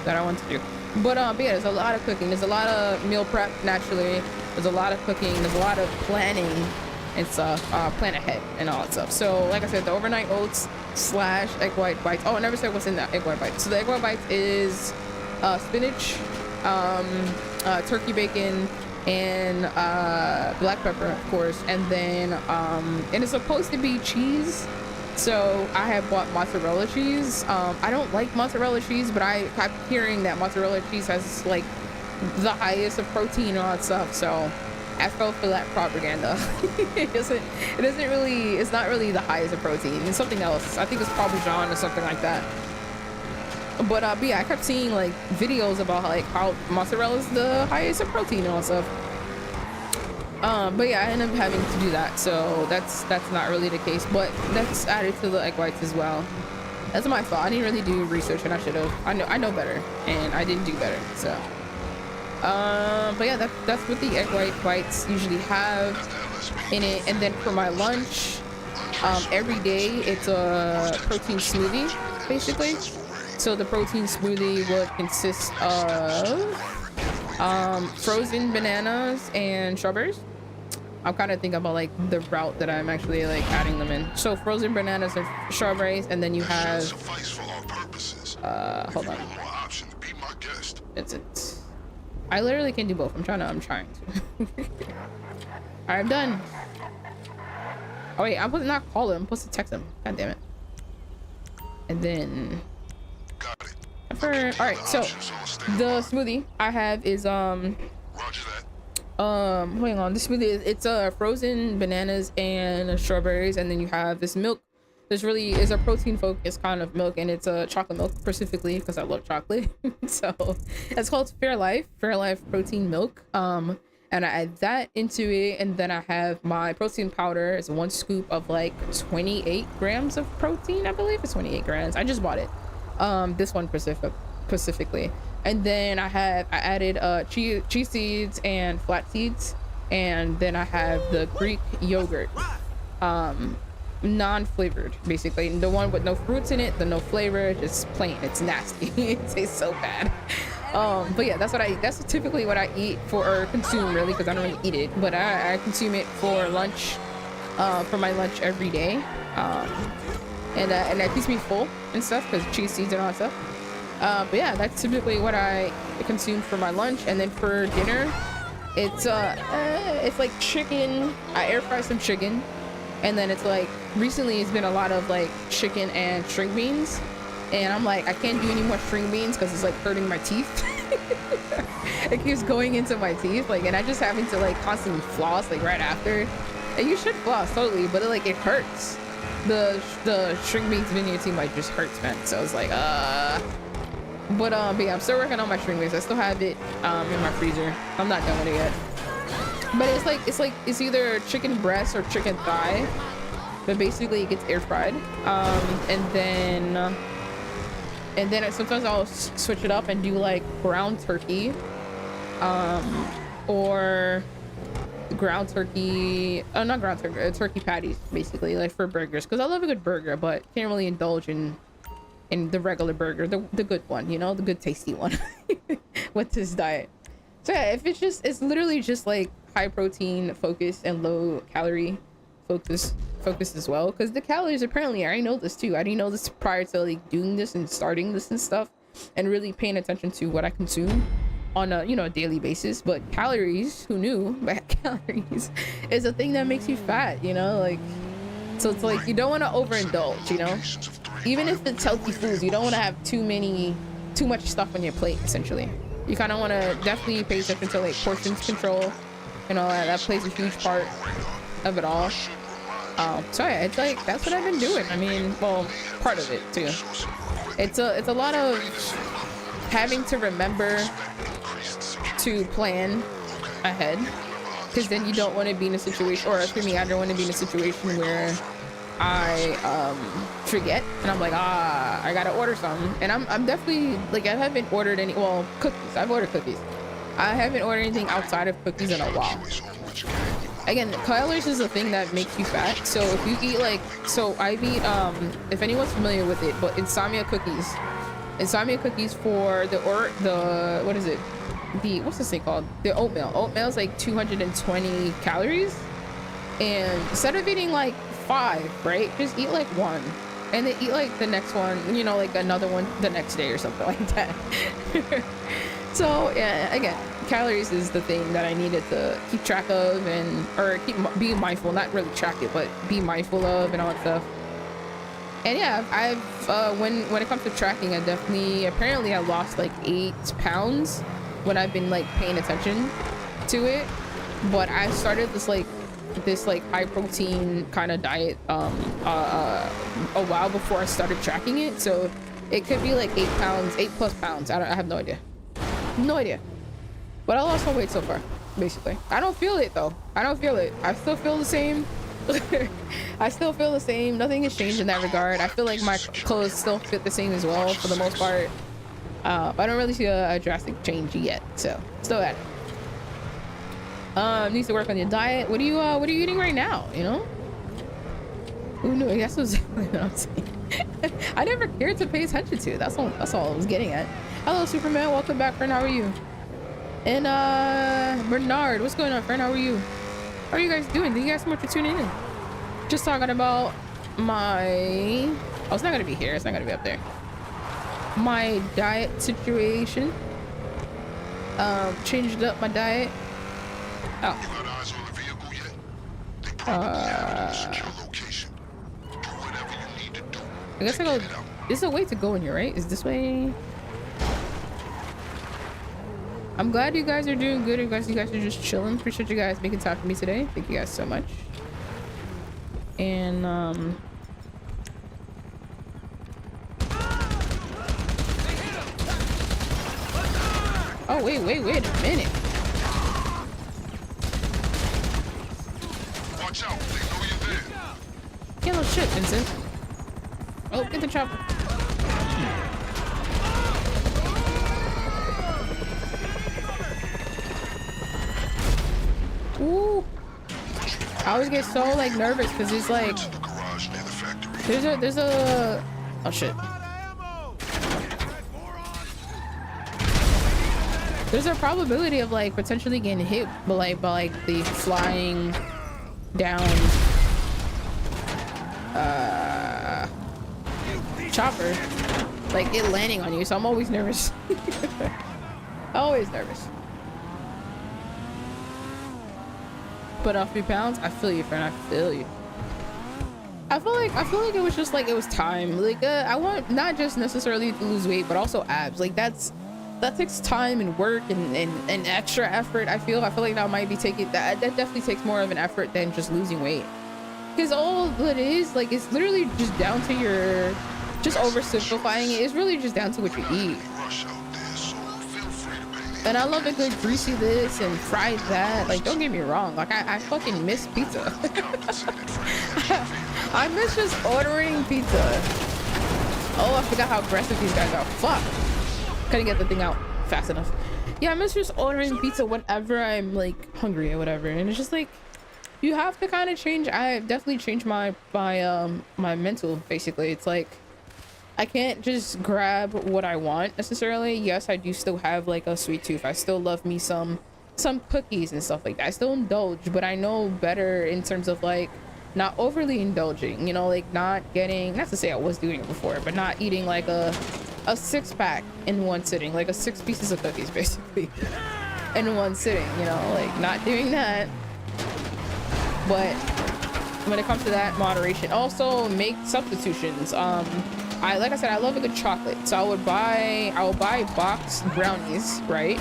But yeah, there's a lot of cooking. There's a lot of meal prep naturally. There's a lot of cooking. There's a lot of planning and stuff. Plan ahead and all that stuff. So like I said, the overnight oats / egg white bites. Oh, I never said what's in the egg white bites. So the egg white bites is spinach, turkey bacon, and black pepper, of course, and then and it's supposed to be cheese. So I have bought mozzarella cheese. I don't like mozzarella cheese, but I kept hearing that mozzarella cheese has like the highest of protein and all that stuff. So I fell for that propaganda. It's not really the highest of protein. It's something else. I think it's Parmesan or something like that. But yeah, I kept seeing like videos about how mozzarella is the highest of protein and all that stuff. But yeah, I ended up having to do that, so that's not really the case, but that's added to the egg whites as well. That's my fault. I didn't really do research, and I should have. I know better, and I didn't do better. So but yeah, that's what the egg white bites usually have in it. And then for my lunch, every day it's a protein smoothie basically. So the protein smoothie would consist of frozen bananas and strawberries. I'm kind of thinking about like the route that I'm actually like adding them in. So frozen bananas and strawberries, and then you have hold on. It's it. I literally can do both. I'm trying to. Alright, I'm done. Oh wait, I'm supposed to not call him. I'm supposed to text him. God damn it. And then alright, so the smoothie I have is hang on, this smoothie it's frozen bananas and strawberries, and then you have this milk. This really is a protein focused kind of milk, and it's a chocolate milk specifically because I love chocolate. So it's called Fairlife protein milk. And I add that into it, and then I have my protein powder. It's 1 scoop of like 28 grams of protein. I believe it's 28 grams. I just bought it. This one specifically. And then I added chia seeds and flax seeds, and then I have the Greek yogurt, non-flavored basically, the one with no fruits in it, the no flavor, just plain. It's nasty. It tastes so bad. But yeah, that's typically what I eat for, or consume really, because I don't really eat it, but I consume it for lunch, for my lunch every day. And that keeps me full and stuff, because cheese seeds and all that stuff. But yeah, that's typically what I consume for my lunch. And then for dinner, it's like chicken. I air fry some chicken, and then it's like, recently it's been a lot of like chicken and string beans, and I'm like, I can't do any more string beans because it's like hurting my teeth. It keeps going into my teeth, like, and I just having to like constantly floss like right after. And you should floss totally, but it hurts. The string beans in your teeth like just hurts, man. So I was like, but yeah, I'm still working on my string beans. I still have it in my freezer. I'm not done with it yet. But it's either chicken breast or chicken thigh, but basically it gets air fried. And then sometimes I'll switch it up and do like ground turkey, or ground turkey, not ground turkey, turkey patties, basically, like for burgers, because I love a good burger, but can't really indulge in the regular burger, the good one, you know, the good tasty one with this diet. So yeah, if it's literally just like high protein focus and low calorie focus as well, because the calories, apparently, I already know this too. I didn't know this prior to like doing this and starting this and stuff, and really paying attention to what I consume on a, you know, a daily basis. But calories, who knew? But calories is a thing that makes you fat, you know, like, so it's like you don't want to overindulge, you know, even if it's healthy foods. You don't want to have too much stuff on your plate. Essentially, you kind of want to definitely pay attention to like portions control, you know, that plays a huge part of it all. So yeah, it's like, that's what I've been doing. I mean, well, part of it too. It's a lot of having to remember to plan ahead, because then you don't want to be in a situation, or for me, I don't want to be in a situation where I forget and I'm like, I gotta order something. And I'm definitely like, I haven't ordered any, well, cookies. I've ordered cookies. I haven't ordered anything outside of cookies in a while. Again, calories is the thing that makes you fat. So if you eat like, so I eat, if anyone's familiar with it, but insomnia cookies for the what is it? What's this thing called? The oatmeal. Oatmeal is like 220 calories. And instead of eating like 5, right? Just eat like 1. And then eat like the next one, you know, like another one the next day or something like that. So yeah, again, calories is the thing that I needed to keep track of, or be mindful, not really track it, but be mindful of and all that stuff. And yeah, I've when it comes to tracking, apparently I lost like 8 pounds when I've been like paying attention to it. But I started this high protein kind of diet a while before I started tracking it, so it could be like 8 pounds, 8+ pounds. I have no idea, but I lost my weight so far. Basically, I don't feel it though. I still feel the same. Nothing has changed in that regard. I feel like my clothes still fit the same as well for the most part. I don't really see a drastic change yet, so still at it. Needs to work on your diet. What are you eating right now, you know? Who knew? That's what I'm saying. I never cared to pay attention to. That's all I was getting at. Hello, Superman. Welcome back, friend. How are you? And Bernard, what's going on, friend? How are you? How are you guys doing? Thank you guys so much for tuning in. Just talking about my... Oh, it's not gonna be here. It's not gonna be up there. My diet situation. Changed up my diet. Oh. You got eyes on the vehicle yet? They probably have a secure location. Do whatever you need to do. I guess I go. There's a way to go in here, right? Is this way? I'm glad you guys are doing good. You guys are just chilling. Appreciate you guys making time for me today. Thank you guys so much. And oh wait a minute. Watch out, they know you're there. Get no shit, Vincent. Oh, get the chopper. Ooh. I always get so like nervous because it's like there's a oh shit. there's a probability of like potentially getting hit by the flying down chopper, like it landing on you. So I'm always nervous. Always nervous. But off 3 pounds, I feel you, friend. I feel you. I feel like it was just like it was time. Like I want not just necessarily to lose weight, but also abs. Like that takes time and work and extra effort. I feel like that might be taking that definitely takes more of an effort than just losing weight. Because all it is, like, it's literally just down to your, just oversimplifying it. It's really just down to what you eat. And I love a good greasy this and fried that. Like, don't get me wrong. Like, I fucking miss pizza. I miss just ordering pizza. Oh, I forgot how aggressive these guys are. Fuck. Couldn't get the thing out fast enough. Yeah, I miss just ordering pizza whenever I'm, like, hungry or whatever. And it's just like, you have to kind of change. I definitely changed my mental, basically. It's like, I can't just grab what I want necessarily. Yes, I do still have like a sweet tooth. I still love me some cookies and stuff like that. I still indulge, but I know better in terms of like not overly indulging, you know, like not getting, not to say I was doing it before, but not eating like a 6-pack in one sitting, like 6 pieces of cookies basically in one sitting, you know, like not doing that. But when it comes to that, moderation. Also make substitutions. Like I said, I love a good chocolate, so I will buy boxed brownies, right?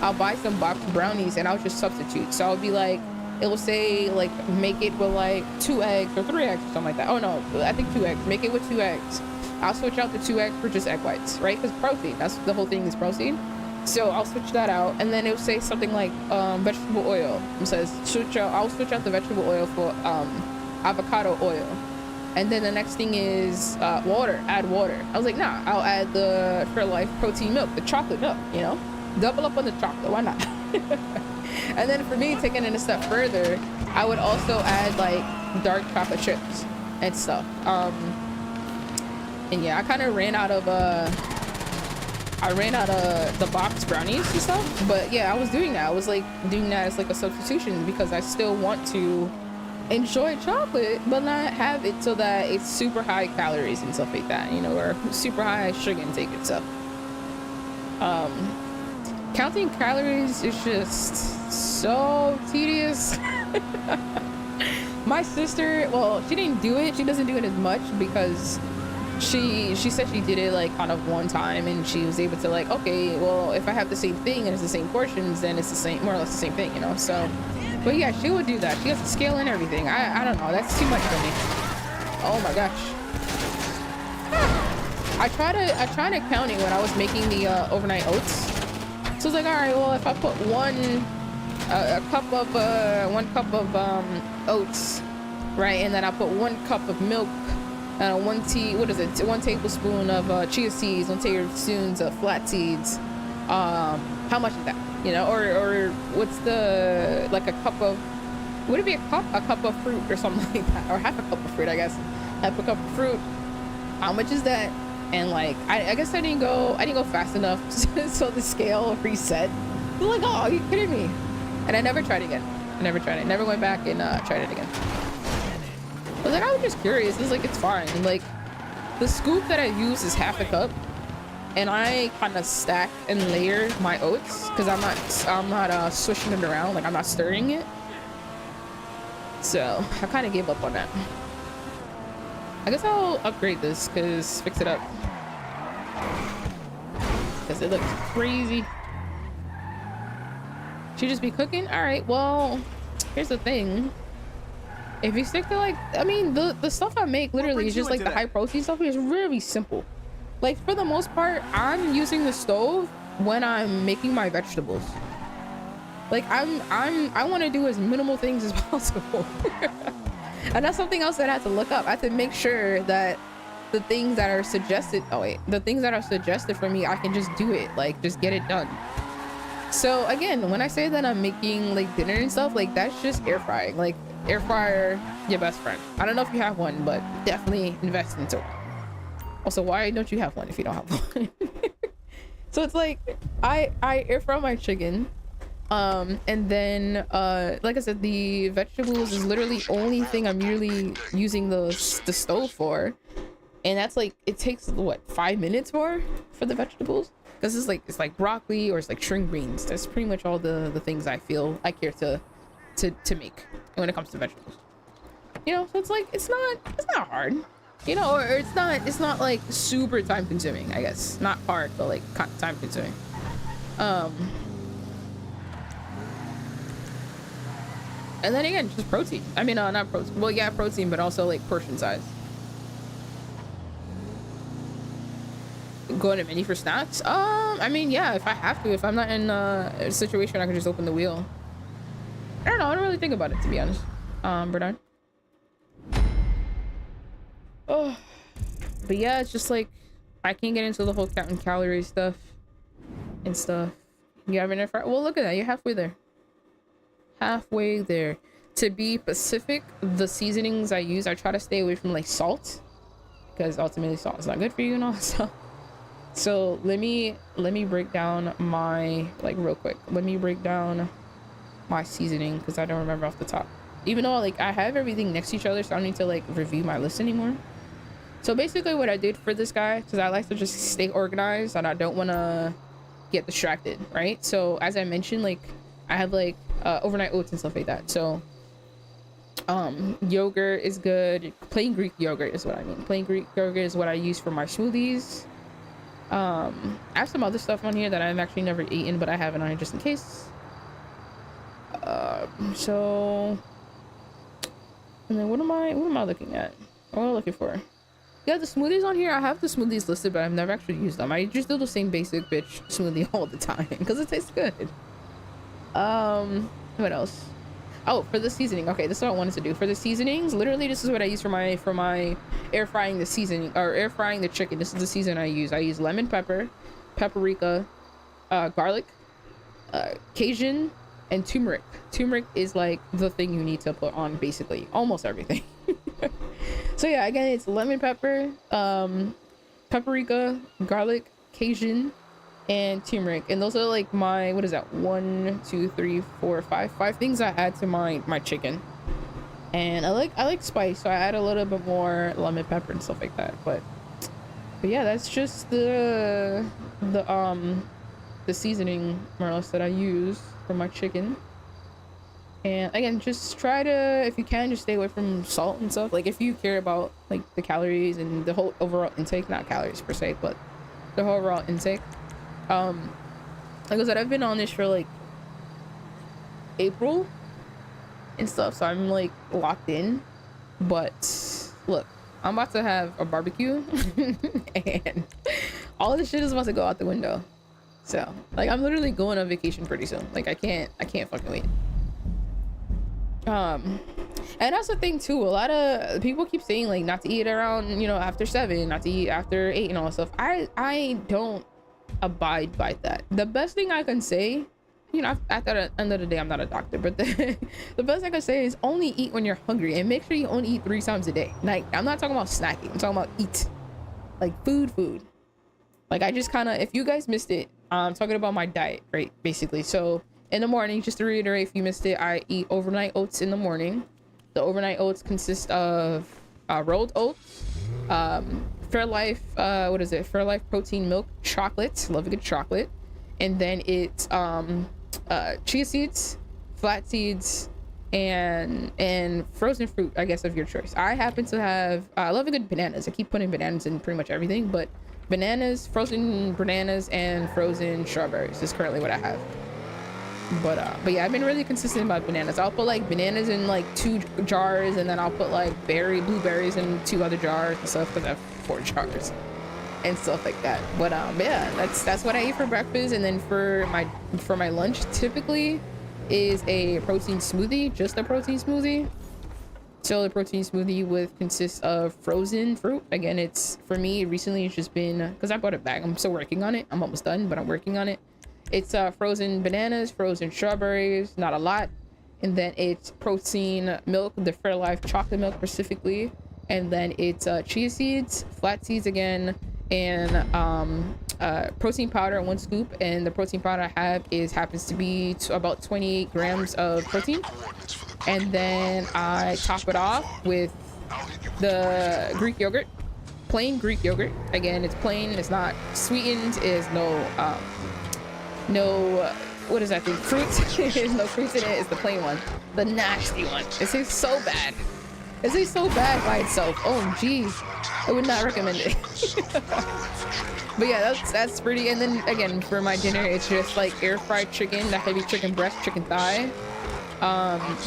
I'll buy some boxed brownies and I'll just substitute. So I'll be like, it will say like make it with like 2 eggs or 3 eggs or something like that. Oh no, I think 2 eggs. Make it with 2 eggs. I'll switch out the 2 eggs for just egg whites, right? Because protein, that's the whole thing, is protein. So I'll switch that out, and then it'll say something like vegetable oil. It says I'll switch out the vegetable oil for avocado oil. And then the next thing is water. Add water. I was like, nah, I'll add the Fairlife protein milk, the chocolate milk, you know? Double up on the chocolate, why not? And then for me, taking it a step further, I would also add like dark chocolate chips and stuff. And yeah, I kind of ran out of the box brownies and stuff. But yeah, I was doing that. I was like doing that as like a substitution because I still want to enjoy chocolate but not have it so that it's super high calories and stuff like that, you know, or super high sugar intake and stuff. Counting calories is just so tedious. My sister, well, she didn't do it, she doesn't do it as much because she said she did it like kind of one time and she was able to like, okay, well, if I have the same thing and it's the same portions, then it's the same, more or less the same thing, you know. So but yeah, she would do that. She has to scale and everything. I don't know. That's too much for me. Oh my gosh. I tried to count it when I was making the overnight oats. So I was like, all right, well, if I put one cup of oats, right, and then I put 1 cup of milk, 1 tablespoon of chia seeds, 1 tablespoon of flax seeds. How much is that? You know, or what's the, like a cup of, would it be a cup of fruit or something like that, or half a cup of fruit, I guess, half a cup of fruit. How much is that? And like, I guess I didn't go fast enough, so the scale reset. I'm like, oh, are you kidding me? And I never tried again. I never tried it. Never went back and tried it again. I was like, I was just curious. It's like, it's fine. And like, the scoop that I use is half a cup. And I kind of stack and layer my oats because I'm not swishing it around, like I'm not stirring it. So I kind of gave up on that. I guess I'll upgrade this, fix it up, because it looks crazy. She just be cooking. All right, well, here's the thing. If you stick to like, I mean, the stuff I make literally is just like the high protein stuff. It's really simple. Like for the most part, I'm using the stove when I'm making my vegetables. Like I want to do as minimal things as possible. And that's something else that I had to look up. I had to make sure that the things that are suggested, the things that are suggested for me, I can just do it, like just get it done. So again, when I say that I'm making like dinner and stuff, like that's just air frying. Like air fryer, your best friend. I don't know if you have one, but definitely invest into it. Also, why don't you have one if you don't have one? So it's like I air fry my chicken, and then like I said, the vegetables is literally only thing I'm really using the stove for, and that's like it takes what 5 minutes for the vegetables, because it's like broccoli or it's like string beans. That's pretty much all the things I feel I care to make when it comes to vegetables. You know, so it's like it's not hard. You know, or it's not like super time consuming, I guess. Not hard, but like time consuming. And then again, just protein. I mean, not protein. Well, yeah, protein, but also like portion size. Going to mini for snacks? I mean, yeah, if I have to. If I'm not in a situation, I can just open the wheel. I don't know. I don't really think about it, to be honest. Bernard. Oh, but yeah, it's just like I can't get into the whole counting calorie stuff and stuff. You have an air fryer? Well, look at that. You're halfway there. Halfway there. To be specific, the seasonings I use, I try to stay away from like salt, because ultimately salt is not good for you and all that stuff. So let me break down my, like, real quick. Let me break down my seasoning, because I don't remember off the top. Even though like I have everything next to each other, so I don't need to like review my list anymore. So basically what I did for this guy, because I like to just stay organized and I don't want to get distracted, right? So as I mentioned, like I have like overnight oats and stuff like that. So yogurt is good. Plain Greek yogurt is what I mean. Plain Greek yogurt is what I use for my smoothies. I have some other stuff on here that I've actually never eaten, but I have it on here just in case. So, and then what am I looking at? What am I looking for? Yeah, the smoothies on here, I have the smoothies listed, but I've never actually used them. I just do the same basic bitch smoothie all the time because it tastes good. What else? Oh, for the seasoning. Okay, this is what I wanted to do. For the seasonings, literally this is what I use for my air frying the seasoning, or air frying the chicken. This is the season I use. I use lemon pepper, paprika, garlic, Cajun, and turmeric. Turmeric is like the thing you need to put on basically almost everything. So yeah, again, it's lemon pepper, paprika, garlic, Cajun, and turmeric. And those are like my, what is that, 1 2 3 4 5 things I add to my chicken. And I like spice, so I add a little bit more lemon pepper and stuff like that. But yeah, that's just the seasoning more or less that I use for my chicken. And again, just try to, if you can, just stay away from salt and stuff. Like if you care about like the calories and the whole overall intake, not calories per se, but the whole overall intake. Like I said, I've been on this for like April and stuff, so I'm like locked in. But look, I'm about to have a barbecue and all this shit is about to go out the window. So like I'm literally going on vacation pretty soon. Like I can't fucking wait. And that's the thing too, a lot of people keep saying like not to eat around, you know, after 7, not to eat after 8 and all that stuff. I don't abide by that. The best thing I can say, you know, at the end of the day, I'm not a doctor, but the best I can say is only eat when you're hungry, and make sure you only eat 3 times a day. Like I'm not talking about snacking, I'm talking about eat, like food. Like I just kind of, if you guys missed it, I'm talking about my diet, right, basically. So in the morning, just to reiterate, if you missed it, I eat overnight oats in the morning. The overnight oats consist of rolled oats, Fairlife, Fairlife protein milk chocolate, love a good chocolate, and then it's chia seeds, flax seeds, and frozen fruit, I guess, of your choice. I happen to have, I love a good bananas. I keep putting bananas in pretty much everything, but bananas, frozen bananas, and frozen strawberries is currently what I have. But yeah, I've been really consistent about bananas. I'll put like bananas in like 2 jars, and then I'll put like blueberries in 2 other jars and stuff, because I have 4 jars and stuff like that. But yeah, that's what I eat for breakfast. And then for my lunch typically is a protein smoothie, just a protein smoothie. So the protein smoothie consists of frozen fruit. Again, it's, for me recently, it's just been, because I bought it back, I'm still working on it, I'm almost done, but I'm working on it. It's frozen bananas, frozen strawberries, not a lot, and then it's protein milk, the Fairlife chocolate milk specifically, and then it's chia seeds, flax seeds again, and protein powder, 1 scoop, and the protein powder I have happens to be about 28 grams of protein. And then I top it off with the Greek yogurt, plain Greek yogurt. Again, it's plain, it's not sweetened, is what is that thing, fruits. There's no fruits in it. It's the plain one, the nasty one. It tastes so bad. It tastes so bad by itself. Oh geez, I would not recommend it. But yeah, that's pretty. And then again, for my dinner, it's just like air fried chicken, the heavy chicken breast, chicken thigh,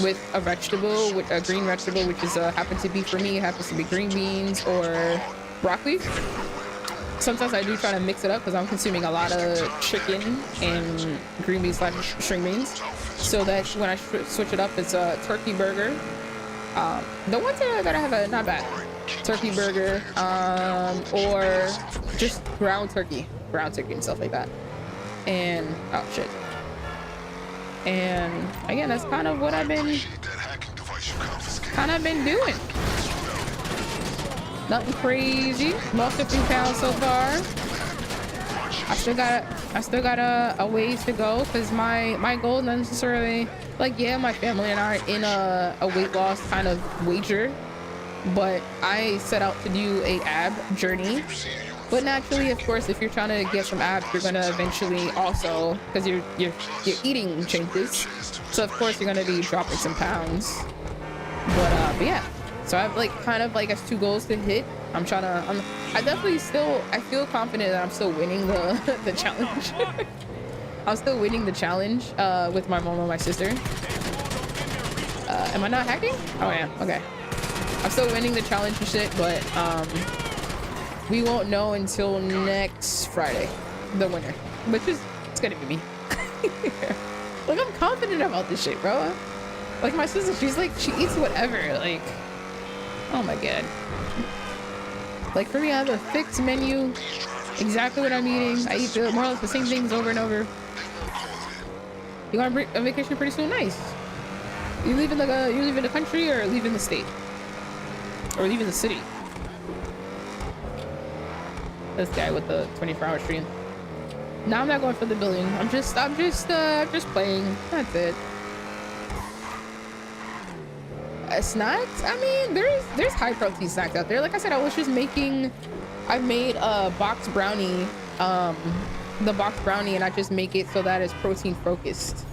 with a vegetable, with a green vegetable, which is happens to be, for me, happens to be green beans or broccoli. Sometimes I do try to mix it up because I'm consuming a lot of chicken and green beans / string beans, so that when I switch it up, it's a turkey burger. The ones that I have are not bad. Turkey burger, or just ground turkey and stuff like that. And oh shit. And again, that's kind of what I've been doing. Nothing crazy. Lost a few pounds so far. I still got a ways to go, because my goal isn't necessarily, like, yeah, my family and I are in a weight loss kind of wager, but I set out to do a ab journey. But naturally, of course, if you're trying to get some abs, you're gonna eventually also, because your eating changes, so of course you're gonna be dropping some pounds. But yeah, so I have like kind of like as 2 goals to hit. I definitely still, I feel confident that I'm still winning the challenge. I'm still winning the challenge with my mom and my sister. Am I not hacking? Oh yeah, okay. I'm still winning the challenge and shit, but we won't know until next Friday, the winner, which is, it's gonna be me. Like, I'm confident about this shit, bro. Like, my sister, she's like, she eats whatever, like, oh my god. Like, for me, I have a fixed menu, exactly what I'm eating. I eat more or less the same things over and over. You going on a vacation pretty soon? Nice. You leaving the country or leaving the state? Or leaving the city? This guy with the 24-hour stream. Now I'm not going for the billion. I'm just playing. That's it. Snacks? I mean, there's high protein snacks out there. Like I said, I made a box brownie, the box brownie, and I just make it so that it's protein focused.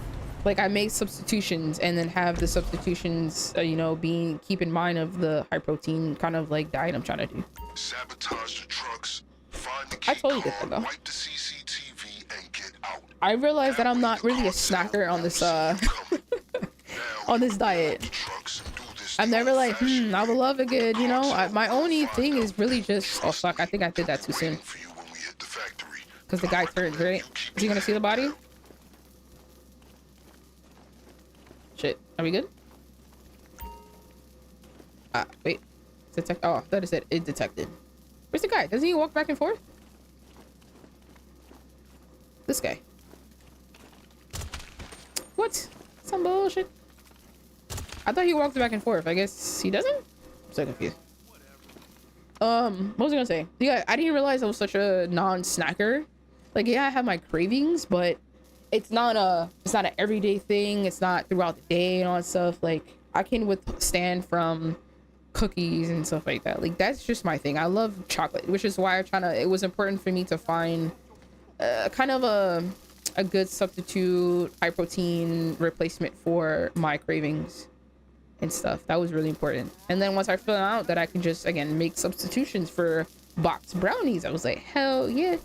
Like, I make substitutions and then have the substitutions, keep in mind of the high protein kind of like diet I'm trying to do. Sabotage the trucks, find the I key totally get card, that though. wipe the CCTV and get out. I realized that I'm not really a snacker on this on this diet. I'm never like, I would love a good, my only thing is really just, oh fuck, I think I did that too soon. Because the guy turned, right? Is he gonna see the body? Shit, are we good? Wait. Detect, oh, that is it. It detected. Where's the guy? Doesn't he walk back and forth? This guy. What? Some bullshit. I thought he walked back and forth. I guess he doesn't? I'm so confused. What was I gonna say? Yeah, I didn't realize I was such a non-snacker. Like, yeah, I have my cravings, but it's not an everyday thing. It's not throughout the day and all that stuff. Like, I can withstand from cookies and stuff like that. Like, that's just my thing. I love chocolate, which is why it was important for me to find kind of a good substitute, high protein replacement for my cravings and stuff. That was really important. And then once I found out that I can just, again, make substitutions for box brownies, I was like, hell yeah.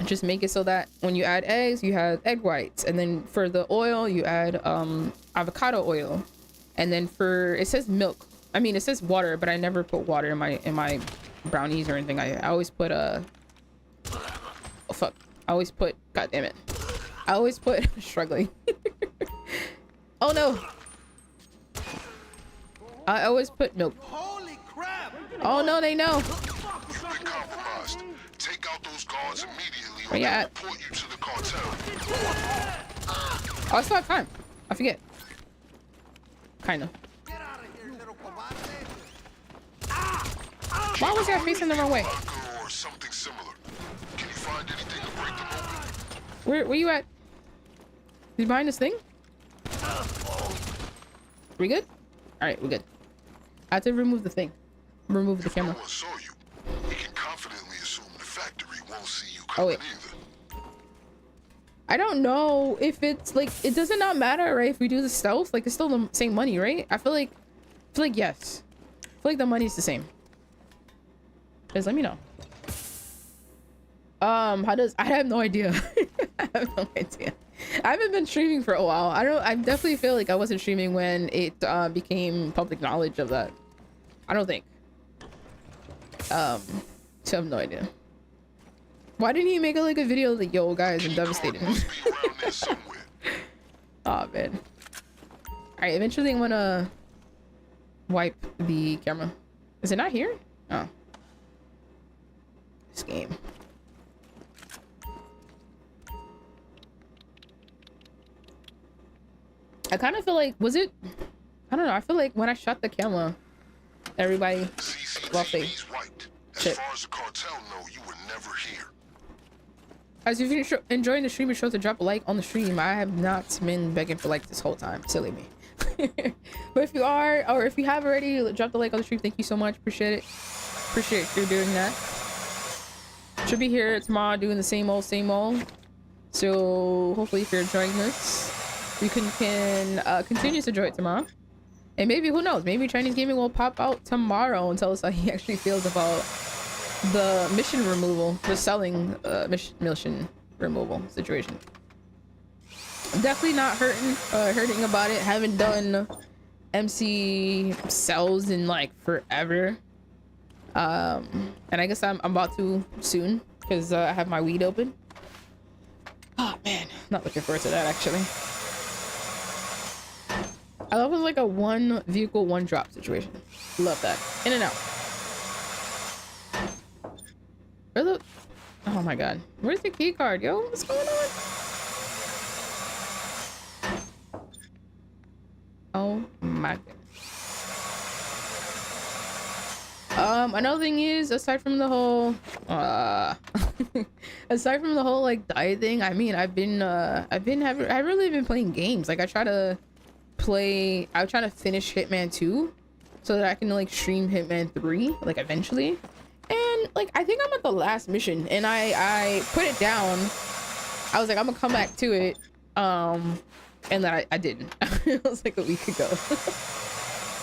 Just make it so that when you add eggs, you have egg whites, and then for the oil you add avocado oil, and then it says milk, I mean, it says water, but I never put water in my brownies or anything. I always put god damn it, I always put struggling. Oh no, I always put milk. Holy crap! Oh no, they know. You've been compromised. Take out those guards immediately, Where you at? report you to the cartel. Oh, I still have time. I forget. Kind of. Get out of here, little cobarde! Why was I facing the wrong way? Or something similar. Can you find anything to break them open? Where you at? You behind this thing? We good? All right, we're good. I have to remove the thing. Remove the camera. No one saw you. We can confidently assume the factory won't see you coming either. I don't know if it's like, it doesn't not matter, right? If we do the stealth, like it's still the same money, right? I feel like yes. I feel like the money's the same. Just let me know. I have no idea. I have no idea. I haven't been streaming for a while. I definitely feel like I wasn't streaming when it became public knowledge of that. I don't think. So I have no idea. Why didn't he make like a video like, yo guys, I'm devastated? Oh man. Alright, eventually I'm gonna wipe the camera. Is it not here? Oh. This game. I kind of feel like, was it? I don't know. I feel like when I shot the camera, everybody, well, they shit. As far as the cartel know, you were never here. As if you're enjoying the stream, be sure to drop a like on the stream. I have not been begging for like this whole time. Silly me. But if you are, or if you have already dropped a like on the stream, thank you so much. Appreciate it. Appreciate you doing that. Should be here tomorrow doing the same old, same old. So hopefully if you're enjoying this, you can continue to enjoy it tomorrow. And maybe, who knows, maybe Chinese Gaming will pop out tomorrow and tell us how he actually feels about the mission removal, the selling mission removal situation. Definitely not hurting about it. Haven't done MC cells in like forever. And I guess I'm about to soon because I have my weed open. Oh man, not looking forward to that actually. I love it, like a one vehicle, one drop situation. Love that. In and out. Where the? Oh my god. Where's the key card, yo? What's going on? Oh my god. Another thing is, aside from the whole aside from the whole like diet thing, I mean, I've really been playing games. Like I try to finish Hitman 2 so that I can like stream Hitman 3 like eventually. And like I think I'm at the last mission and I put it down. I was like, I'm gonna come back to it. And then I didn't. It was like a week ago.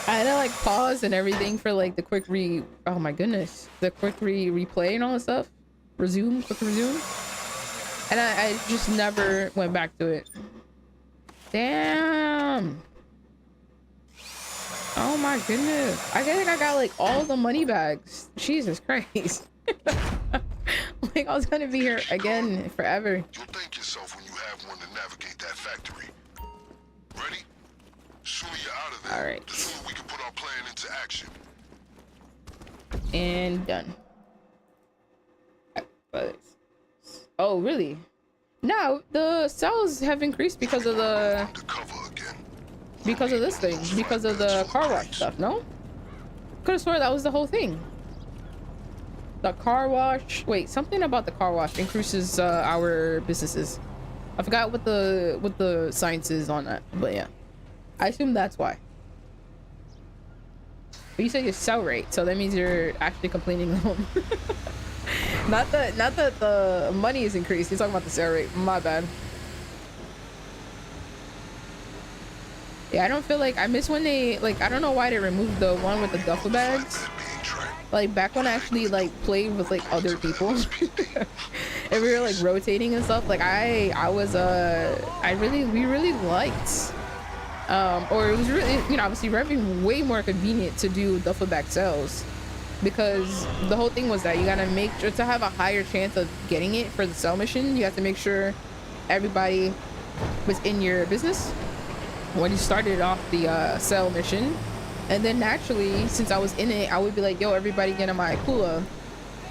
I had to like pause and everything for like the quick replay and all that stuff. Quick resume. And I just never went back to it. Damn. Oh my goodness. I think I got like all the money bags. Jesus Christ. Like I was gonna be here again forever. You'll thank yourself when you have one to navigate that factory. Ready? Sooner you're out of there, all right. the sooner we can put our plan into action. And done. Oh really? No, the cells have increased because of the this thing, because of the car wash stuff. No, could have sworn that was the whole thing. The car wash, wait, something about the car wash increases our businesses. I forgot what the science is on that, but yeah, I assume that's why. But you said your sell rate, so that means you're actually complaining home. Not that the money is increased. You're talking about the sell rate. My bad. Yeah, I don't feel like I miss when they like. I don't know why they removed the one with the duffel bags. Like back when I actually like played with like other people, and we were like rotating and stuff. Like we really liked. Or it was really, you know, obviously revving way more convenient to do duffel bag sales. Because the whole thing was that you gotta make sure to have a higher chance of getting it for the sell mission. You have to make sure everybody was in your business when you started off the sell mission. And then naturally, since I was in it, I would be like, yo, everybody get in my cooler.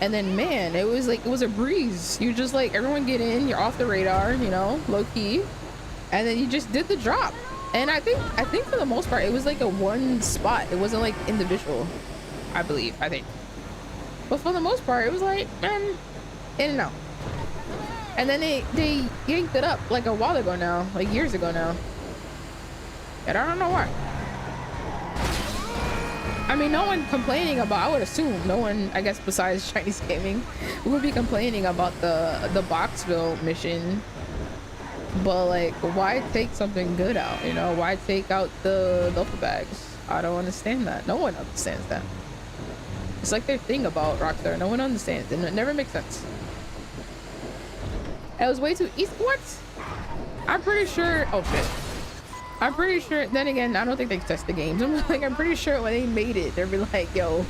And then man, it was a breeze. You just like, everyone get in, you're off the radar, you know, low key. And then you just did the drop. And I think for the most part, it was like a one spot. It wasn't like individual. I think. But for the most part, it was like, in and out. And then they yanked it up like a while ago now, like years ago now. And I don't know why. I mean, no one complaining about, I would assume, no one, I guess, besides Chinese gaming, would be complaining about the Boxville mission. But, like, why take something good out, you know? Why take out the duffel bags? I don't understand that. No one understands that. It's like their thing about Rockstar. No one understands, and it never makes sense. It was way too easy. What? I'm pretty sure. Oh shit. I'm pretty sure. Then again, I don't think they test the games. I'm like, I'm pretty sure when they made it, they'd be like, "Yo,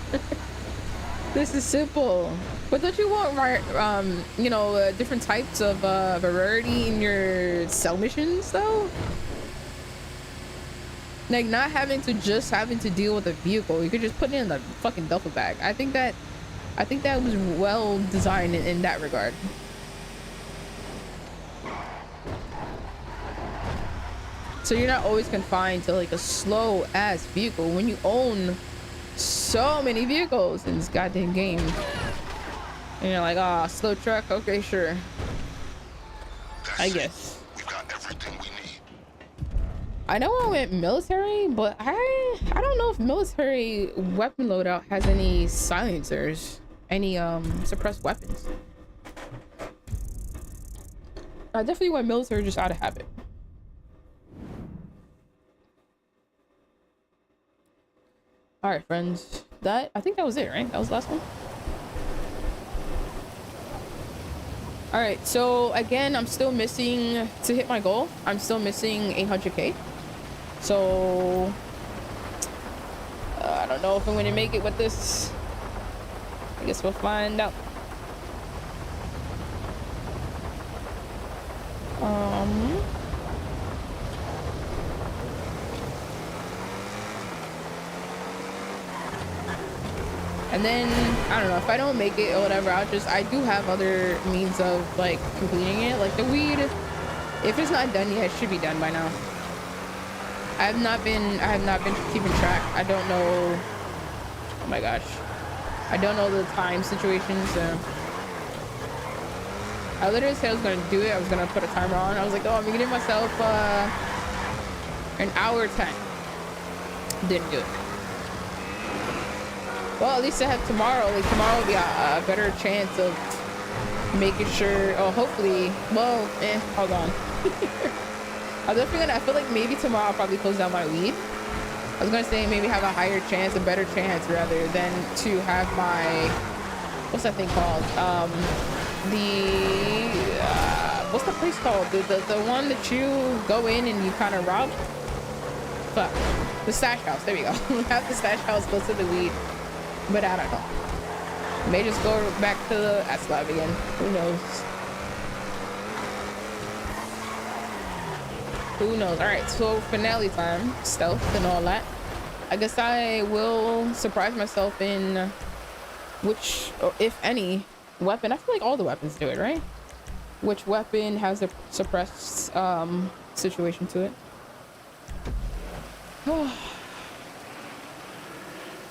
this is simple." But don't you want, you know, different types of variety in your cell missions, though? Like, not having to deal with a vehicle. You could just put it in the fucking duffel bag. I think that was well designed in that regard. So you're not always confined to like a slow ass vehicle when you own so many vehicles in this goddamn game. And you're like, ah, oh, slow truck, okay, sure. I guess. We've got everything we need. I know I went military, but I don't know if military weapon loadout has any silencers, any suppressed weapons. I definitely went military just out of habit. All right, friends. I think that was it, right? That was the last one. All right. So again, I'm still missing to hit my goal. I'm still missing 800K. So I don't know if I'm going to make it with this. I guess we'll find out. And then I don't know if I don't make it or whatever, I do have other means of like completing it, like the weed. If it's not done yet, it should be done by now. I have not been keeping track. I don't know. Oh my gosh, I don't know the time situation. So I literally said I was gonna do it. I was gonna put a timer on. I was like, oh, I'm gonna give myself an hour 10. Didn't do it. Well, at least I have tomorrow. Like tomorrow will be a better chance of making sure. Oh, hopefully. Well, hold on. I was definitely gonna. I feel like maybe tomorrow I'll probably close down my weed. I was gonna say maybe have a higher chance, a better chance rather than to have my, what's that thing called? What's the place called? The one that you go in and you kind of rob. Fuck. The stash house. There we go. Have the stash house close to the weed. But I don't know. May just go back to the S-Lab again. Who knows? Who knows? Alright, so finale time. Stealth and all that. I guess I will surprise myself in which, or if any, weapon. I feel like all the weapons do it, right? Which weapon has a suppressed situation to it.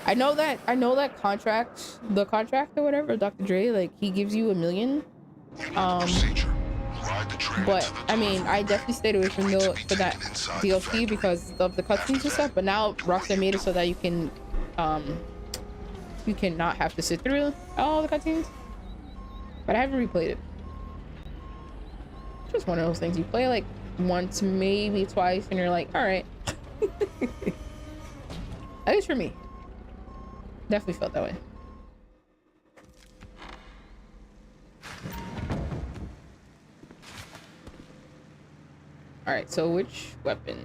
I know that contract, the contract or whatever, Dr. Dre, like he gives you $1 million. But I mean, I definitely stayed away from for that DLC because of the cutscenes and stuff. But now Rockstar made it so that you can not have to sit through all the cutscenes. But I haven't replayed it. It's just one of those things you play like once, maybe twice, and you're like, all right. At least for me. Definitely felt that way. All right, so which weapon?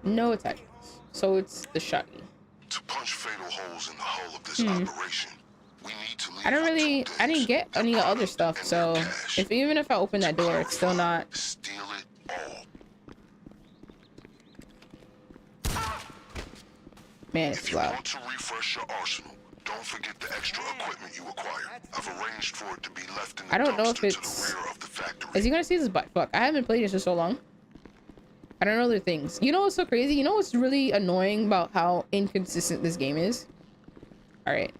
No attachments. So it's the shotgun. To punch fatal holes in the hull of this operation, we need to leave. I didn't get any other stuff. So even if I open that door, it's still not. Steal it all. Man, it's If you loud. want to refresh your arsenal, don't forget the extra equipment you acquired. I've arranged for it to be left in the I don't know if dumpster to it's. the rear of the factory. Is he gonna see this butt? Fuck, I haven't played this for so long. I don't know other things. You know what's so crazy? You know what's really annoying about how inconsistent this game is? All right.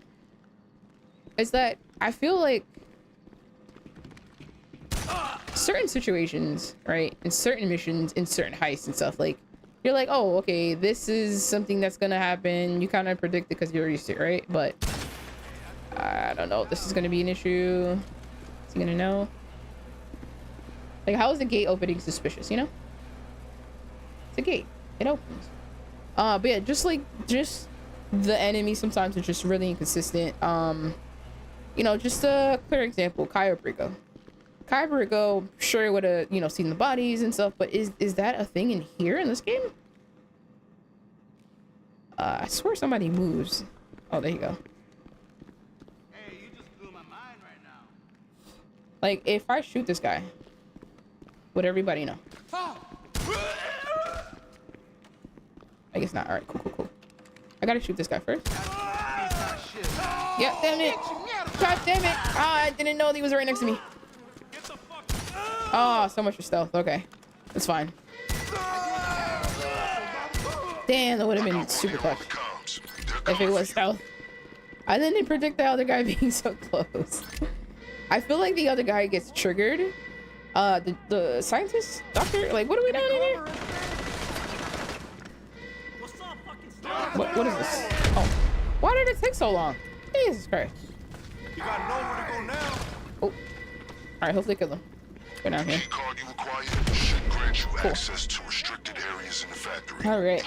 is that I feel like certain situations, right, in certain missions, in certain heists and stuff, like you're like, oh, okay, this is something that's gonna happen. You kind of predict it because you're used to it, right? But I don't know if this is gonna be an issue. Is he gonna know? Like, how is the gate opening suspicious, you know? It's a gate. It opens. But yeah, just the enemy sometimes are just really inconsistent. You know, just a clear example, Cayo Perico. Cayo Perico, sure would have, you know, seen the bodies and stuff, but is that a thing in here in this game? I swear somebody moves. Oh, there you go. Hey, you just blew my mind right now. Like, if I shoot this guy, would everybody know? I guess not. All right, cool. I gotta shoot this guy first. Yep, damn it. God damn it. Ah, I didn't know he was right next to me. Oh, so much for stealth. Okay, that's fine. Damn, that would have been super clutch if it was stealth. I didn't predict the other guy being so close. I feel like the other guy gets triggered. The scientist, doctor, like, what are we doing in here? What is this? Oh, why did it take so long? Jesus Christ. You gotta know where to go now. Oh, all right, hopefully kill them. Go down here. Cool. All right,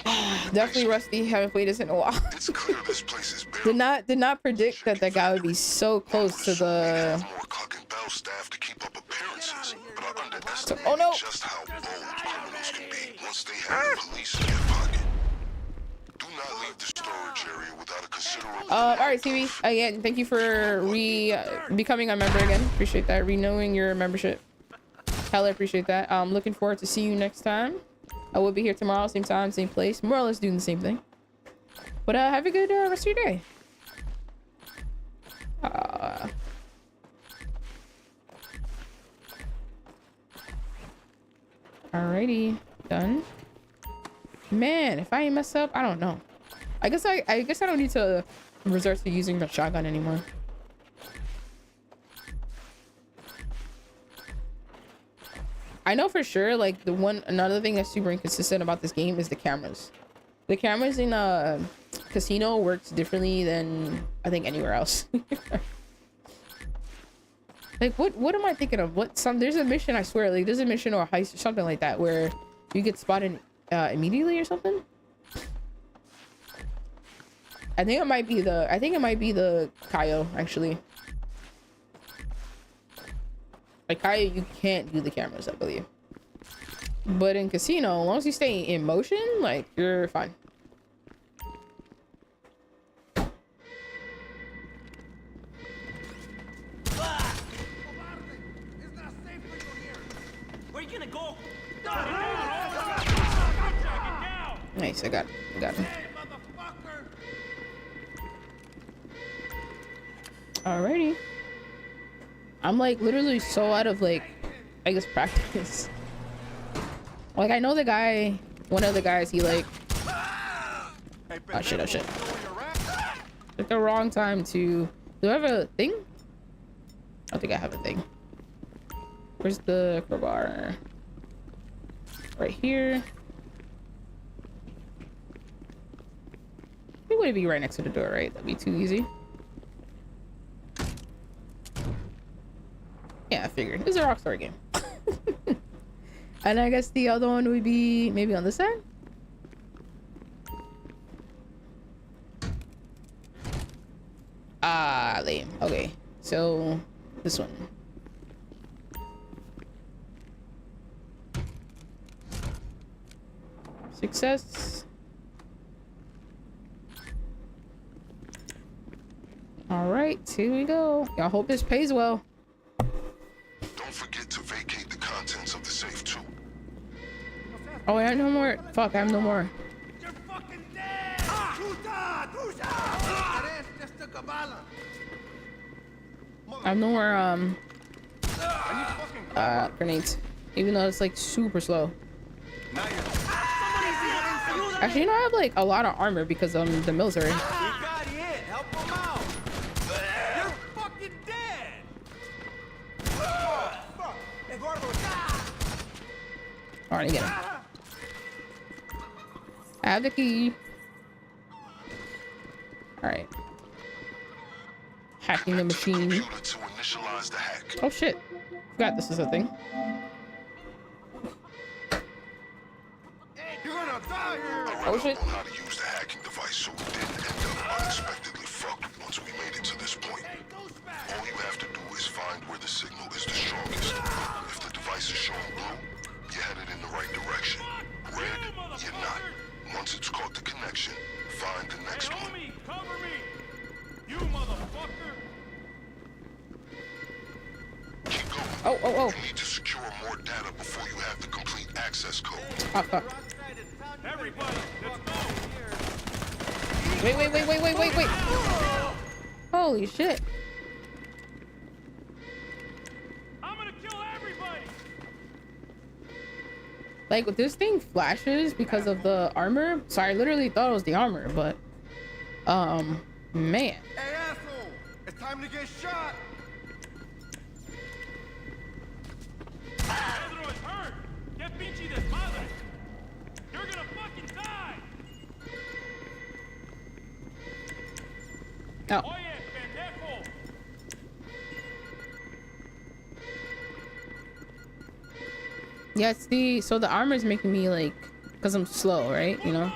definitely rusty. Haven't played this in a while. It's clear this place is did not predict that that guy would be so close to the. Oh no! Just how bold criminals can be once they have the police in their pocket. Do not leave the storage area without a considerable. All right, TV. Again, thank you for becoming a member again. Appreciate that. Renewing your membership. Hella appreciate that. Looking forward to see you next time. I will be here tomorrow, same time, same place. More or less doing the same thing. But have a good rest of your day. Alrighty, done. Man, if I mess up, I don't know. I guess I don't need to resort to using the shotgun anymore. I know for sure, like, another thing that's super inconsistent about this game is the cameras. The cameras in casino works differently than I think anywhere else. Like, what am I thinking of? There's a mission, I swear, like, there's a mission or a heist or something like that where you get spotted immediately or something. I think it might be the Cayo, actually. Like, Cayo, you can't do the cameras, I believe. But in casino, as long as you stay in motion, like, you're fine. Where you gonna go? Nice, I got him. Alrighty. I'm like literally so out of, like, I guess, practice. Like, I know the guy, one of the guys, he like, oh shit. At the wrong time to, do I have a thing? I don't think I have a thing. Where's the crowbar? Right here. It would be right next to the door, right? That'd be too easy. Yeah, I figured. It's a Rockstar game. And I guess the other one would be maybe on this side? Ah, lame. Okay, so this one. Success. All right, here we go. I hope this pays well. Don't forget to vacate the contents of the safe too. Oh, I have no more. Fuck, I have no more. You're fucking dead! I have no more, grenades. Even though it's, like, super slow. Actually, you know, I have, like, a lot of armor because, the military. Alright, get him. I have the key. Alright. Hacking the machine. Oh shit. Forgot this is a thing. You're gonna die here! Oh shit. How to use the hacking device so we didn't end up unexpectedly fucked once we made it to this point. All you have to do is find where the signal is the strongest. If the device is showing blue, you're headed in the right direction. Red, you're not. Once it's caught the connection, find the next one. Homie, cover me! You motherfucker! Keep going. Oh. You need to secure more data before you have the complete access code. Oh, fuck. Everybody, let's go! Wait. Holy shit. I'm gonna kill everybody! Like, this thing flashes because of the armor. So I literally thought it was the armor, but man. Hey, asshole! It's time to get shot! Pedro is hurt! Get pinche desmadre! You're gonna fucking die! Oh. Oye, pendejo! Yeah, it's so the armor is making me like, because I'm slow, right? You know?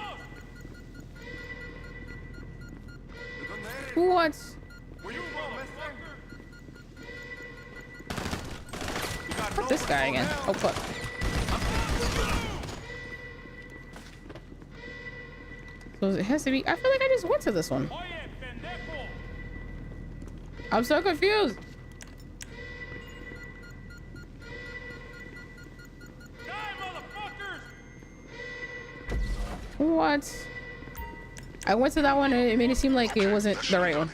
Who wants? Where you motherfucker? What's this guy again? Oh, fuck. So it has to be. I feel like I just went to this one. Oye, pendejo! I'm so confused. Die, motherfuckers! What? I went to that one and it made it seem like it wasn't the right one.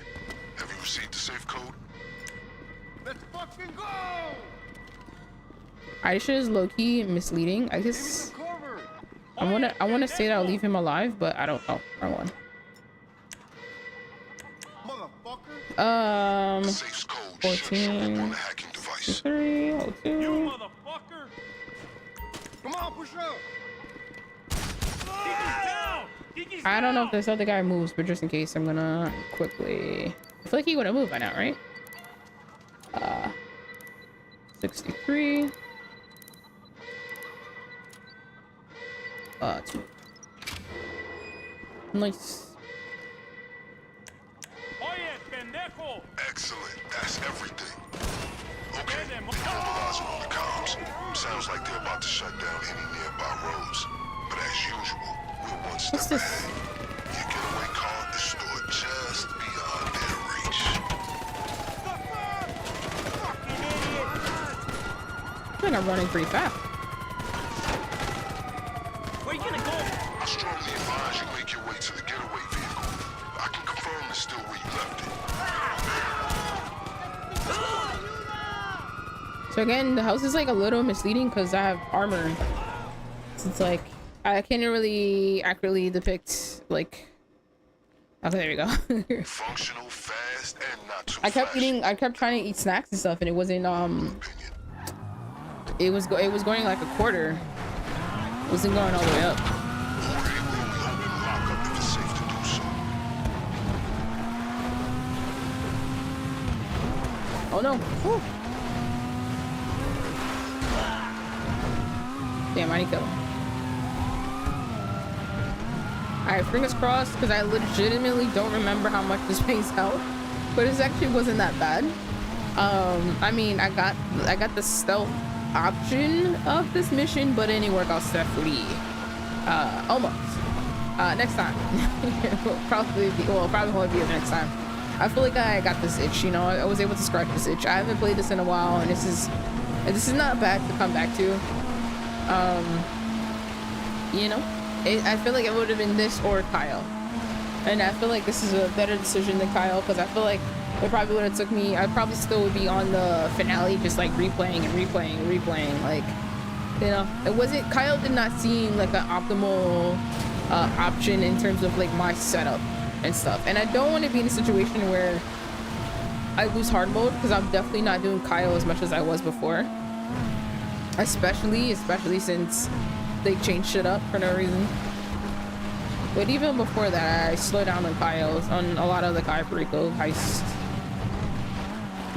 Have you received the safe code? Let's fucking go! Aisha is low-key misleading. I guess Cover! I wanna say that I'll leave him alive, but I don't know. Wrong one. Motherfucker! Safe's code should show up 14, on the hacking device. 3, You 02. motherfucker! Come on, push up! Kiki's down! Kiki's I don't know if down! this other guy moves, but just in case, I'm gonna quickly. I feel like he would have moved by now, right? 63. 2. Nice. Oye, pendejo! Excellent. That's everything. Okay, the mobilizer on the comms. Sounds like they're about to shut down any nearby roads. But as usual, we're one step What's this? ahead. Your getaway car is stored just beyond their reach. I think I'm running pretty fast. Where you gonna go? I strongly advise you make your way to the getaway vehicle. I can confirm it's still where you left it. So again, the house is like a little misleading because I have armor. So it's like I can't really accurately depict like. Okay, there we go. Functional, fast, and not too I kept flashy. eating. I kept trying to eat snacks and stuff, and it wasn't. Opinion. It was going like a quarter. It wasn't going all the way up. Or it will be open lockup if it's safe to do so. Oh no! Whew. Damn, I need to kill him. Alright, fingers crossed, because I legitimately don't remember how much this pays out, but it actually wasn't that bad. I mean, I got the stealth option of this mission, but it didn't work out stealthily. Almost. Next time. probably won't be the next time. I feel like I got this itch, you know. I was able to scratch this itch. I haven't played this in a while, and this is not bad to come back to. You know, I feel like it would have been this or Kyle, and I feel like this is a better decision than Kyle, because I feel like it probably would have took me. I probably still would be on the finale, just like replaying. Like, you know, it wasn't. Kyle did not seem like an optimal option in terms of like my setup and stuff, and I don't want to be in a situation where I lose hard mode, because I'm definitely not doing Kyle as much as I was before. especially since they changed shit up for no reason. But even before that, I slowed down on Kyos, on a lot of the Kai Perico heists.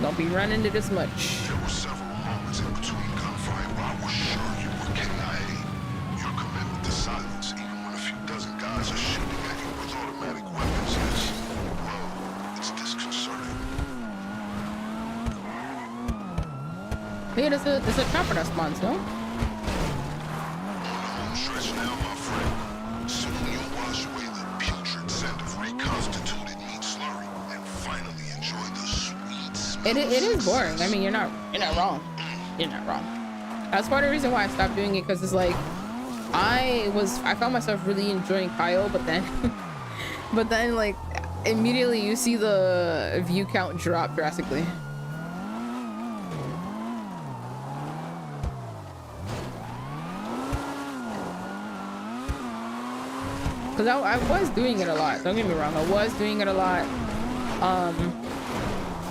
Don't be running into this much. There were several moments in between gunfire where I was sure you were KIA. Your commitment to silence, even when a few dozen guys are shooting at you with automatic weapons, is, well, it's disconcerting. Yeah, there's a chopper that spawns, no? On the home stretch now, my friend. Soon you'll wash away the putrid scent of reconstituted meat slurry and finally enjoy the sweet smell. It is boring. I mean, you're not wrong. You're not wrong. That's part of the reason why I stopped doing it, because it's like I found myself really enjoying Kyle, but then like immediately you see the view count drop drastically. Because I was doing it a lot, don't get me wrong, I was doing it a lot,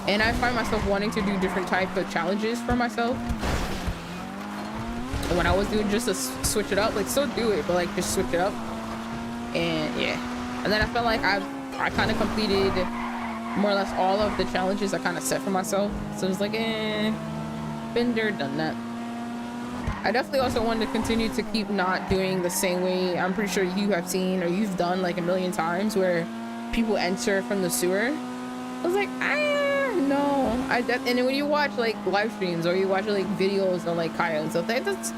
and I find myself wanting to do different type of challenges for myself. When I was doing just to switch it up, like still do it, but like just switch it up, and yeah. And then I felt like I kind of completed more or less all of the challenges I kind of set for myself, so it's like, been there, done that. I definitely also wanted to continue to keep not doing the same way I'm pretty sure you have seen or you've done like a million times, where people enter from the sewer. I was like, no. And then when you watch like live streams or you watch like videos on like Kaya and stuff, that's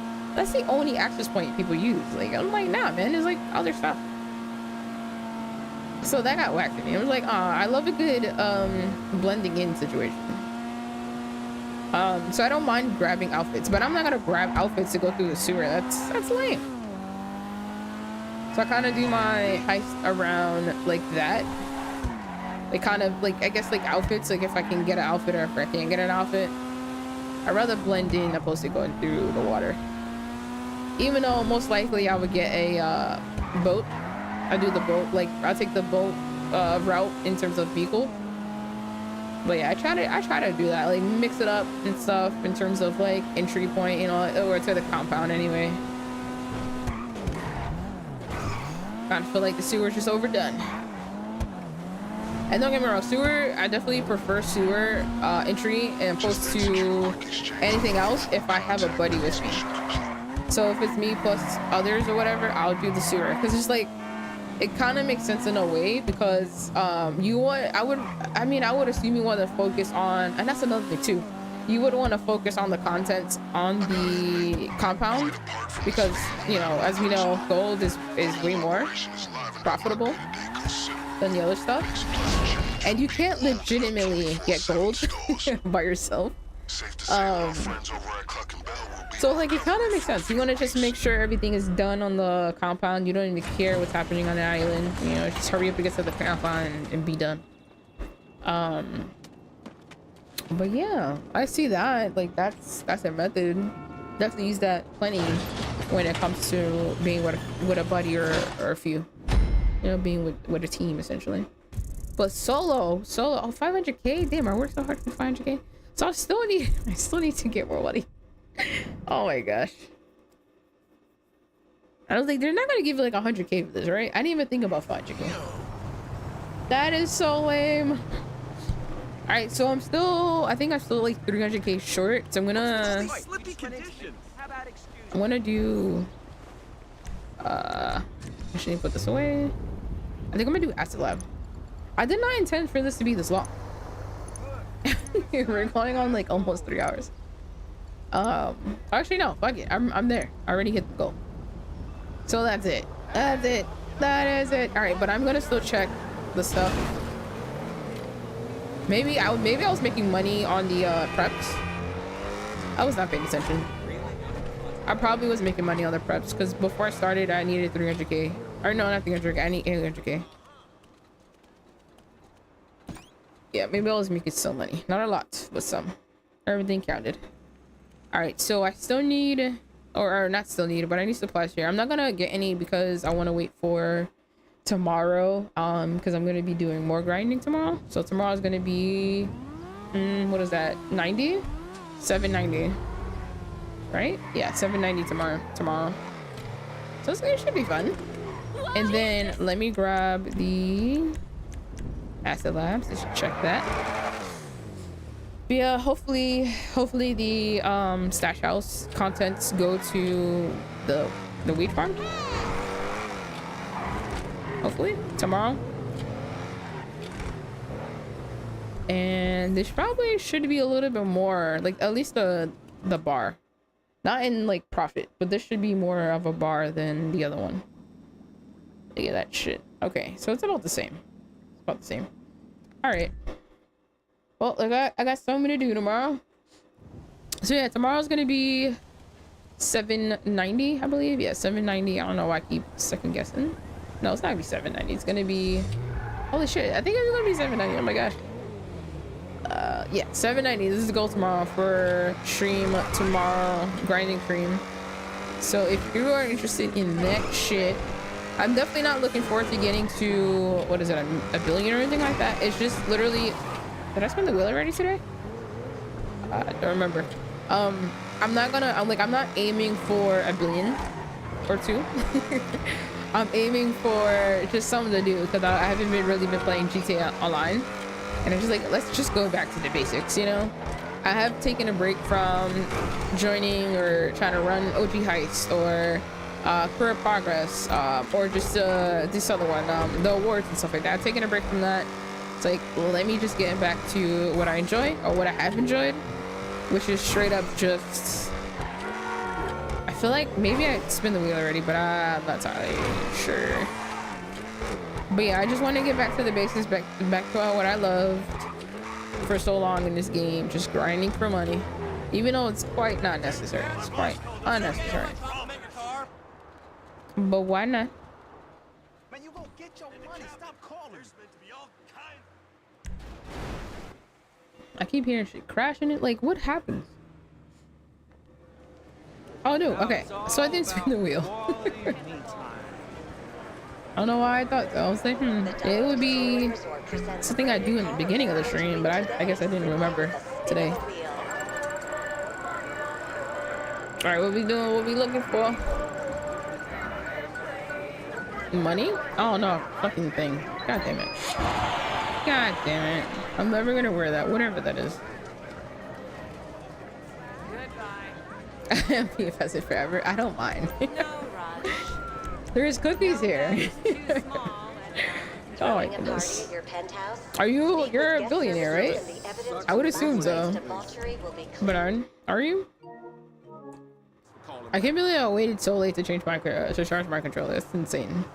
the only access point people use. Like, I'm like, nah, man, there's like other stuff. So that got whacked at me. I was like, I love a good blending in situation. So I don't mind grabbing outfits, but I'm not gonna grab outfits to go through the sewer. That's lame. So I kind of do my heist around like that. Like kind of like, I guess like outfits, like if I can get an outfit or if I can't get an outfit, I'd rather blend in opposed to going through the water. Even though most likely I would get a boat. I do the boat, like I'll take the boat route in terms of vehicle. But yeah, I try to do that, like mix it up and stuff in terms of like entry point, you know, or to the compound anyway. Kind of feel like the sewer's just overdone. And don't get me wrong, sewer, I definitely prefer sewer entry and opposed to anything else if I have a buddy with me. So if it's me plus others or whatever, I'll do the sewer, because it's like, it kind of makes sense in a way, because I would assume you want to focus on, and that's another thing too, you would want to focus on the content on the compound, because, you know, as we know, gold is way more profitable than the other stuff, and you can't legitimately get gold by yourself. So like, it kind of makes sense. You want to just make sure everything is done on the compound. You don't even care what's happening on the island, you know, just hurry up and get to the compound and be done. But yeah, I see that, like that's a method. Definitely use that plenty when it comes to being with a buddy or a few, you know, being with a team essentially. But solo, oh, 500k, damn, I worked so hard for 500k. So I still need to get more money. Oh my gosh. I was like, they're not gonna give you like 100k for this, right? I didn't even think about 500k. That is so lame. All right, so I think I'm still like 300k short. So I'm gonna do, I shouldn't put this away. I think I'm gonna do acid lab. I did not intend for this to be this long. We're going on like almost 3 hours. Actually no, fuck it, I'm there. I already hit the goal. So that's it. That is it. All right, but I'm gonna still check the stuff. Maybe I was making money on the preps. I was not paying attention. I probably was making money on the preps, because before I started I needed 300k. Or no, not 300k, I need 800k. Yeah, maybe I was making some money. Not a lot, but some. Everything counted. All right, so I still need, or not still need, but I need supplies here. I'm not gonna get any because I want to wait for tomorrow, because I'm gonna be doing more grinding tomorrow. So tomorrow is gonna be, what is that, 90? 790. right? Yeah, 790 tomorrow. So it should be fun. And then let me grab the Acid Labs. Let's check that. But yeah, hopefully the stash house contents go to the wheat farm. Hopefully tomorrow. And this probably should be a little bit more, like at least the bar, not in like profit, but this should be more of a bar than the other one. Look at that shit. Okay, so it's about the same. It's about the same. All right. Well, I got something to do tomorrow. So yeah, tomorrow's gonna be 790, I believe. Yeah, 790. I don't know why I keep second guessing. No, it's not gonna be 790. It's gonna be, holy shit, I think it's gonna be 790. Oh my gosh. Yeah, 790. This is the goal tomorrow for stream tomorrow, grinding cream. So if you are interested in that shit, I'm definitely not looking forward to getting to, what is it, a billion or anything like that. It's just literally, did I spin the wheel already today? I don't remember. I'm not aiming for a billion or two. I'm aiming for just something to do because I haven't really been playing GTA Online. And I'm just like, let's just go back to the basics, you know? I have taken a break from joining or trying to run OG Heist or Career Progress, or just this other one, the awards and stuff like that. I've taken a break from that. It's like, well, let me just get back to what I enjoy or what I have enjoyed, which is straight up just, I feel like maybe I spin the wheel already, but I'm not entirely sure. But yeah, I just want to get back to the basics, back to what I loved for so long in this game, just grinding for money, even though it's quite not necessary. It's quite unnecessary. But why not? Man, you go get your money. Stop calling. I keep hearing shit crashing it. Like, what happens? Oh no. Okay, so I didn't spin the wheel. I don't know why I thought so. I was like, it would be something I do in the beginning of the stream, but I guess I didn't remember today. All right, what we doing? What we looking for? Money? Oh no, fucking thing. God damn it. God damn it. I'm never gonna wear that, whatever that is. Goodbye. PFS it forever. I don't mind. There's cookies here. Oh my goodness. You're a billionaire, right? I would assume so. But are you? I can't believe I waited so late to change my to charge my controller. That's insane.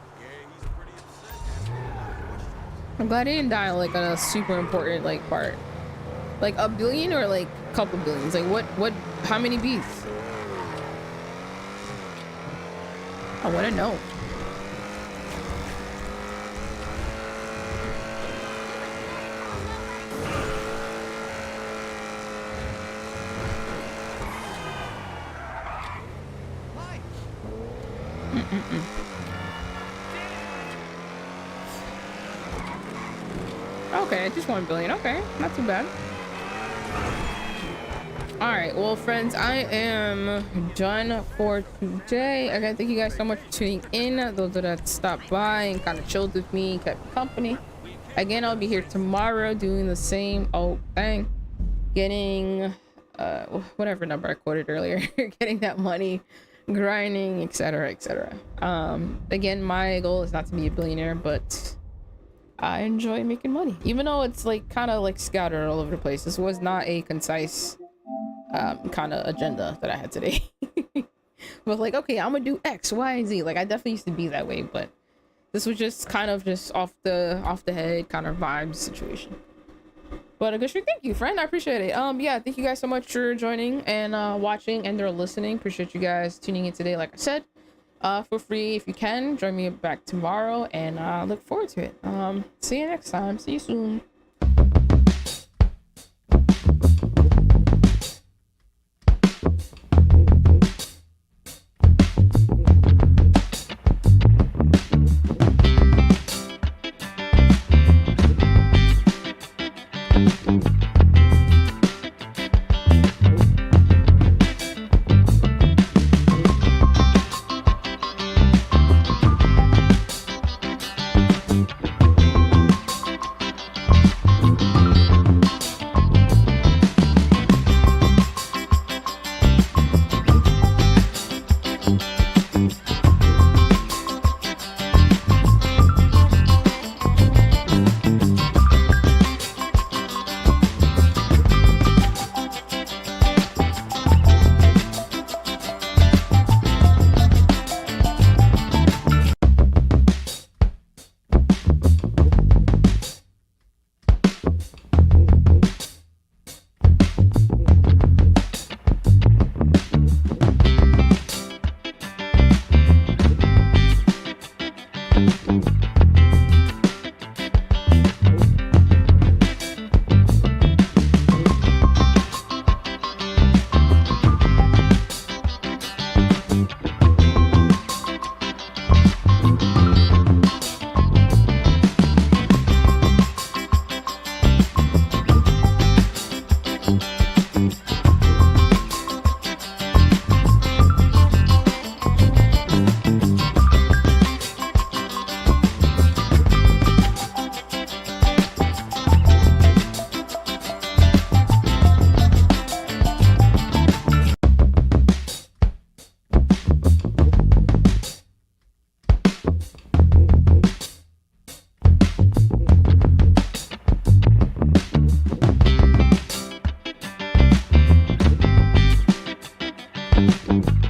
I'm glad I didn't die like on a super important like part. Like a billion or like a couple billions. Like what how many bees? I want to know. Okay, just 1 billion. Okay, not too bad. All right, well, friends, I am done for today. Again, thank you guys so much for tuning in. Those that stopped by and kind of chilled with me, kept company. Again, I'll be here tomorrow doing the same old thing, getting whatever number I quoted earlier, getting that money, grinding, etc., etc. Again, my goal is not to be a billionaire, but I enjoy making money, even though it's like kind of like scattered all over the place. This was not a concise kind of agenda that I had today. But like, okay, I'm gonna do X, Y, and Z. Like, I definitely used to be that way, but this was just kind of just off the head kind of vibes situation. But a good stream. Thank you, friend. I appreciate it. Yeah, thank you guys so much for joining and watching and or listening. Appreciate you guys tuning in today. Like I said, for free if you can, join me back tomorrow, and look forward to it. See you next time. See you soon. Bye.